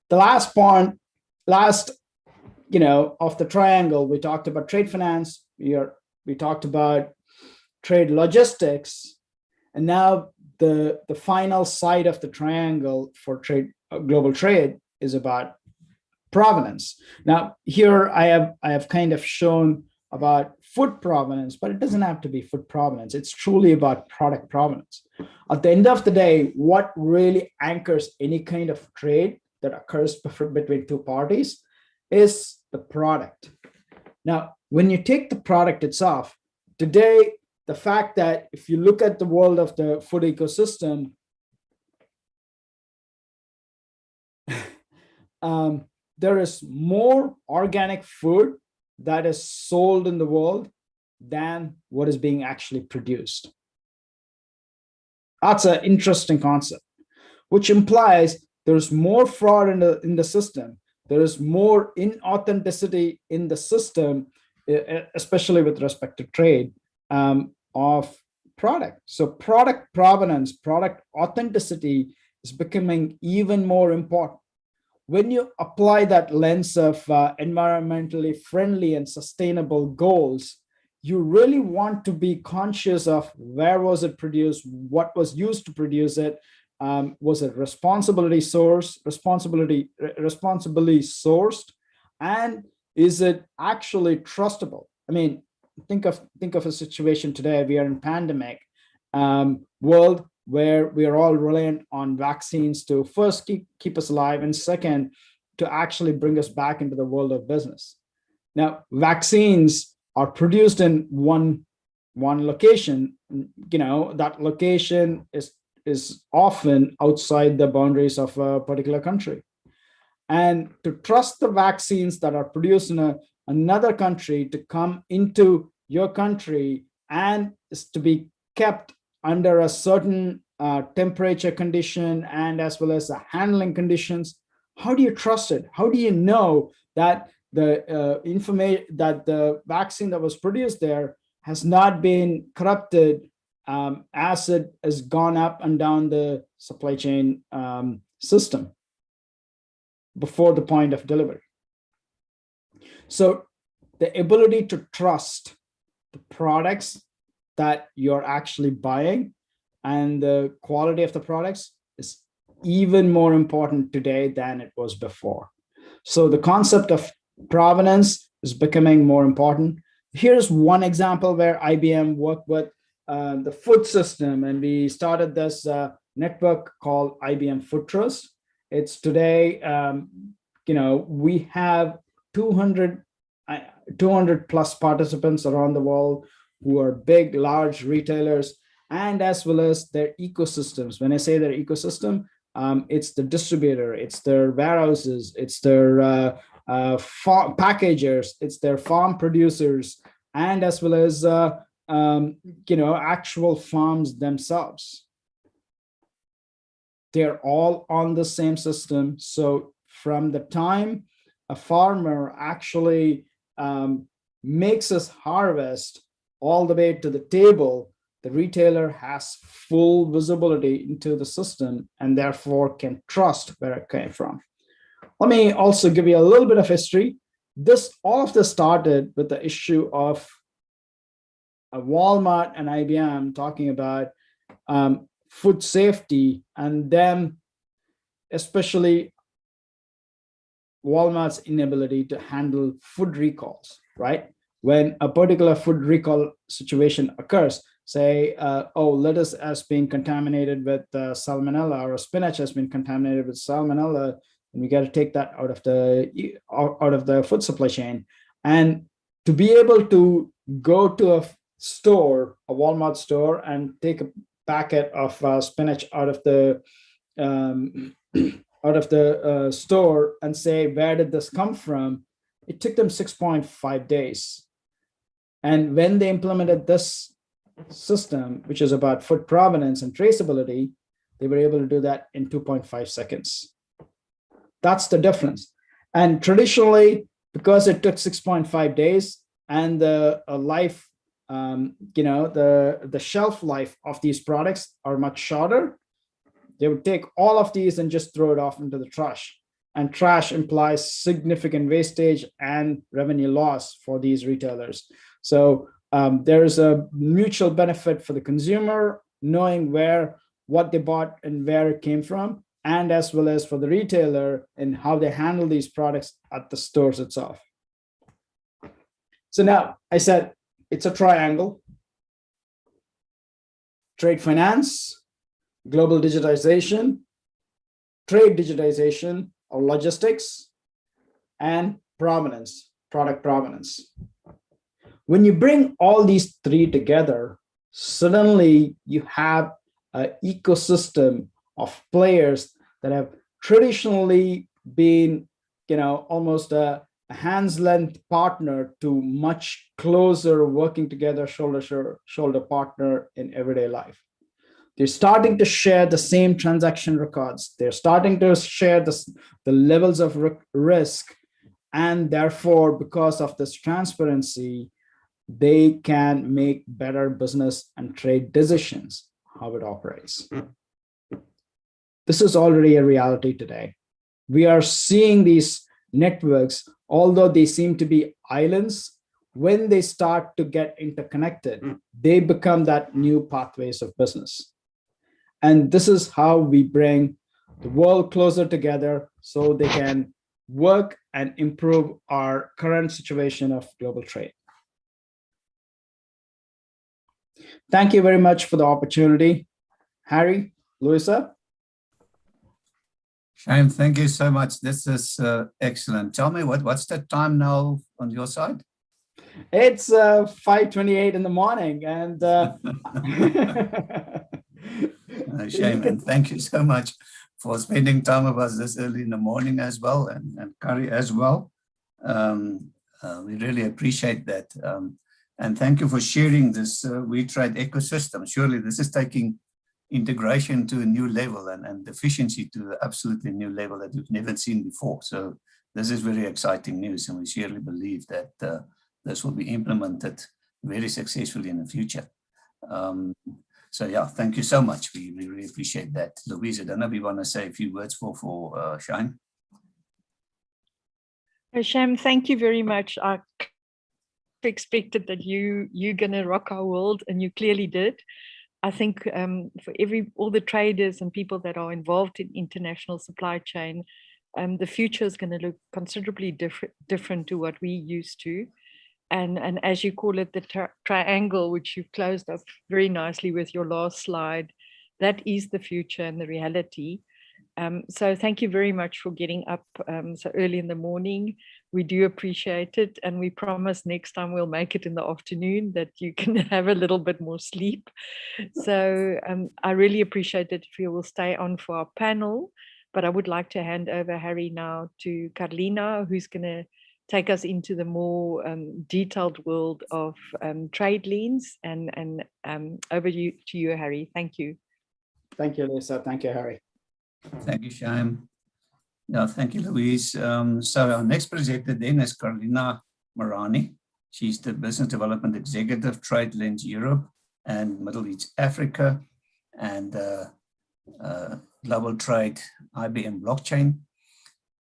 The last point, of the triangle, we talked about trade finance. We talked about trade logistics, and now the final side of the triangle for trade, global trade, is about provenance. Now, here I have kind of shown about food provenance, but it doesn't have to be food provenance. It's truly about product provenance. At the end of the day, what really anchors any kind of trade that occurs between two parties is the product. Now, when you take the product itself, today, the fact that if you look at the world of the food ecosystem, there is more organic food that is sold in the world than what is being actually produced. That's an interesting concept, which implies there's more fraud in the system. There is more inauthenticity in the system, especially with respect to trade of product. So product provenance, product authenticity is becoming even more important. When you apply that lens of environmentally friendly and sustainable goals, you really want to be conscious of where was it produced, what was used to produce it, was it responsibly sourced, responsibly sourced, and is it actually trustable? I mean, think of a situation today. We are in pandemic world where we are all reliant on vaccines to first keep us alive, and second, to actually bring us back into the world of business. Now, vaccines are produced in one location. That location is often outside the boundaries of a particular country. And to trust the vaccines that are produced in another country to come into your country and is to be kept under a certain temperature condition and as well as the handling conditions, how do you trust it? How do you know that the information that the vaccine that was produced there has not been corrupted as it has gone up and down the supply chain system before the point of delivery? So the ability to trust the products that you're actually buying and the quality of the products is even more important today than it was before. So the concept of provenance is becoming more important. Here's one example where IBM worked with the food system, and we started this network called IBM Food Trust. It's today, we have 200 plus participants around the world who are big, large retailers, and as well as their ecosystems. When I say their ecosystem, it's the distributor, it's their warehouses, it's their packagers, it's their farm producers, and as well as actual farms themselves. They're all on the same system. So from the time a farmer actually makes his harvest all the way to the table, the retailer has full visibility into the system and therefore can trust where it came from. Let me also give you a little bit of history. All of this started with the issue of Walmart and IBM talking about food safety, and then especially Walmart's inability to handle food recalls, right? When a particular food recall situation occurs, say, oh, lettuce has been contaminated with salmonella, or spinach has been contaminated with salmonella, and we got to take that out of the food supply chain. And to be able to go to a store, a Walmart store, and take a packet of spinach out of the store and say, where did this come from? It took them 6.5 days. And when they implemented this system, which is about food provenance and traceability, they were able to do that in 2.5 seconds. That's the difference. And traditionally, because it took 6.5 days and the life, the shelf life of these products are much shorter, they would take all of these and just throw it off into the trash. And trash implies significant wastage and revenue loss for these retailers. So there is a mutual benefit for the consumer knowing what they bought and where it came from, and as well as for the retailer and how they handle these products at the stores itself. So now I said it's a triangle: trade finance, global digitization, trade digitization or logistics, and provenance, product provenance. When you bring all these three together, suddenly you have an ecosystem of players that have traditionally been, almost a hand's length partner to much closer working together, shoulder to shoulder partner in everyday life. They're starting to share the same transaction records. They're starting to share the levels of risk. And therefore, because of this transparency, they can make better business and trade decisions, how it operates. This is already a reality today. We are seeing these networks, although they seem to be islands, when they start to get interconnected, they become that new pathways of business. And this is how we bring the world closer together so they can work and improve our current situation of global trade. Thank you very much for the opportunity. Harry, Louisa. Shane, thank you so much. This is excellent. Tell me, what's the time now on your side? It's 5:28 in the morning, and Shane, and thank you so much for spending time with us this early in the morning as well, and Kari as well. We really appreciate that. And thank you for sharing this WeTrade ecosystem. Surely this is taking integration to a new level and efficiency to an absolutely new level that we've never seen before. So this is very exciting news, and we surely believe that this will be implemented very successfully in the future. So yeah, thank you so much. We really appreciate that. Louise, I don't know if you want to say a few words for Shane. Shane, thank you very much. I expected that you're gonna rock our world, and you clearly did. I think for all the traders and people that are involved in international supply chain, the future is going to look considerably different to what we used to. And as you call it, the triangle, which you've closed up very nicely with your last slide, that is the future and the reality. So thank you very much for getting up so early in the morning. We do appreciate it, and we promise next time we'll make it in the afternoon that you can have a little bit more sleep. So I really appreciate it if you will stay on for our panel, but I would like to hand over, Harry, now to Carolina, who's going to take us into the more detailed world of trade liens, and over to you, Harry. Thank you. Thank you, Lisa. Thank you, Harry. Thank you, Shane. Yeah, thank you, Louise. So our next presenter then is Carolina Marani. She's the Business Development Executive, Trade Lens Europe and Middle East Africa, and Global Trade IBM Blockchain.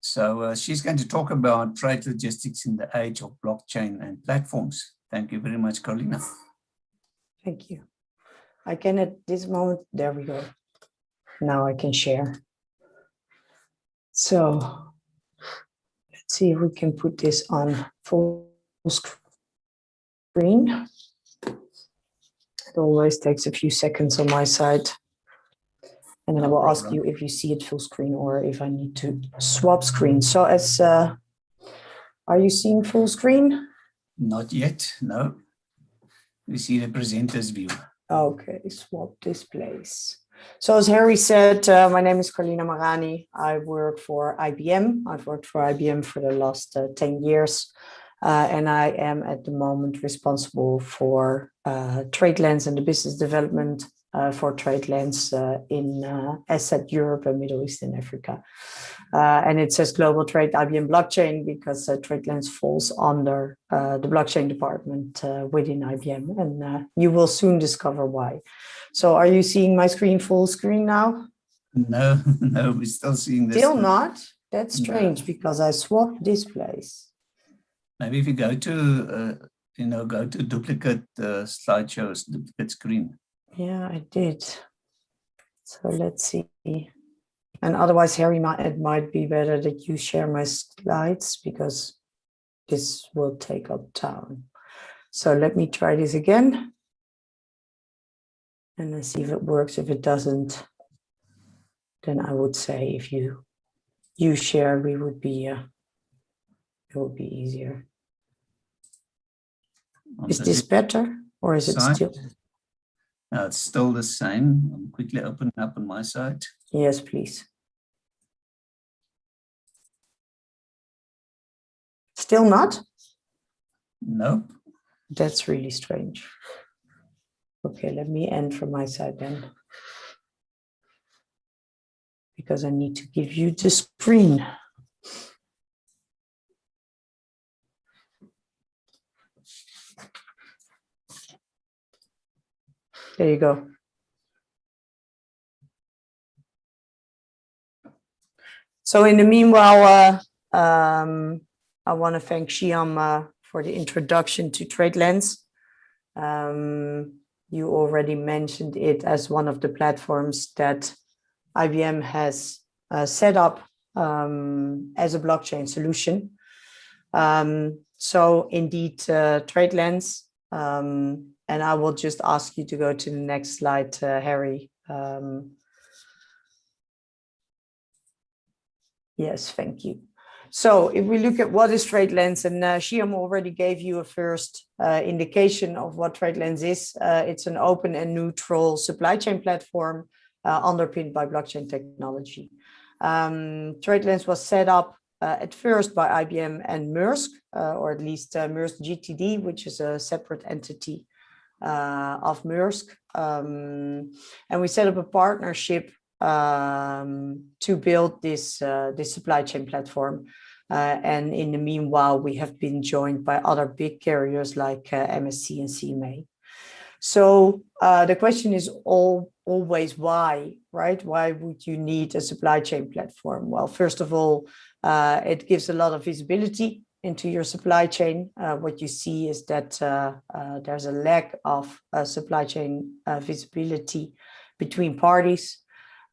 So she's going to talk about trade logistics in the age of blockchain and platforms. Thank you very much, Carolina. Thank you. I can at this moment, there we go. Now I can share. So let's see if we can put this on full screen. It always takes a few seconds on my side. And then I will ask you if you see it full screen or if I need to swap screen. So as, are you seeing full screen? Not yet, no. We see the presenter's view. Okay, swap displays. So as Harry said, my name is Carolina Marani. I work for IBM. I've worked for IBM for the last 10 years. And I am at the moment responsible for Trade Lens and the business development for Trade Lens in ASET Europe and Middle East and Africa. And it says Global Trade IBM Blockchain because Trade Lens falls under the blockchain department within IBM. And you will soon discover why. So are you seeing my screen full screen now? No, no, we're still seeing this. Still not? That's strange because I swapped displays. Maybe if you go to, go to duplicate slideshows, duplicate screen. Yeah, I did. So let's see. And otherwise, Harry, it might be better that you share my slides because this will take up time. So let me try this again. And let's see if it works. If it doesn't, then I would say if you share, we would be, it would be easier. Is this better or is it still? No, it's still the same. I'm quickly opening up on my side. Yes, please. Still not? Nope. That's really strange. Okay, let me end from my side then. Because I need to give you the screen. There you go. So in the meanwhile, I want to thank Shyam for the introduction to Trade Lens. You already mentioned it as one of the platforms that IBM has set up as a blockchain solution. So indeed, Trade Lens, and I will just ask you to go to the next slide, Harry. Yes, thank you. So if we look at what is Trade Lens, and Shyam already gave you a first indication of what Trade Lens is. It's an open and neutral supply chain platform underpinned by blockchain technology. Trade Lens was set up at first by IBM and Maersk, or at least Maersk GTD, which is a separate entity of Maersk. And we set up a partnership to build this supply chain platform. And in the meanwhile, we have been joined by other big carriers like MSC and CMA. So the question is always why, right? Why would you need a supply chain platform? Well, first of all, it gives a lot of visibility into your supply chain. What you see is that there's a lack of supply chain visibility between parties.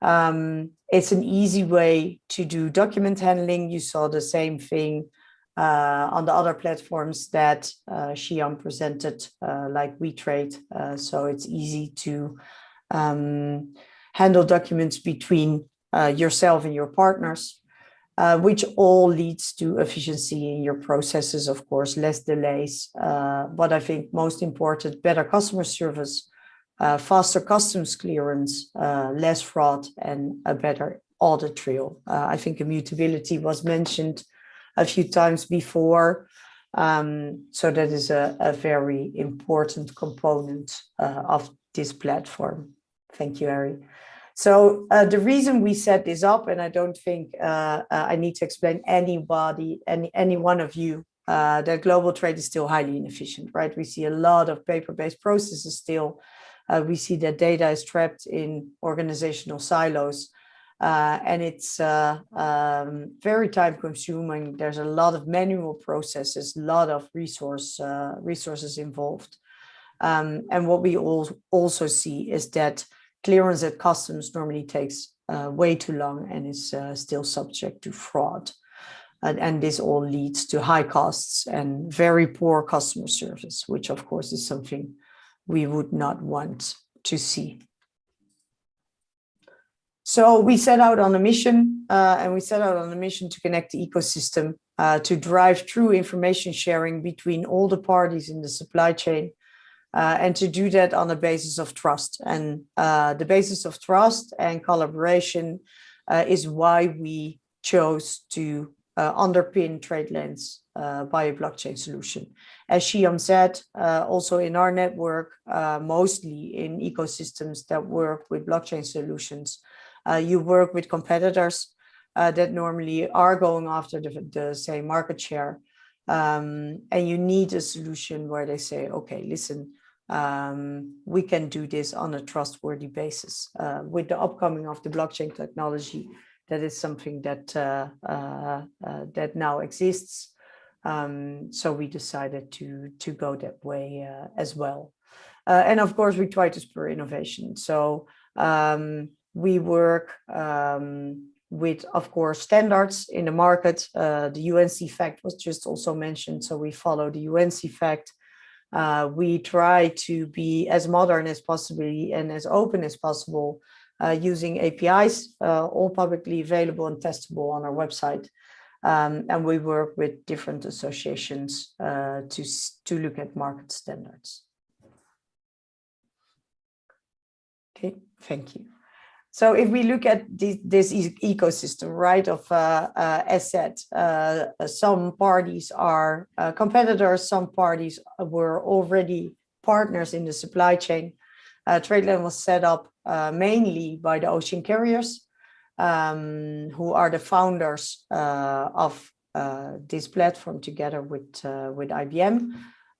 It's an easy way to do document handling. You saw the same thing on the other platforms that Shyam presented, like WeTrade. So it's easy to handle documents between yourself and your partners, which all leads to efficiency in your processes, of course, less delays. But I think most important, better customer service, faster customs clearance, less fraud, and a better audit trail. I think immutability was mentioned a few times before. So that is a very important component of this platform. Thank you, Harry. So the reason we set this up, and I don't think I need to explain any one of you, that global trade is still highly inefficient, right? We see a lot of paper-based processes still. We see that data is trapped in organizational silos, and it's very time-consuming. There's a lot of manual processes, a lot of resources involved. And what we also see is that clearance at customs normally takes way too long and is still subject to fraud. And this all leads to high costs and very poor customer service, which of course is something we would not want to see. So we set out on a mission, to connect the ecosystem, to drive true information sharing between all the parties in the supply chain, and to do that on a basis of trust. And the basis of trust and collaboration is why we chose to underpin TradeLens by a blockchain solution. As Shyam said, also in our network, mostly in ecosystems that work with blockchain solutions, you work with competitors that normally are going after the same market share. And you need a solution where they say, okay, listen, we can do this on a trustworthy basis. With the upcoming of the blockchain technology, that is something that that now exists. So we decided to go that way as well. And of course, we try to spur innovation. So we work with, of course, standards in the market. The UNC fact was just also mentioned. So we follow the UNC fact. We try to be as modern as possible and as open as possible, using APIs, all publicly available and testable on our website. And we work with different associations to look at market standards. Okay, thank you. So if we look at this ecosystem, right, of assets, some parties are competitors, some parties were already partners in the supply chain. TradeLens was set up mainly by the ocean carriers, who are the founders of this platform together with IBM.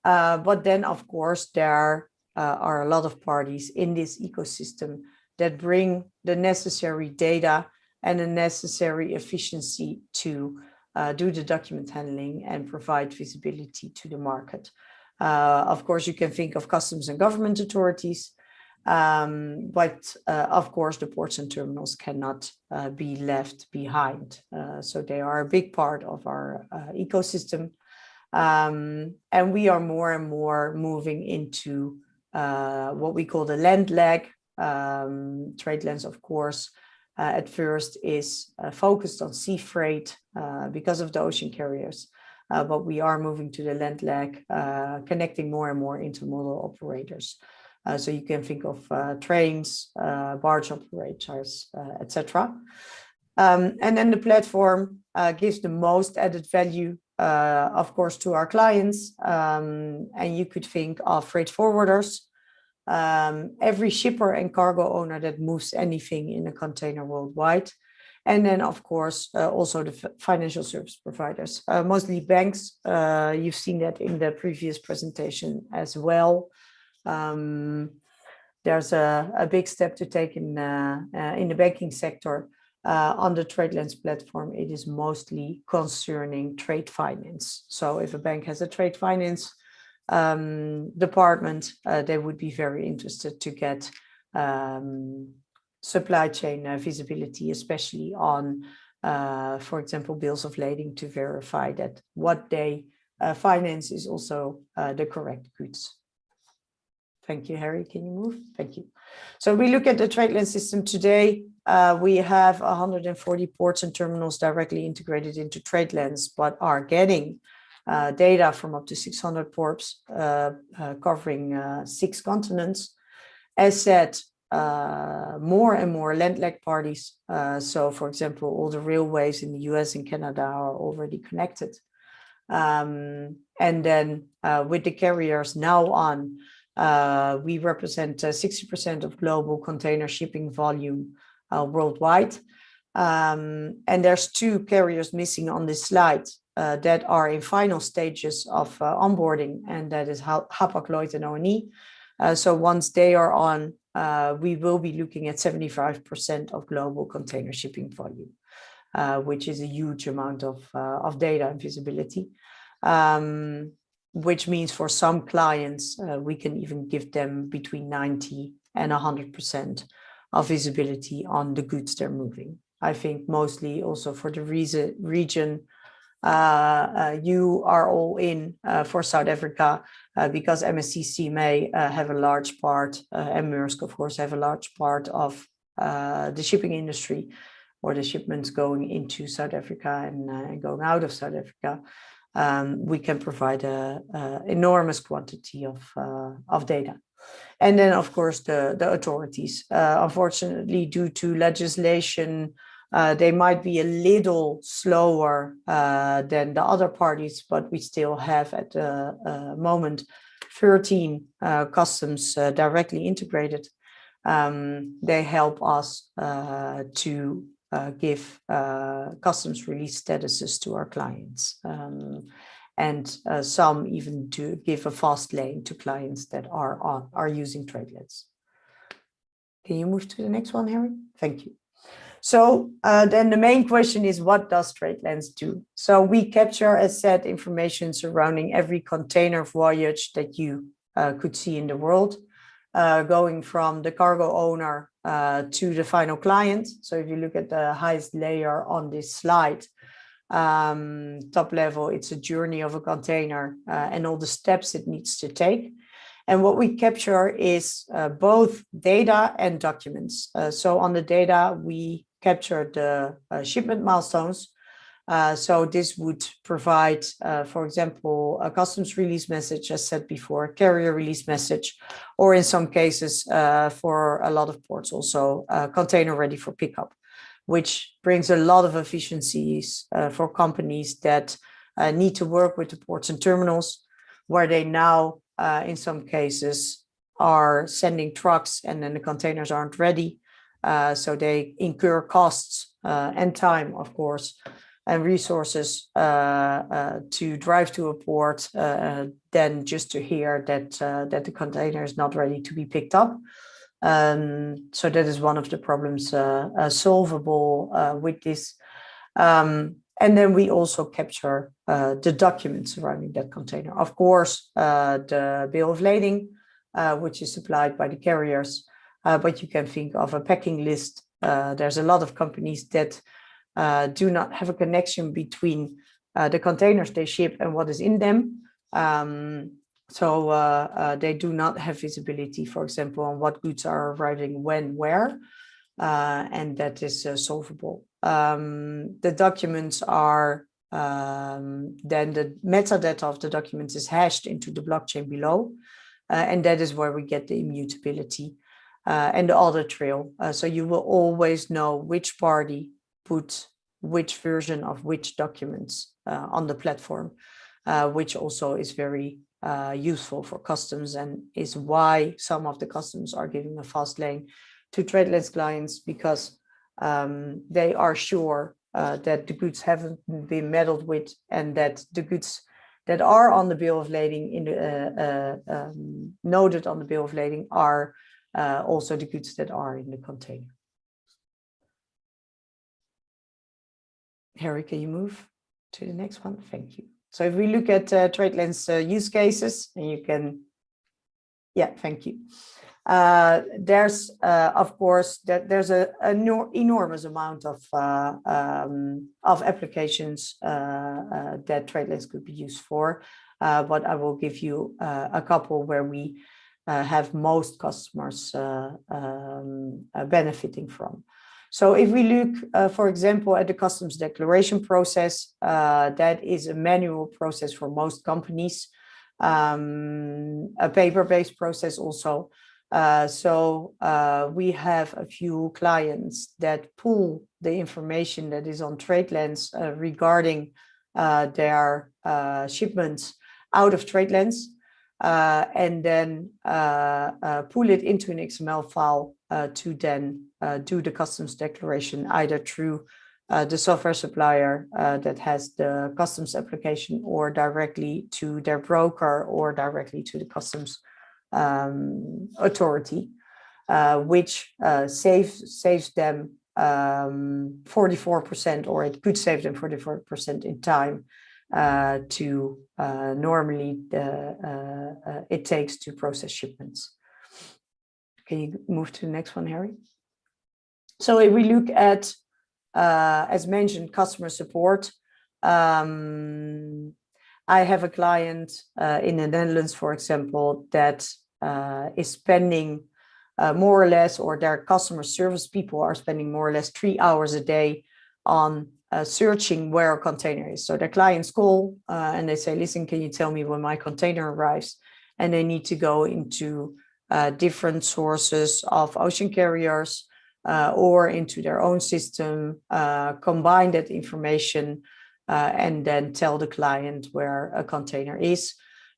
But then, of course, there are a lot of parties in this ecosystem that bring the necessary data and the necessary efficiency to do the document handling and provide visibility to the market. Of course, you can think of customs and government authorities, but of course, the ports and terminals cannot be left behind. So they are a big part of our ecosystem. And we are more and more moving into what we call the land leg. TradeLens, of course, at first is focused on sea freight because of the ocean carriers, but we are moving to the land leg, connecting more and more intermodal operators. So you can think of trains, barge operators, etc. And then the platform gives the most added value, of course, to our clients. And you could think of freight forwarders, every shipper and cargo owner that moves anything in a container worldwide. And then, of course, also the financial service providers, mostly banks. You've seen that in the previous presentation as well. There's a big step to take in the banking sector. On the TradeLens platform, it is mostly concerning trade finance. So if a bank has a trade finance department, they would be very interested to get supply chain visibility, especially on, for example, bills of lading, to verify that what they finance is also the correct goods. Thank you, Harry. Can you move? Thank you. So we look at the TradeLens system today. We have 140 ports and terminals directly integrated into TradeLens, but are getting data from up to 600 ports covering 6 continents. As said, more and more land leg parties. So, for example, all the railways in the US and Canada are already connected. And then with the carriers now on, we represent 60% of global container shipping volume worldwide. And there's 2 carriers missing on this slide that are in final stages of onboarding, and that is Hapag-Lloyd and ONE. So once they are on, we will be looking at 75% of global container shipping volume, which is a huge amount of data and visibility, which means for some clients, we can even give them between 90 and 100% of visibility on the goods they're moving. I think mostly also for the region, you are all in for South Africa because MSC may have a large part, and Maersk, of course, have a large part of the shipping industry or the shipments going into South Africa and going out of South Africa. We can provide an enormous quantity of data. And then, of course, the authorities. Unfortunately, due to legislation, they might be a little slower than the other parties, but we still have at the moment 13 customs directly integrated. They help us to give customs release statuses to our clients. And some even to give a fast lane to clients that are using TradeLens. Can you move to the next one, Harry? Thank you. So then the main question is, what does TradeLens do? So we capture, as said, information surrounding every container voyage that you could see in the world, going from the cargo owner to the final client. So if you look at the highest layer on this slide, top level, it's a journey of a container and all the steps it needs to take. And what we capture is both data and documents. So on the data, we capture the shipment milestones. So this would provide, for example, a customs release message, as said before, carrier release message, or in some cases, for a lot of ports also, container ready for pickup, which brings a lot of efficiencies for companies that need to work with the ports and terminals, where they now, in some cases, are sending trucks and then the containers aren't ready. So they incur costs and time, of course, and resources to drive to a port than just to hear that the container is not ready to be picked up. So that is one of the problems solvable with this. And then we also capture the documents surrounding that container. Of course, the bill of lading, which is supplied by the carriers, but you can think of a packing list. There's a lot of companies that do not have a connection between the containers they ship and what is in them. So they do not have visibility, for example, on what goods are arriving when, where, and that is solvable. The documents are, then the metadata of the documents is hashed into the blockchain below, and that is where we get the immutability and the audit trail. So you will always know which party put which version of which documents on the platform, which also is very useful for customs, and is why some of the customs are giving a fast lane to TradeLens clients, because they are sure that the goods haven't been meddled with, and that the goods that are on the bill of lading in the noted on the bill of lading are also the goods that are in the container. Harry, can you move to the next one? Thank you. So if we look at TradeLens use cases, and you can, yeah, thank you. There's, of course, there's an enormous amount of applications that TradeLens could be used for, but I will give you a couple where we have most customers benefiting from. So if we look, for example, at the customs declaration process, that is a manual process for most companies, a paper-based process also. So we have a few clients that pull the information that is on TradeLens regarding their shipments out of TradeLens, and then pull it into an XML file to then do the customs declaration either through the software supplier that has the customs application, or directly to their broker, or directly to the customs authority, which saves them 44%, or it could save them 44% in time to normally it takes to process shipments. Can you move to the next one, Harry? So if we look at, as mentioned, customer support, I have a client in the Netherlands, for example, that is spending more or less, or their customer service people are spending more or less 3 hours a day on searching where a container is. So their clients call and they say, listen, can you tell me when my container arrives? And they need to go into different sources of ocean carriers or into their own system, combine that information and then tell the client where a container is.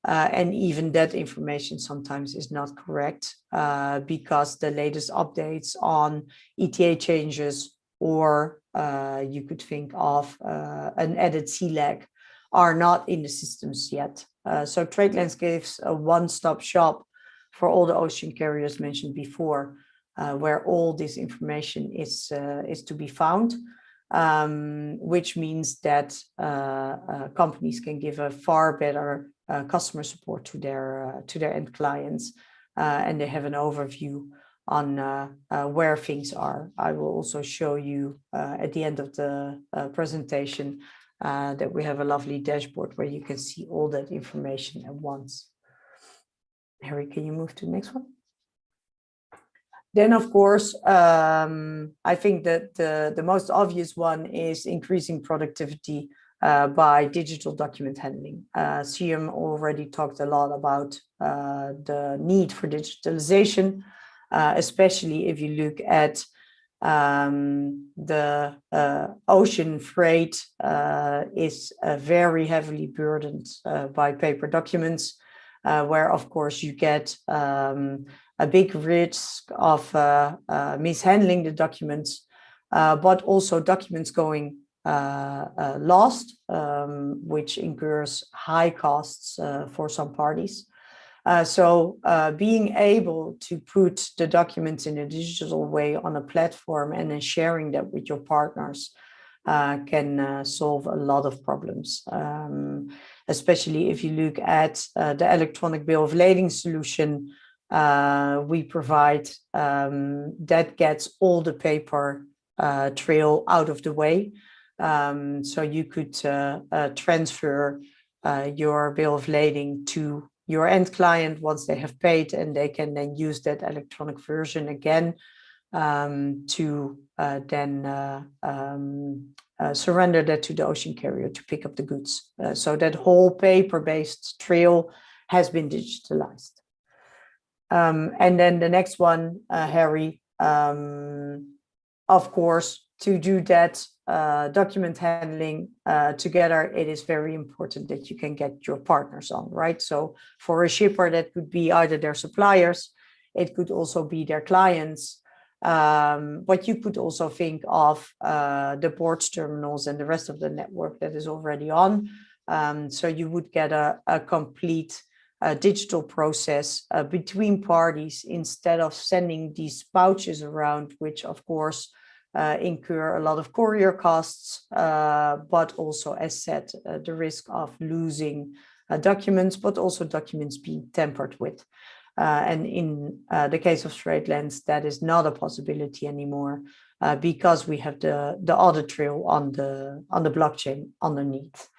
And even that information sometimes is not correct because the latest updates on ETA changes, or you could think of an added sea lag, are not in the systems yet. So TradeLens gives a one-stop shop for all the ocean carriers mentioned before, where all this information is to be found, which means that companies can give a far better customer support to their end clients, and they have an overview on where things are. I will also show you at the end of the presentation that we have a lovely dashboard where you can see all that information at once. Harry, can you move to the next one? Then, of course, I think that the most obvious one is increasing productivity by digital document handling. SCM already talked a lot about the need for digitalization, especially if you look at the ocean freight is very heavily burdened by paper documents, where, of course, you get a big risk of mishandling the documents, but also documents going lost, which incurs high costs for some parties. So being able to put the documents in a digital way on a platform and then sharing that with your partners can solve a lot of problems, especially if you look at the electronic bill of lading solution we provide that gets all the paper trail out of the way. So you could transfer your bill of lading to your end client once they have paid, and they can then use that electronic version again to then surrender that to the ocean carrier to pick up the goods. So that whole paper-based trail has been digitalized. And then the next one, Harry, of course, to do that document handling together, it is very important that you can get your partners on, right? So for a shipper, that could be either their suppliers, it could also be their clients, but you could also think of the ports, terminals, and the rest of the network that is already on. So you would get a complete digital process between parties instead of sending these pouches around, which of course incur a lot of courier costs, but also, as said, the risk of losing documents, but also documents being tampered with. And in the case of TradeLens, that is not a possibility anymore because we have the audit trail on the blockchain underneath.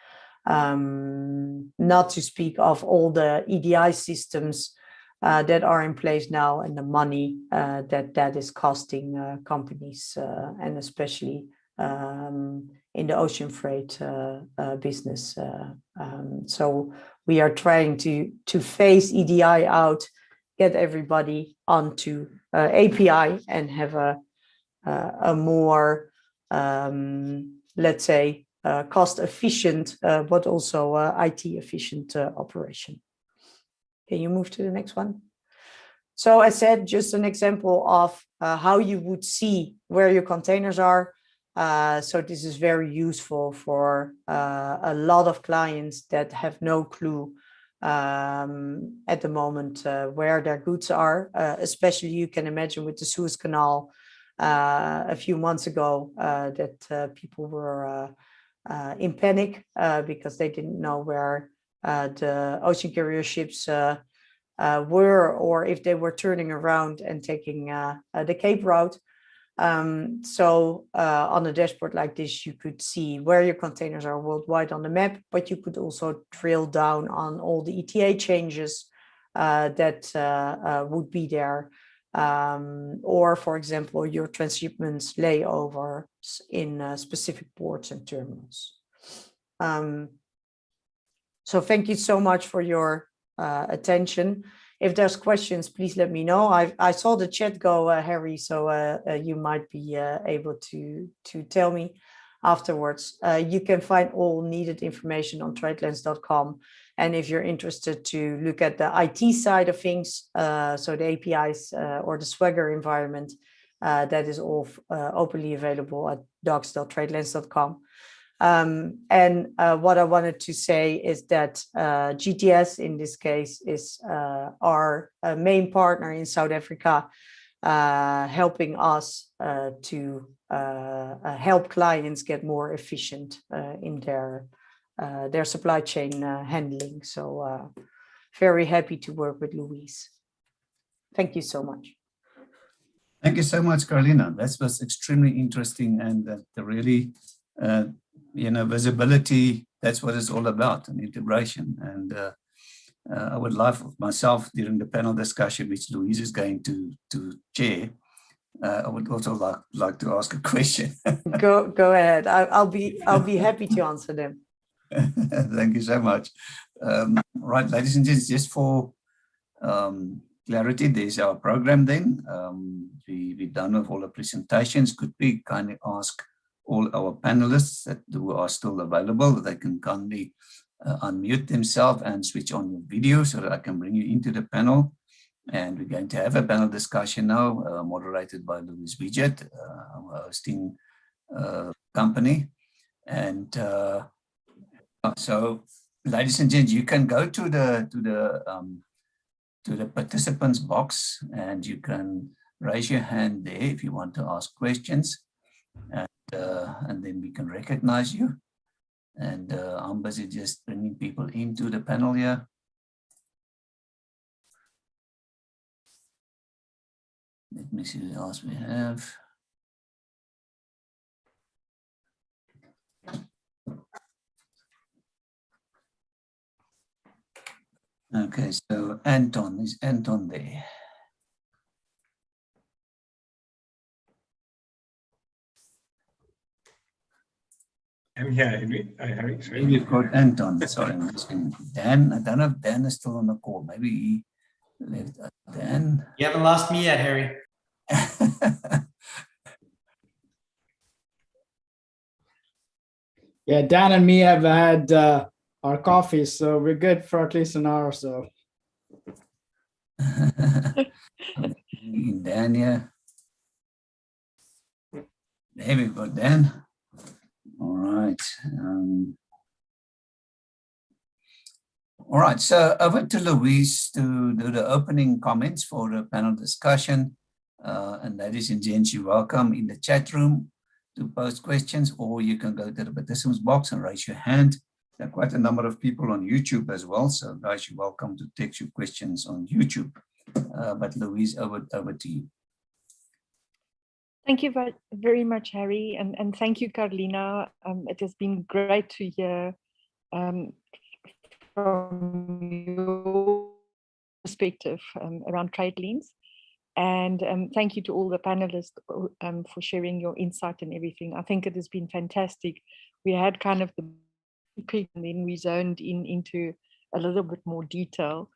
Not to speak of all the EDI systems that are in place now and the money that is costing companies, and especially in the ocean freight business. So we are trying to phase EDI out, get everybody onto API, and have a more, let's say, cost efficient, but also IT efficient operation. Can you move to the next one? So I said, just an example of how you would see where your containers are. So this is very useful for a lot of clients that have no clue at the moment where their goods are, especially you can imagine with the Suez Canal a few months ago that people were in panic because they didn't know where the ocean carrier ships were, or if they were turning around and taking the Cape route. So on a dashboard like this, you could see where your containers are worldwide on the map, but you could also drill down on all the ETA changes that would be there. Or, for example, your transshipments layovers in specific ports and terminals. So thank you so much for your attention. If there's questions, please let me know. I saw the chat go, Harry, so you might be able to tell me afterwards. You can find all needed information on TradeLens.com. And if you're interested to look at the IT side of things, so the APIs or the Swagger environment, that is all openly available at docs.tradelens.com. And what I wanted to say is that GTS in this case is our main partner in South Africa, helping us to help clients get more efficient in their supply chain handling. So very happy to work with Louise. Thank you so much. Thank you so much, Carolina. That was extremely interesting, and the really visibility, that's what it's all about, and integration. And I would love myself during the panel discussion, which Louise is going to chair, I would also like to ask a question. Go ahead. I'll be happy to answer them. Thank you so much. Right, ladies and gents, just for clarity, there's our program then. We're done with all the presentations. Could we kindly ask all our panelists that who are still available, they can kindly unmute themselves and switch on your video so that I can bring you into the panel. And we're going to have a panel discussion now, moderated by Louise Widget, our hosting company. And so, ladies and gents, you can go to the participants box, and you can raise your hand there if you want to ask questions. And then we can recognize you. And I'm busy just bringing people into the panel here. Let me see what else we have. Okay, so Anton, is Anton there? I'm here. We've got Anton. Sorry, I'm asking Dan. I don't know if Dan is still on the call. Maybe he left. Dan. You haven't lost me yet, Harry. Yeah, Dan and me have had our coffee, so we're good for at least an hour or so. Dan, yeah. There we go, Dan. All right. All right, so over to Louise to do the opening comments for the panel discussion. And ladies and gents, you're welcome in the chat room to post questions, or you can go to the participants box and raise your hand. There are quite a number of people on YouTube as well, so guys, you're welcome to text your questions on YouTube. But Louise, over to you. Thank you very much, Harry, and thank you, Carolina. It has been great to hear from your perspective around trade lanes. And thank you to all the panelists for sharing your insight and everything. I think it has been fantastic. We had kind of the peak, and then we zoned into a little bit more detail.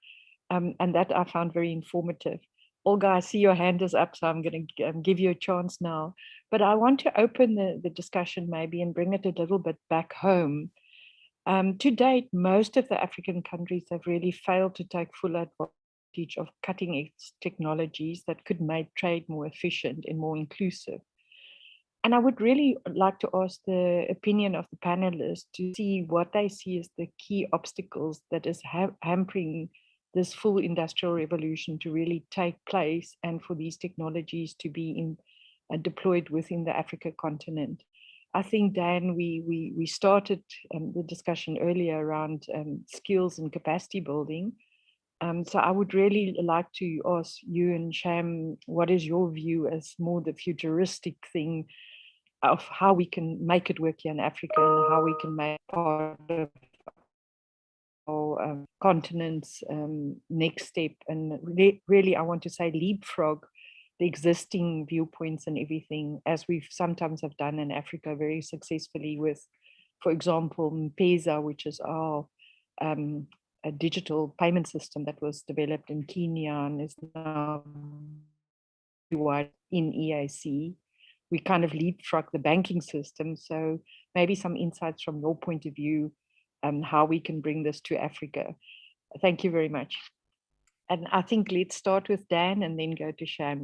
And that I found very informative. Olga, I see your hand is up, so I'm going to give you a chance now. But I want to open the discussion maybe and bring it a little bit back home. To date, most of the African countries have really failed to take full advantage of cutting edge technologies that could make trade more efficient and more inclusive. And I would really like to ask the opinion of the panelists to see what they see as the key obstacles that is hampering this full industrial revolution to really take place and for these technologies to be deployed within the Africa continent. I think, Dan, we started the discussion earlier around skills and capacity building. So I would really like to ask you and Sham, what is your view as more the futuristic thing of how we can make it work here in Africa and how we can make part of our continent's next step. And really, I want to say leapfrog the existing viewpoints and everything, as we've sometimes have done in Africa very successfully with, for example, M-Pesa, which is our a digital payment system that was developed in Kenya and is now in EAC. We kind of leapfrog the banking system. So maybe some insights from your point of view and how we can bring this to Africa. Thank you very much. And I think let's start with Dan and then go to Sham.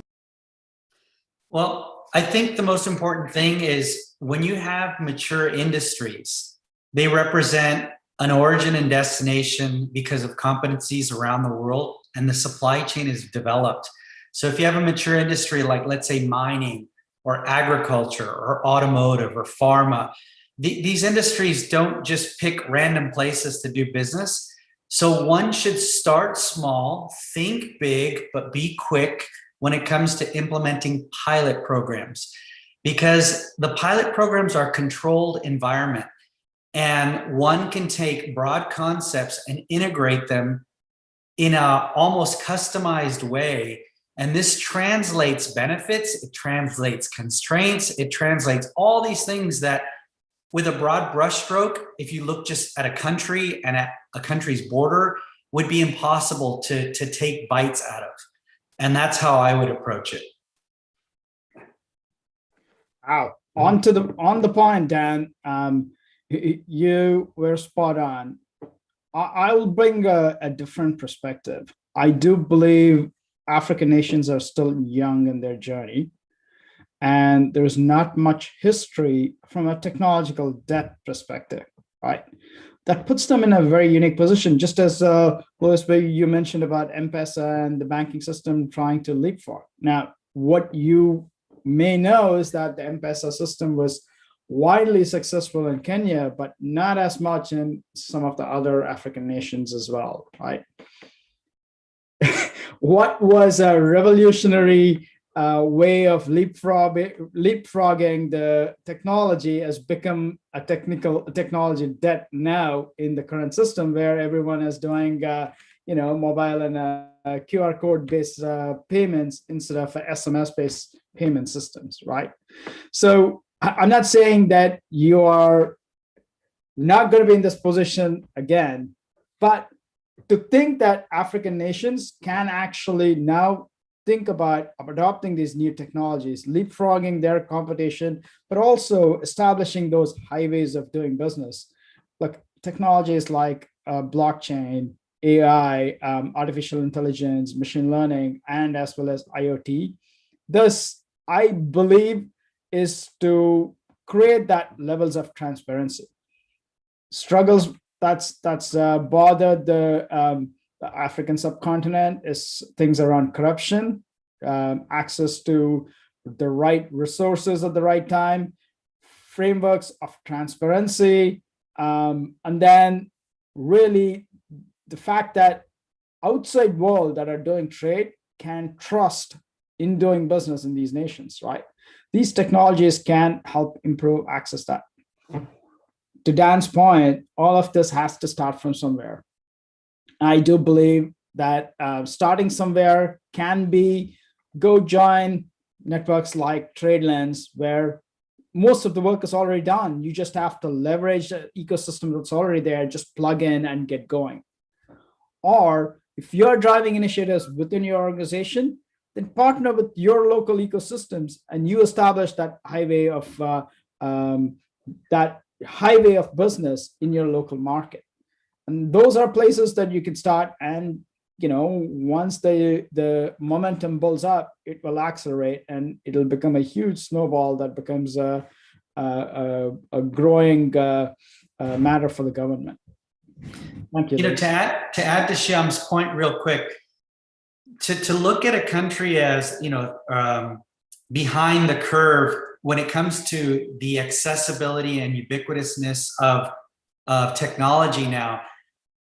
Well, I think the most important thing is when you have mature industries, they represent an origin and destination because of competencies around the world, and the supply chain is developed. So if you have a mature industry like, let's say, mining or agriculture or automotive or pharma, these industries don't just pick random places to do business. So one should start small, think big, but be quick when it comes to implementing pilot programs, because the pilot programs are controlled environment. And one can take broad concepts and integrate them in a almost customized way. And this translates benefits, it translates constraints, it translates all these things that with a broad brushstroke, if you look just at a country and at a country's border, would be impossible to take bites out of. And that's how I would approach it. Wow. On the point, Dan, you were spot on. I will bring a different perspective. I do believe African nations are still young in their journey, and there's not much history from a technological debt perspective, right? That puts them in a very unique position, just as Louis, you mentioned about M-Pesa and the banking system trying to leapfrog. Now, what you may know is that the M-Pesa system was widely successful in Kenya, but not as much in some of the other African nations as well, right? What was a revolutionary way of leapfrogging the technology has become a technology debt now in the current system, where everyone is doing mobile and QR code based payments instead of SMS based payment systems, right? So I'm not saying that you are not going to be in this position again, but to think that African nations can actually now think about adopting these new technologies, leapfrogging their competition, but also establishing those highways of doing business, like technologies like blockchain, AI, artificial intelligence, machine learning, and as well as IoT. This, I believe, is to create that levels of transparency. Struggles that's bothered the African subcontinent is things around corruption, access to the right resources at the right time, frameworks of transparency, and then really the fact that outside world that are doing trade can trust in doing business in these nations, right? These technologies can help improve access to that. To Dan's point, all of this has to start from somewhere. I do believe that starting somewhere can be go join networks like TradeLens, where most of the work is already done. You just have to leverage the ecosystem that's already there, just plug in and get going. Or if you're driving initiatives within your organization, then partner with your local ecosystems and you establish that highway of business in your local market. And those are places that you can start and once the momentum builds up, it will accelerate and it'll become a huge snowball that becomes a growing matter for the government. Thank you. To add to Shyam's point real quick, to look at a country as behind the curve when it comes to the accessibility and ubiquitousness of technology now,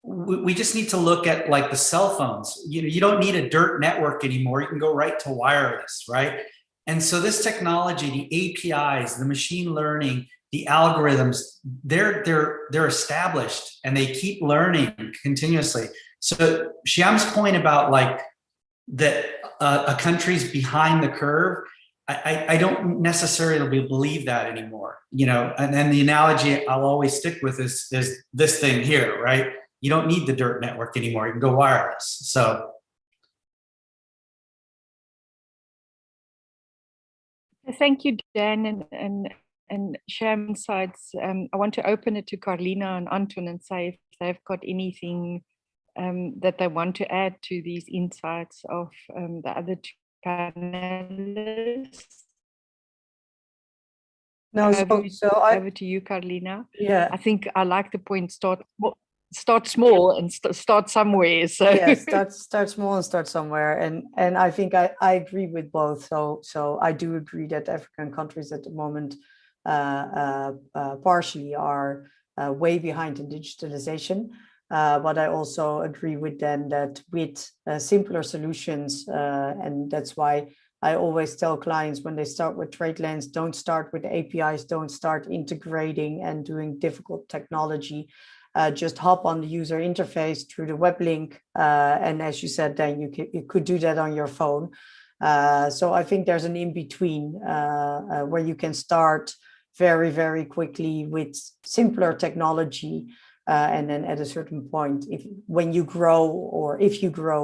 we just need to look at like the cell phones. You don't need a dirt network anymore. You can go right to wireless, right? And so this technology, the APIs, the machine learning, the algorithms, they're established and they keep learning continuously. So Shyam's point about like that a country's behind the curve, I don't necessarily believe that anymore, and then the analogy I'll always stick with is this thing here, right? You don't need the dirt network anymore. You can go wireless. So. Thank you, Dan and Shyam insights. I want to open it to Carlina and Anton and say if they've got anything that they want to add to these insights of the other two panelists. No, over to you, Carlina. Yeah, I think I like the point. Start small and start somewhere. So yeah, start small and start somewhere. And I think I agree with both. So I do agree that African countries at the moment partially are way behind in digitalization. But I also agree with them that with simpler solutions, and that's why I always tell clients when they start with TradeLens, don't start with APIs, don't start integrating and doing difficult technology. Just hop on the user interface through the web link. And as you said, then you could do that on your phone. So I think there's an in-between where you can start very, very quickly with simpler technology. And then at a certain point, when you grow,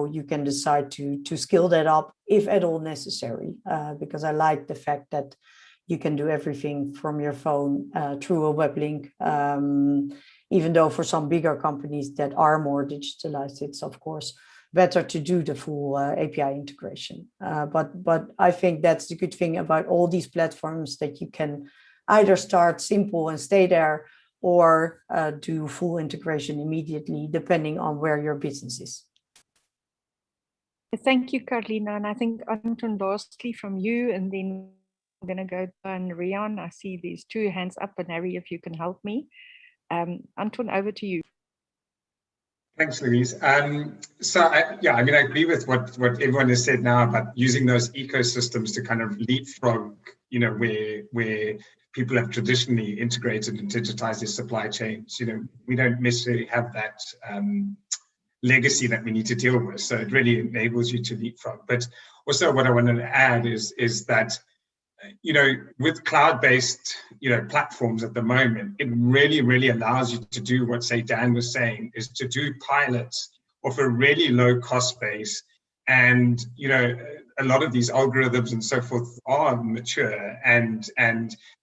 you can decide to scale that up if at all necessary. Because I like the fact that you can do everything from your phone through a web link. Even though for some bigger companies that are more digitalized, it's of course better to do the full API integration. But I think that's the good thing about all these platforms, that you can either start simple and stay there, or do full integration immediately, depending on where your business is. Thank you, Carlina. And I think, Anton, lastly from you, and then I'm going to go to Rian. I see these two hands up, and Harry, if you can help me. Anton, over to you. Thanks, Louise. So I agree with what everyone has said now about using those ecosystems to kind of leapfrog, where people have traditionally integrated and digitized their supply chains. We don't necessarily have that legacy that we need to deal with. So it really enables you to leapfrog. But also what I wanted to add is that, with cloud-based, platforms at the moment, it really, really allows you to do what, say, Dan was saying, is to do pilots of a really low cost base. And, a lot of these algorithms and so forth are mature, and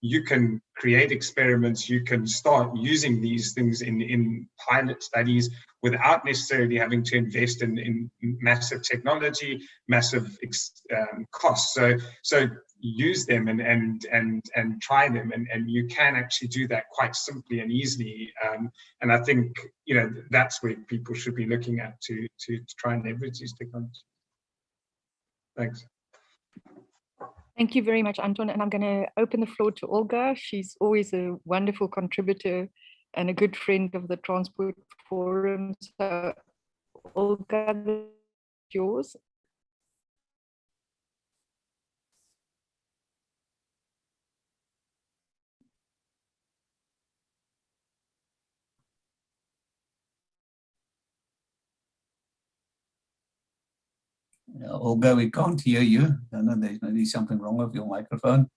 you can create experiments. You can start using these things in pilot studies without necessarily having to invest in massive technology, massive costs. So use them and try them, and you can actually do that quite simply and easily. And I think that's where people should be looking at to try and leverage these technologies. Thanks. Thank you very much, Anton. And I'm going to open the floor to Olga. She's always a wonderful contributor and a good friend of the Transport Forum. So, Olga, yours. Olga, we can't hear you. I don't know, there's maybe something wrong with your microphone.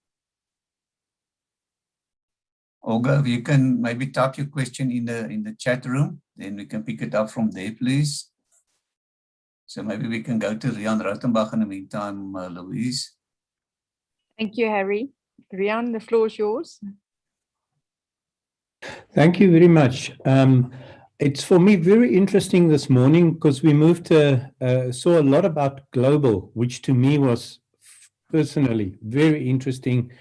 Olga, if you can maybe type your question in the chat room, then we can pick it up from there, please. So maybe we can go to Rian Rautenbach in the meantime, Louise. Thank you, Harry. Rian, the floor is yours. Thank you very much. It's for me very interesting this morning because we moved to, saw a lot about global, which to me was personally very interesting.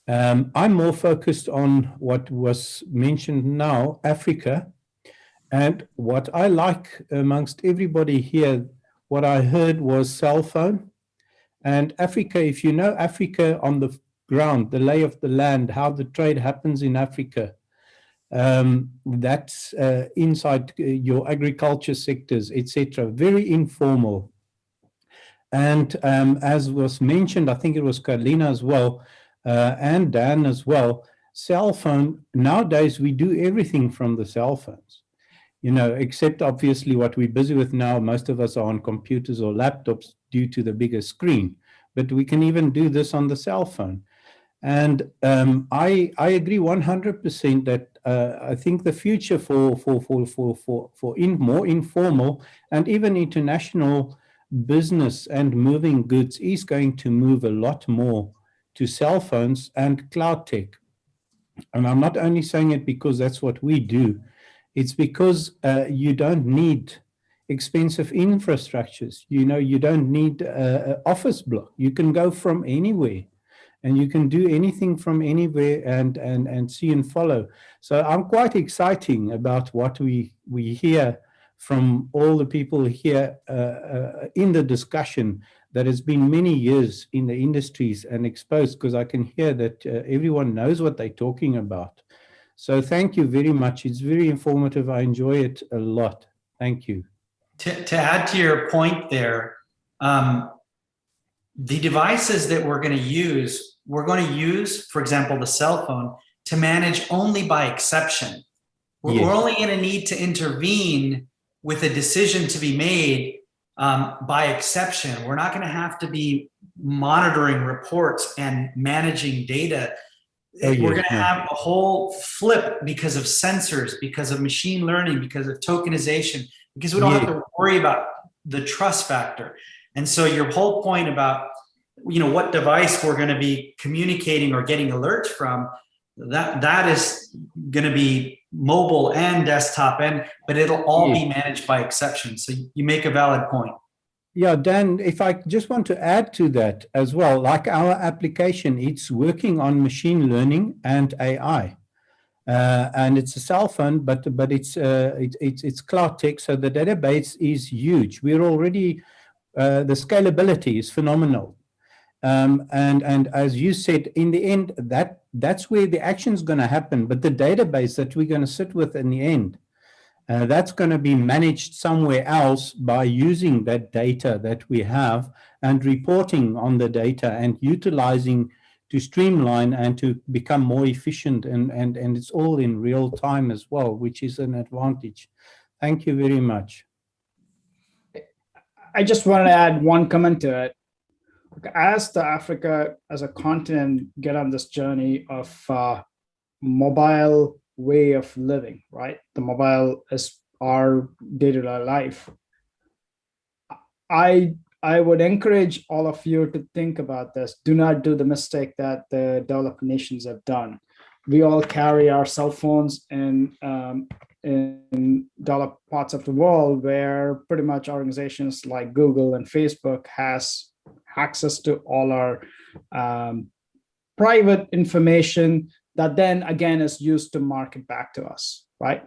I'm more focused on what was mentioned now, Africa. And what I like amongst everybody here, what I heard was cell phone. And Africa, if you know Africa on the ground, the lay of the land, how the trade happens in Africa, that's inside your agriculture sectors, etc. Very informal. And as was mentioned, I think it was Carlina as well, and Dan as well, cell phone, nowadays we do everything from the cell phones, you know, except obviously what we're busy with now, most of us are on computers or laptops due to the bigger screen, but we can even do this on the cell phone. And I agree 100% that I think the future for more informal and even international business and moving goods is going to move a lot more to cell phones and cloud tech. And I'm not only saying it because that's what we do, it's because you don't need expensive infrastructures. You know, you don't need an office block. You can go from anywhere. And you can do anything from anywhere and see and follow. So I'm quite exciting about what we hear from all the people here in the discussion that has been many years in the industries and exposed, because I can hear that everyone knows what they're talking about. So thank you very much. It's very informative. I enjoy it a lot. Thank you. To add to your point there, the devices that we're going to use, for example, the cell phone, to manage only by exception. We're only going to need to intervene with a decision to be made by exception. We're not going to have to be monitoring reports and managing data. We're going to have a whole flip because of sensors, because of machine learning, because of tokenization, because we don't have to worry about the trust factor. And so your whole point about, you know, what device we're going to be communicating or getting alerts from, that is going to be mobile and desktop, but it'll all be managed by exception. So you make a valid point. Yeah, Dan, if I just want to add to that as well, like our application, it's working on machine learning and AI. And it's a cell phone, but it's cloud tech, so the database is huge. We're already, the scalability is phenomenal. And as you said, in the end, that's where the action is going to happen. But the database that we're going to sit with in the end, that's going to be managed somewhere else by using that data that we have and reporting on the data and utilizing to streamline and to become more efficient. And it's all in real time as well, which is an advantage. Thank you very much. I just want to add one comment to it. As the Africa as a continent get on this journey of mobile way of living, right? The mobile is our day-to-day life. I would encourage all of you to think about this. Do not do the mistake that the developed nations have done. We all carry our cell phones in developed parts of the world where pretty much organizations like Google and Facebook has access to all our private information that then again is used to market back to us, right?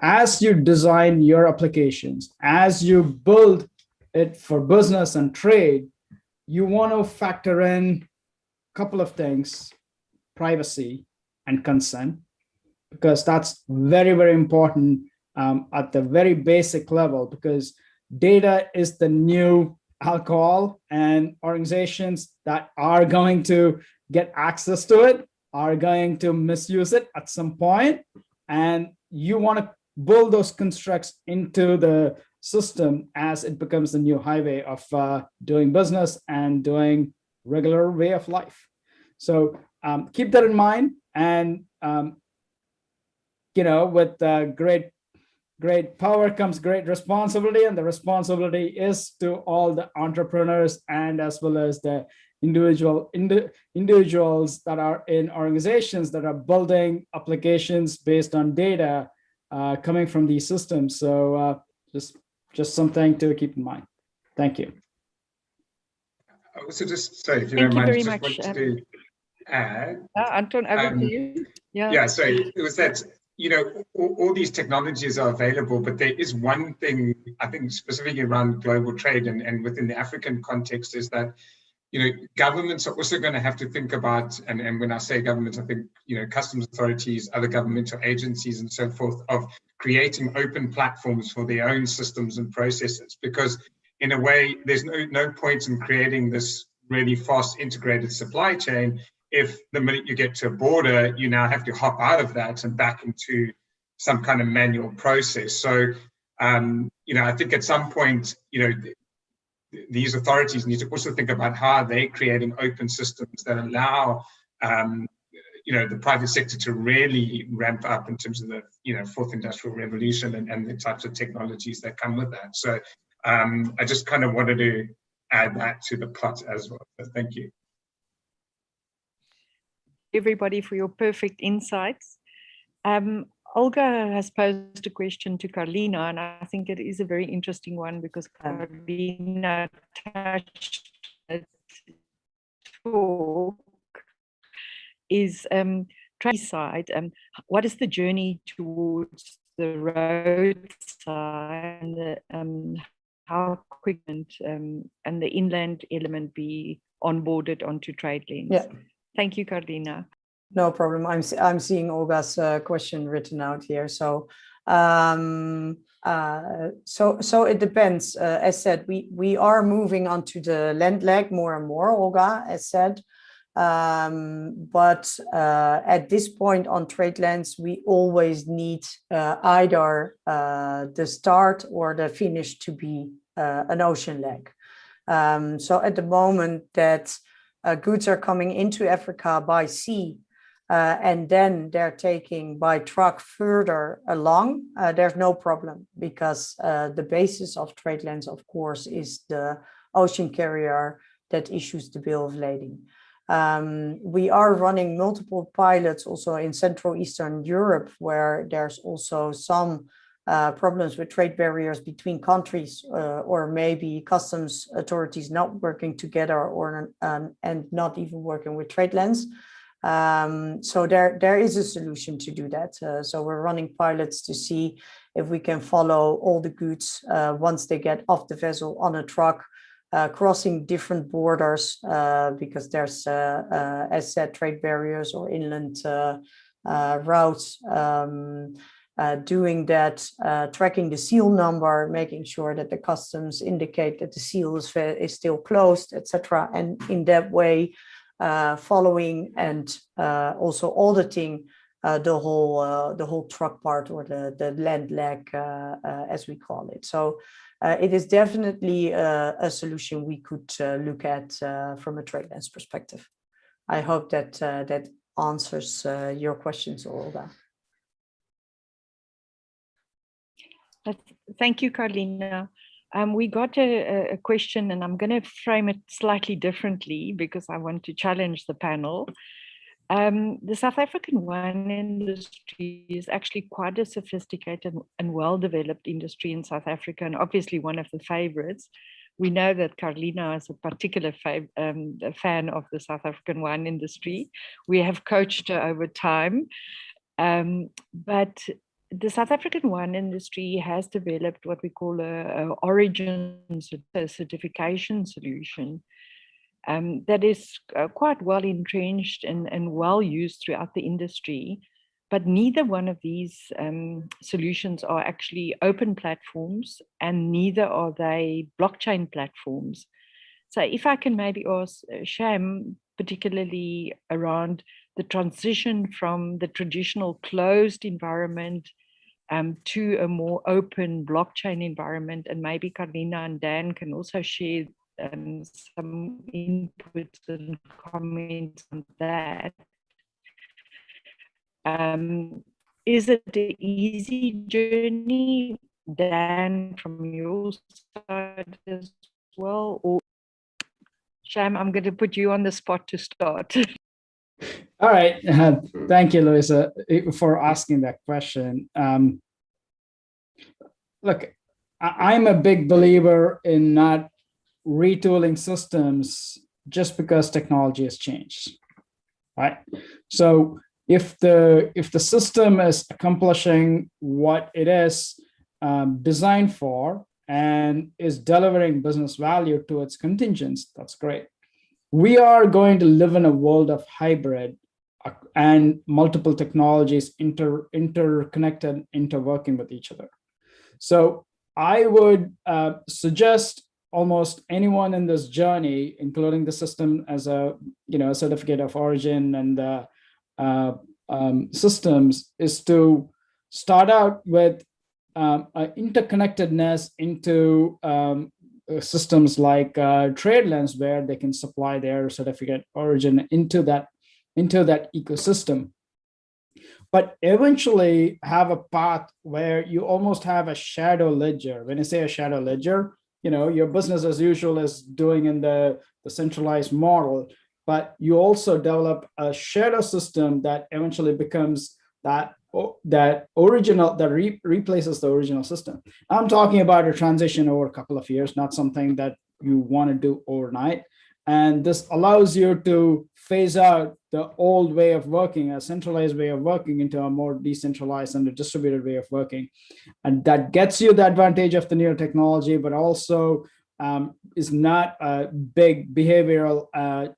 As you design your applications, as you build it for business and trade, you want to factor in a couple of things: privacy and consent, because that's very, very important at the very basic level, because data is the new alcohol, and organizations that are going to get access to it are going to misuse it at some point. And you want to build those constructs into the system as it becomes the new highway of doing business and doing regular way of life. So keep that in mind. And, you know, with great power comes great responsibility, and the responsibility is to all the entrepreneurs and as well as the individuals that are in organizations that are building applications based on data coming from these systems. So just something to keep in mind. Thank you. Also, just sorry, if you Thank don't you mind, very just much. wanted to add. Anton, over to you. Yeah, so it was that, you know, all these technologies are available, but there is one thing, I think specifically around global trade and within the African context, is that, you know, governments are also going to have to think about, and when I say governments, I think, you know, customs authorities, other governmental agencies and so forth, of creating open platforms for their own systems and processes, because in a way, there's no point in creating this really fast integrated supply chain if the minute you get to a border, you now have to hop out of that and back into some kind of manual process. So, you know, I think at some point, you know, these authorities need to also think about how they're creating open systems that allow, you know, the private sector to really ramp up in terms of the, you know, fourth industrial revolution and the types of technologies that come with that. So I just kind of wanted to add that to the pot as well. So thank you. Everybody for your perfect insights. Olga has posed a question to Carlina, and I think it is a very interesting one because Carlina touched it talk is trade side. What is the journey towards the roadside, and the, how quick and the inland element be onboarded onto trade lanes? Yeah. Thank you, Carlina. No problem. I'm seeing Olga's question written out here. So so it depends. As said, we are moving onto the land leg more and more, Olga, as said. But at this point on trade lanes, we always need either the start or the finish to be an ocean leg. So at the moment that goods are coming into Africa by sea, and then they're taking by truck further along, there's no problem, because the basis of trade lanes, of course, is the ocean carrier that issues the bill of lading. We are running multiple pilots also in Central Eastern Europe, where there's also some problems with trade barriers between countries, or maybe customs authorities not working together, or and not even working with trade lanes. So there is a solution to do that. So we're running pilots to see if we can follow all the goods once they get off the vessel on a truck, crossing different borders, because there's, as said, trade barriers or inland routes. Doing that, tracking the seal number, making sure that the customs indicate that the seal is still closed, etc. And in that way, following and also auditing the whole truck part, or the land leg, as we call it. So it is definitely a solution we could look at from a trade lanes perspective. I hope that that answers your questions, Olga. Thank you, Carlina. We got a question, and I'm going to frame it slightly differently because I want to challenge the panel. The South African wine industry is actually quite a sophisticated and well-developed industry in South Africa, and obviously one of the favorites. We know that Carlina is a particular fan of the South African wine industry. We have coached her over time, but the South African wine industry has developed what we call a origin certification solution that is quite well entrenched and well used throughout the industry. But neither one of these solutions are actually open platforms, and neither are they blockchain platforms. So if I can maybe ask Sham, particularly around the transition from the traditional closed environment to a more open blockchain environment, and maybe Carlina and Dan can also share some inputs and comments on that. Is it an easy journey, Dan, from your side as well? Or Sham, I'm going to put you on the spot to start. All right. Thank you, Louisa, for asking that question. look, I'm a big believer in not retooling systems just because technology has changed, right? So if the system is accomplishing what it is designed for and is delivering business value to its contingents, that's great. We are going to live in a world of hybrid and multiple technologies interconnected, interworking with each other. So I would suggest almost anyone in this journey, including the system as a certificate of origin and the systems, is to start out with interconnectedness into systems like TradeLens, where they can supply their certificate origin into that ecosystem. But eventually have a path where you almost have a shadow ledger. When I say a shadow ledger, your business as usual is doing in the centralized model, but you also develop a shadow system that eventually becomes that original, that replaces the original system. I'm talking about a transition over a couple of years, not something that you want to do overnight. And this allows you to phase out the old way of working, a centralized way of working, into a more decentralized and a distributed way of working. And that gets you the advantage of the new technology, but also is not a big behavioral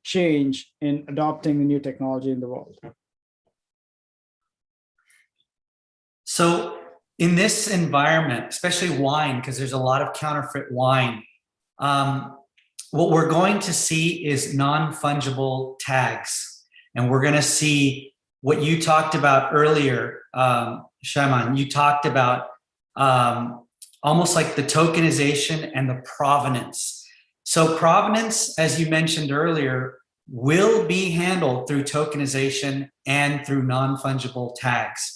change in adopting the new technology in the world. So in this environment, especially wine, because there's a lot of counterfeit wine, what we're going to see is non-fungible tags. And we're going to see what you talked about earlier, Shaiman. You talked about almost like the tokenization and the provenance. So provenance, as you mentioned earlier, will be handled through tokenization and through non-fungible tags.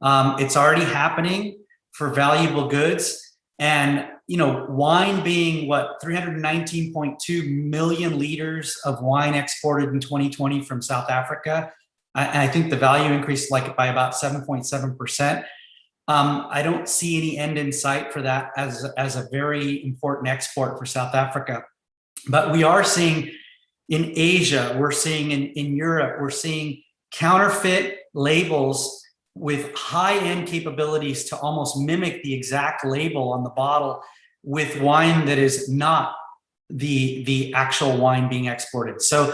It's already happening for valuable goods. And wine being 319.2 million liters of wine exported in 2020 from South Africa. And I think the value increased by about 7.7%. I don't see any end in sight for that as a very important export for South Africa. But we are seeing in Asia, we're seeing in Europe, we're seeing counterfeit labels with high-end capabilities to almost mimic the exact label on the bottle with wine that is not the actual wine being exported. So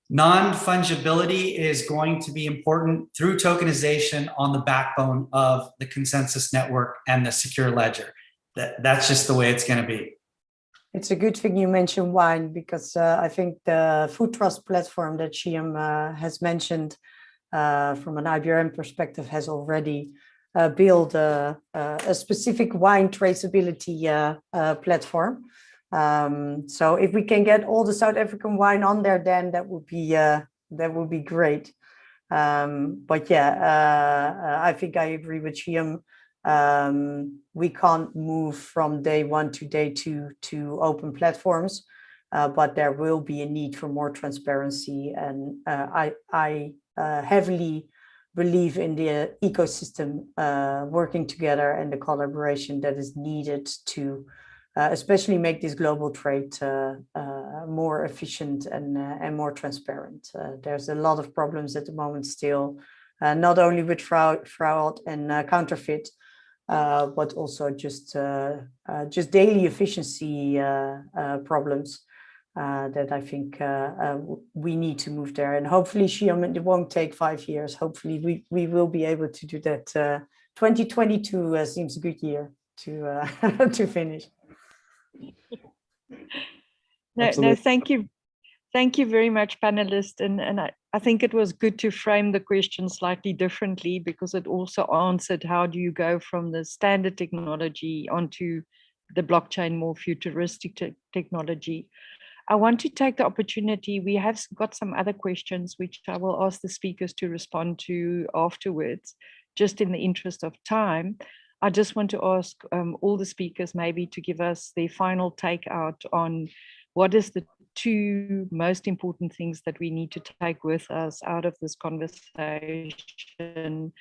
non-fungibility is going to be important through tokenization on the backbone of the consensus network and the secure ledger. That's just the way it's going to be. It's a good thing you mentioned wine, because I think the Food Trust platform that SCM has mentioned from an IBRM perspective has already built a specific wine traceability platform. So if we can get all the South African wine on there, then that would be great. But yeah, I think I agree with Shiem. We can't move from day one to day two to open platforms, but there will be a need for more transparency. And I heavily believe in the ecosystem working together and the collaboration that is needed to especially make this global trade more efficient and more transparent. There's a lot of problems at the moment still, not only with fraud and counterfeit, but also just daily efficiency problems that I think we need to move there. And hopefully, Shiem, it won't take 5 years. Hopefully, we will be able to do that. 2022 seems a good year to to finish. No, thank you. Thank you very much, panelists. And I think it was good to frame the question slightly differently, because it also answered how do you go from the standard technology onto the blockchain, more futuristic technology. I want to take the opportunity. We have got some other questions, which I will ask the speakers to respond to afterwards, just in the interest of time. I just want to ask all the speakers maybe to give us their final takeout on what is the 2 most important things that we need to take with us out of this conversation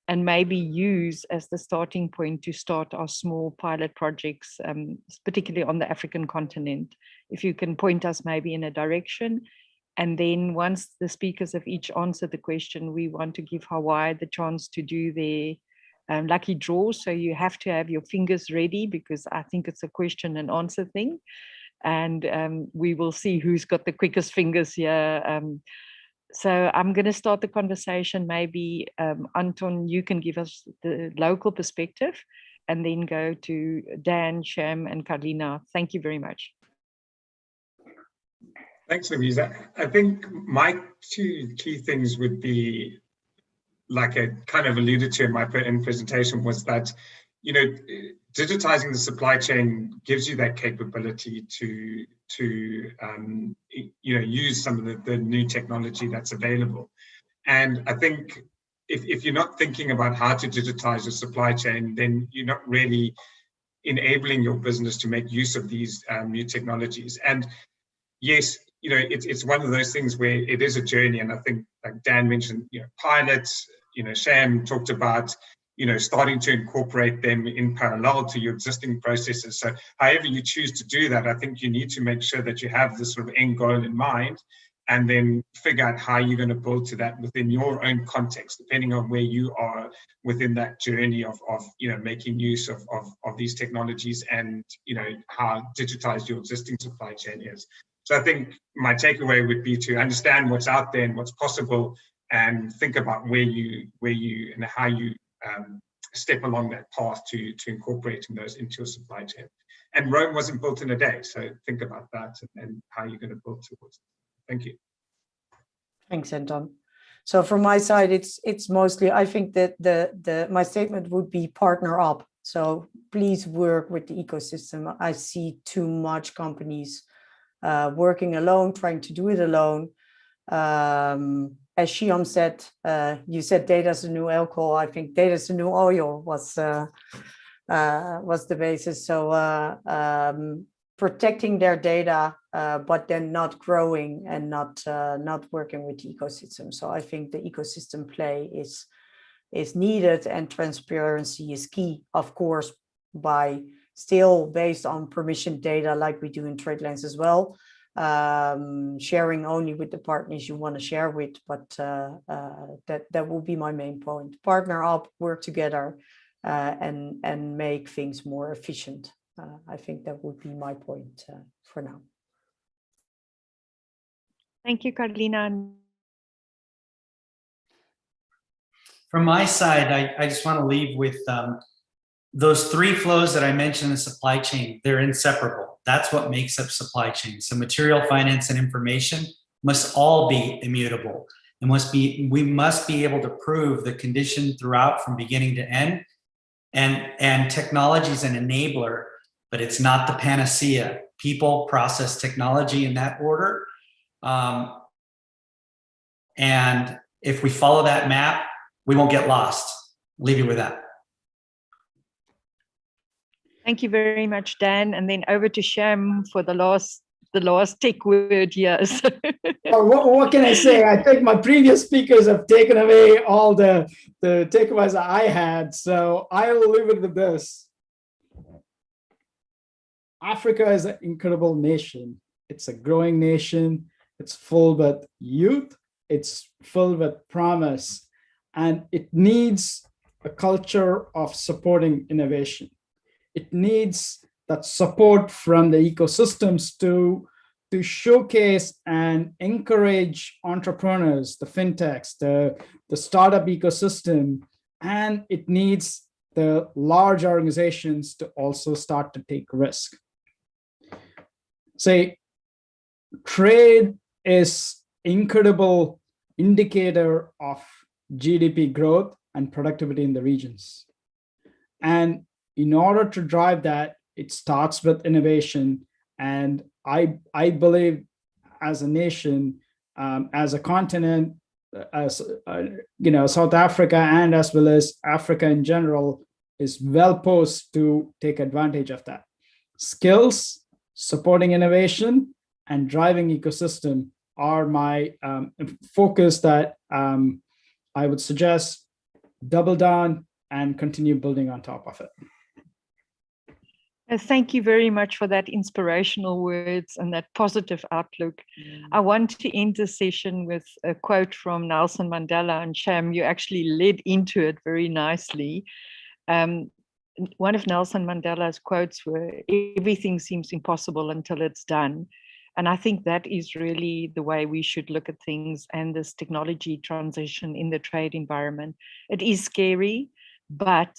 and maybe use as the starting point to start our small pilot projects, particularly on the African continent. If you can point us maybe in a direction. And then once the speakers have each answered the question, we want to give Hawaii the chance to do their lucky draw. So you have to have your fingers ready, because I think it's a question and answer thing. And we will see who's got the quickest fingers here. So I'm going to start the conversation. Maybe Anton, you can give us the local perspective, and then go to Dan, Shem, and Carlina. Thank you very much. Thanks, Louise. I think my two key things would be, like I kind of alluded to in my presentation, was that, you know, digitizing the supply chain gives you that capability to you know, use some of the new technology that's available. And I think if you're not thinking about how to digitize your supply chain, then you're not really enabling your business to make use of these new technologies. And yes, you know, it's one of those things where it is a journey. And I think, like Dan mentioned, you know, pilots, you know, Sham talked about, you know, starting to incorporate them in parallel to your existing processes. So however you choose to do that, I think you need to make sure that you have this sort of end goal in mind, and then figure out how you're going to build to that within your own context, depending on where you are within that journey of you know, making use of these technologies, and, you know, how digitized your existing supply chain is. So I think my takeaway would be to understand what's out there and what's possible, and think about where you and how you step along that path to incorporating those into your supply chain. And Rome wasn't built in a day, so think about that and how you're going to build towards it. Thank you. Thanks, Anton. So from my side, it's mostly, I think that my statement would be partner up. So please work with the ecosystem. I see too much companies working alone, trying to do it alone. As Shyam said, you said data's the new alcohol. I think data's the new oil was the basis. So protecting their data, but then not growing and not working with the ecosystem. So I think the ecosystem play is needed, and transparency is key, of course, by still based on permission data like we do in TradeLens as well. Sharing only with the partners you want to share with, but that will be my main point. Partner up, work together, and make things more efficient. I think that would be my point for now. Thank you, Carlina. From my side, I just want to leave with those three flows that I mentioned in the supply chain. They're inseparable. That's what makes up supply chain. So material, finance, and information must all be immutable, and we must be able to prove the condition throughout from beginning to end. And technology is an enabler, but it's not the panacea. People, process, technology in that order. And if we follow that map, we won't get lost. Leave you with that. Thank you very much, Dan. And then over to Shem for the last tech word. Yes. What can I say? I think my previous speakers have taken away all the takeaways I had. So I'll leave it with this. Africa is an incredible nation. It's a growing nation. It's full with youth. It's filled with promise. And it needs a culture of supporting innovation. It needs that support from the ecosystems to showcase and encourage entrepreneurs, the fintechs, the startup ecosystem, and it needs the large organizations to also start to take risk. Say, trade is incredible indicator of GDP growth and productivity in the regions. And in order to drive that, it starts with innovation. And I believe as a nation, as a continent, as South Africa, and as well as Africa in general, is well posed to take advantage of that. Skills, supporting innovation, and driving ecosystem are my focus that I would suggest double down and continue building on top of it. Thank you very much for that inspirational words and that positive outlook. I want to end the session with a quote from Nelson Mandela, and Sham, you actually led into it very nicely. One of Nelson Mandela's quotes were, "Everything seems impossible until it's done." And I think that is really the way we should look at things and this technology transition in the trade environment. It is scary, but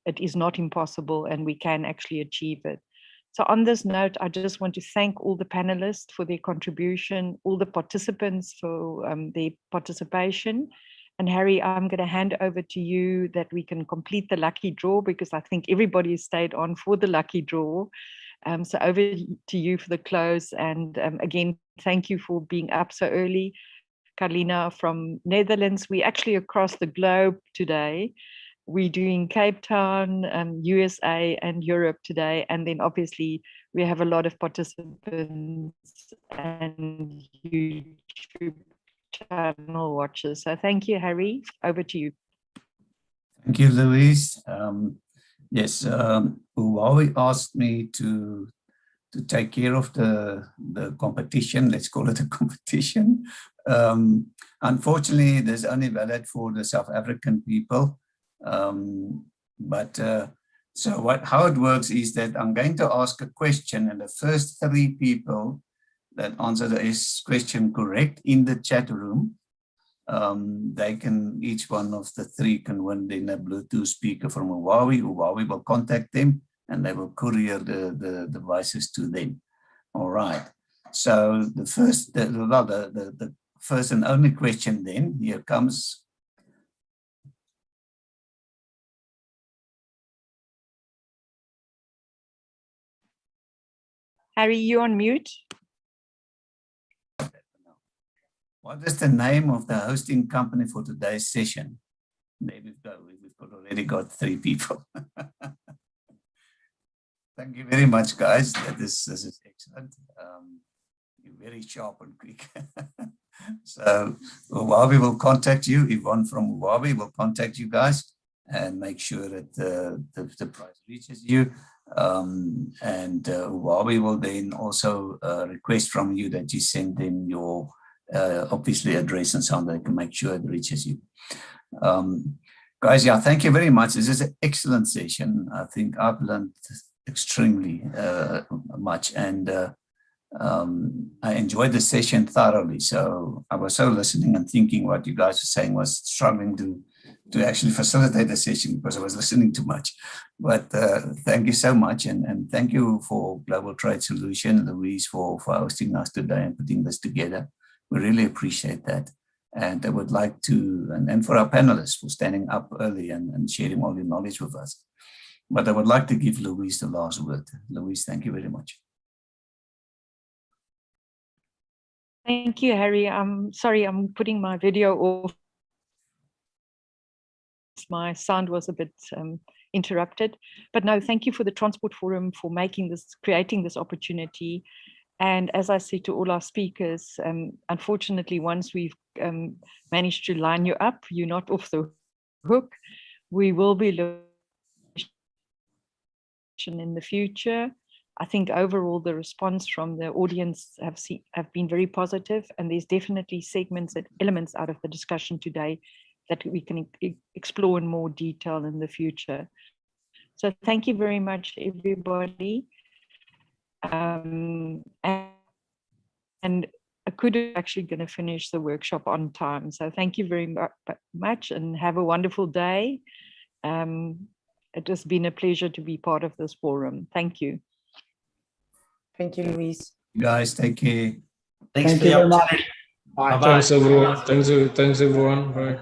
it is not impossible, and we can actually achieve it. So on this note, I just want to thank all the panelists for their contribution, all the participants for their participation. And Harry, I'm going to hand over to you that we can complete the lucky draw, because I think everybody stayed on for the lucky draw. So over to you for the close. And again, thank you for being up so early. Carlina from Netherlands, we're actually across the globe today. We're doing Cape Town, USA and Europe today. And then obviously we have a lot of participants and YouTube channel watchers. So thank you, Harry. Over to you. Thank you, Louise. Yes, Huawei asked me to take care of the competition. Let's call it a competition. Unfortunately, there's only valid for the South African people. So how it works is that I'm going to ask a question, and the first 3 people that answer the question correct in the chat room, they can, each one of the 3 can win then a Bluetooth speaker from Huawei. Huawei will contact them and they will courier the devices to them. All right. So the first and only question then, here comes. Harry, you on mute? What is the name of the hosting company for today's session? There we've already got 3 people. Thank you very much, guys. This is excellent. You're very sharp and quick. So Huawei will contact you. Yvonne from Huawei will contact you guys and make sure that the price reaches you. And Huawei will then also request from you that you send them your obviously address and so on, they can make sure it reaches you. Guys, yeah, thank you very much. This is an excellent session. I think I've learned extremely much, and I enjoyed the session thoroughly. So I was so listening and thinking what you guys were saying, was struggling to actually facilitate the session because I was listening too much. But thank you so much, and thank you for Global Trade Solution, Louise, for hosting us today and putting this together. We really appreciate that. And I would like to, and for our panelists for standing up early and sharing all your knowledge with us. But I would like to give Louise the last word. Louise, thank you very much. Thank you, Harry. I'm sorry, I'm putting my video off. My sound was a bit interrupted. But no, thank you for the Transport Forum for creating this opportunity. And as I said to all our speakers, unfortunately, once we've managed to line you up, you're not off the hook. We will be looking in the future. I think overall the response from the audience have been very positive, and there's definitely segments and elements out of the discussion today that we can explore in more detail in the future. So thank you very much, everybody. And Akudo actually going to finish the workshop on time. So thank you very much and have a wonderful day. It has been a pleasure to be part of this forum. Thank you. Thank you, Louise. You guys, take care. Thanks for the opportunity. Bye. Thanks everyone. Thanks everyone. Bye.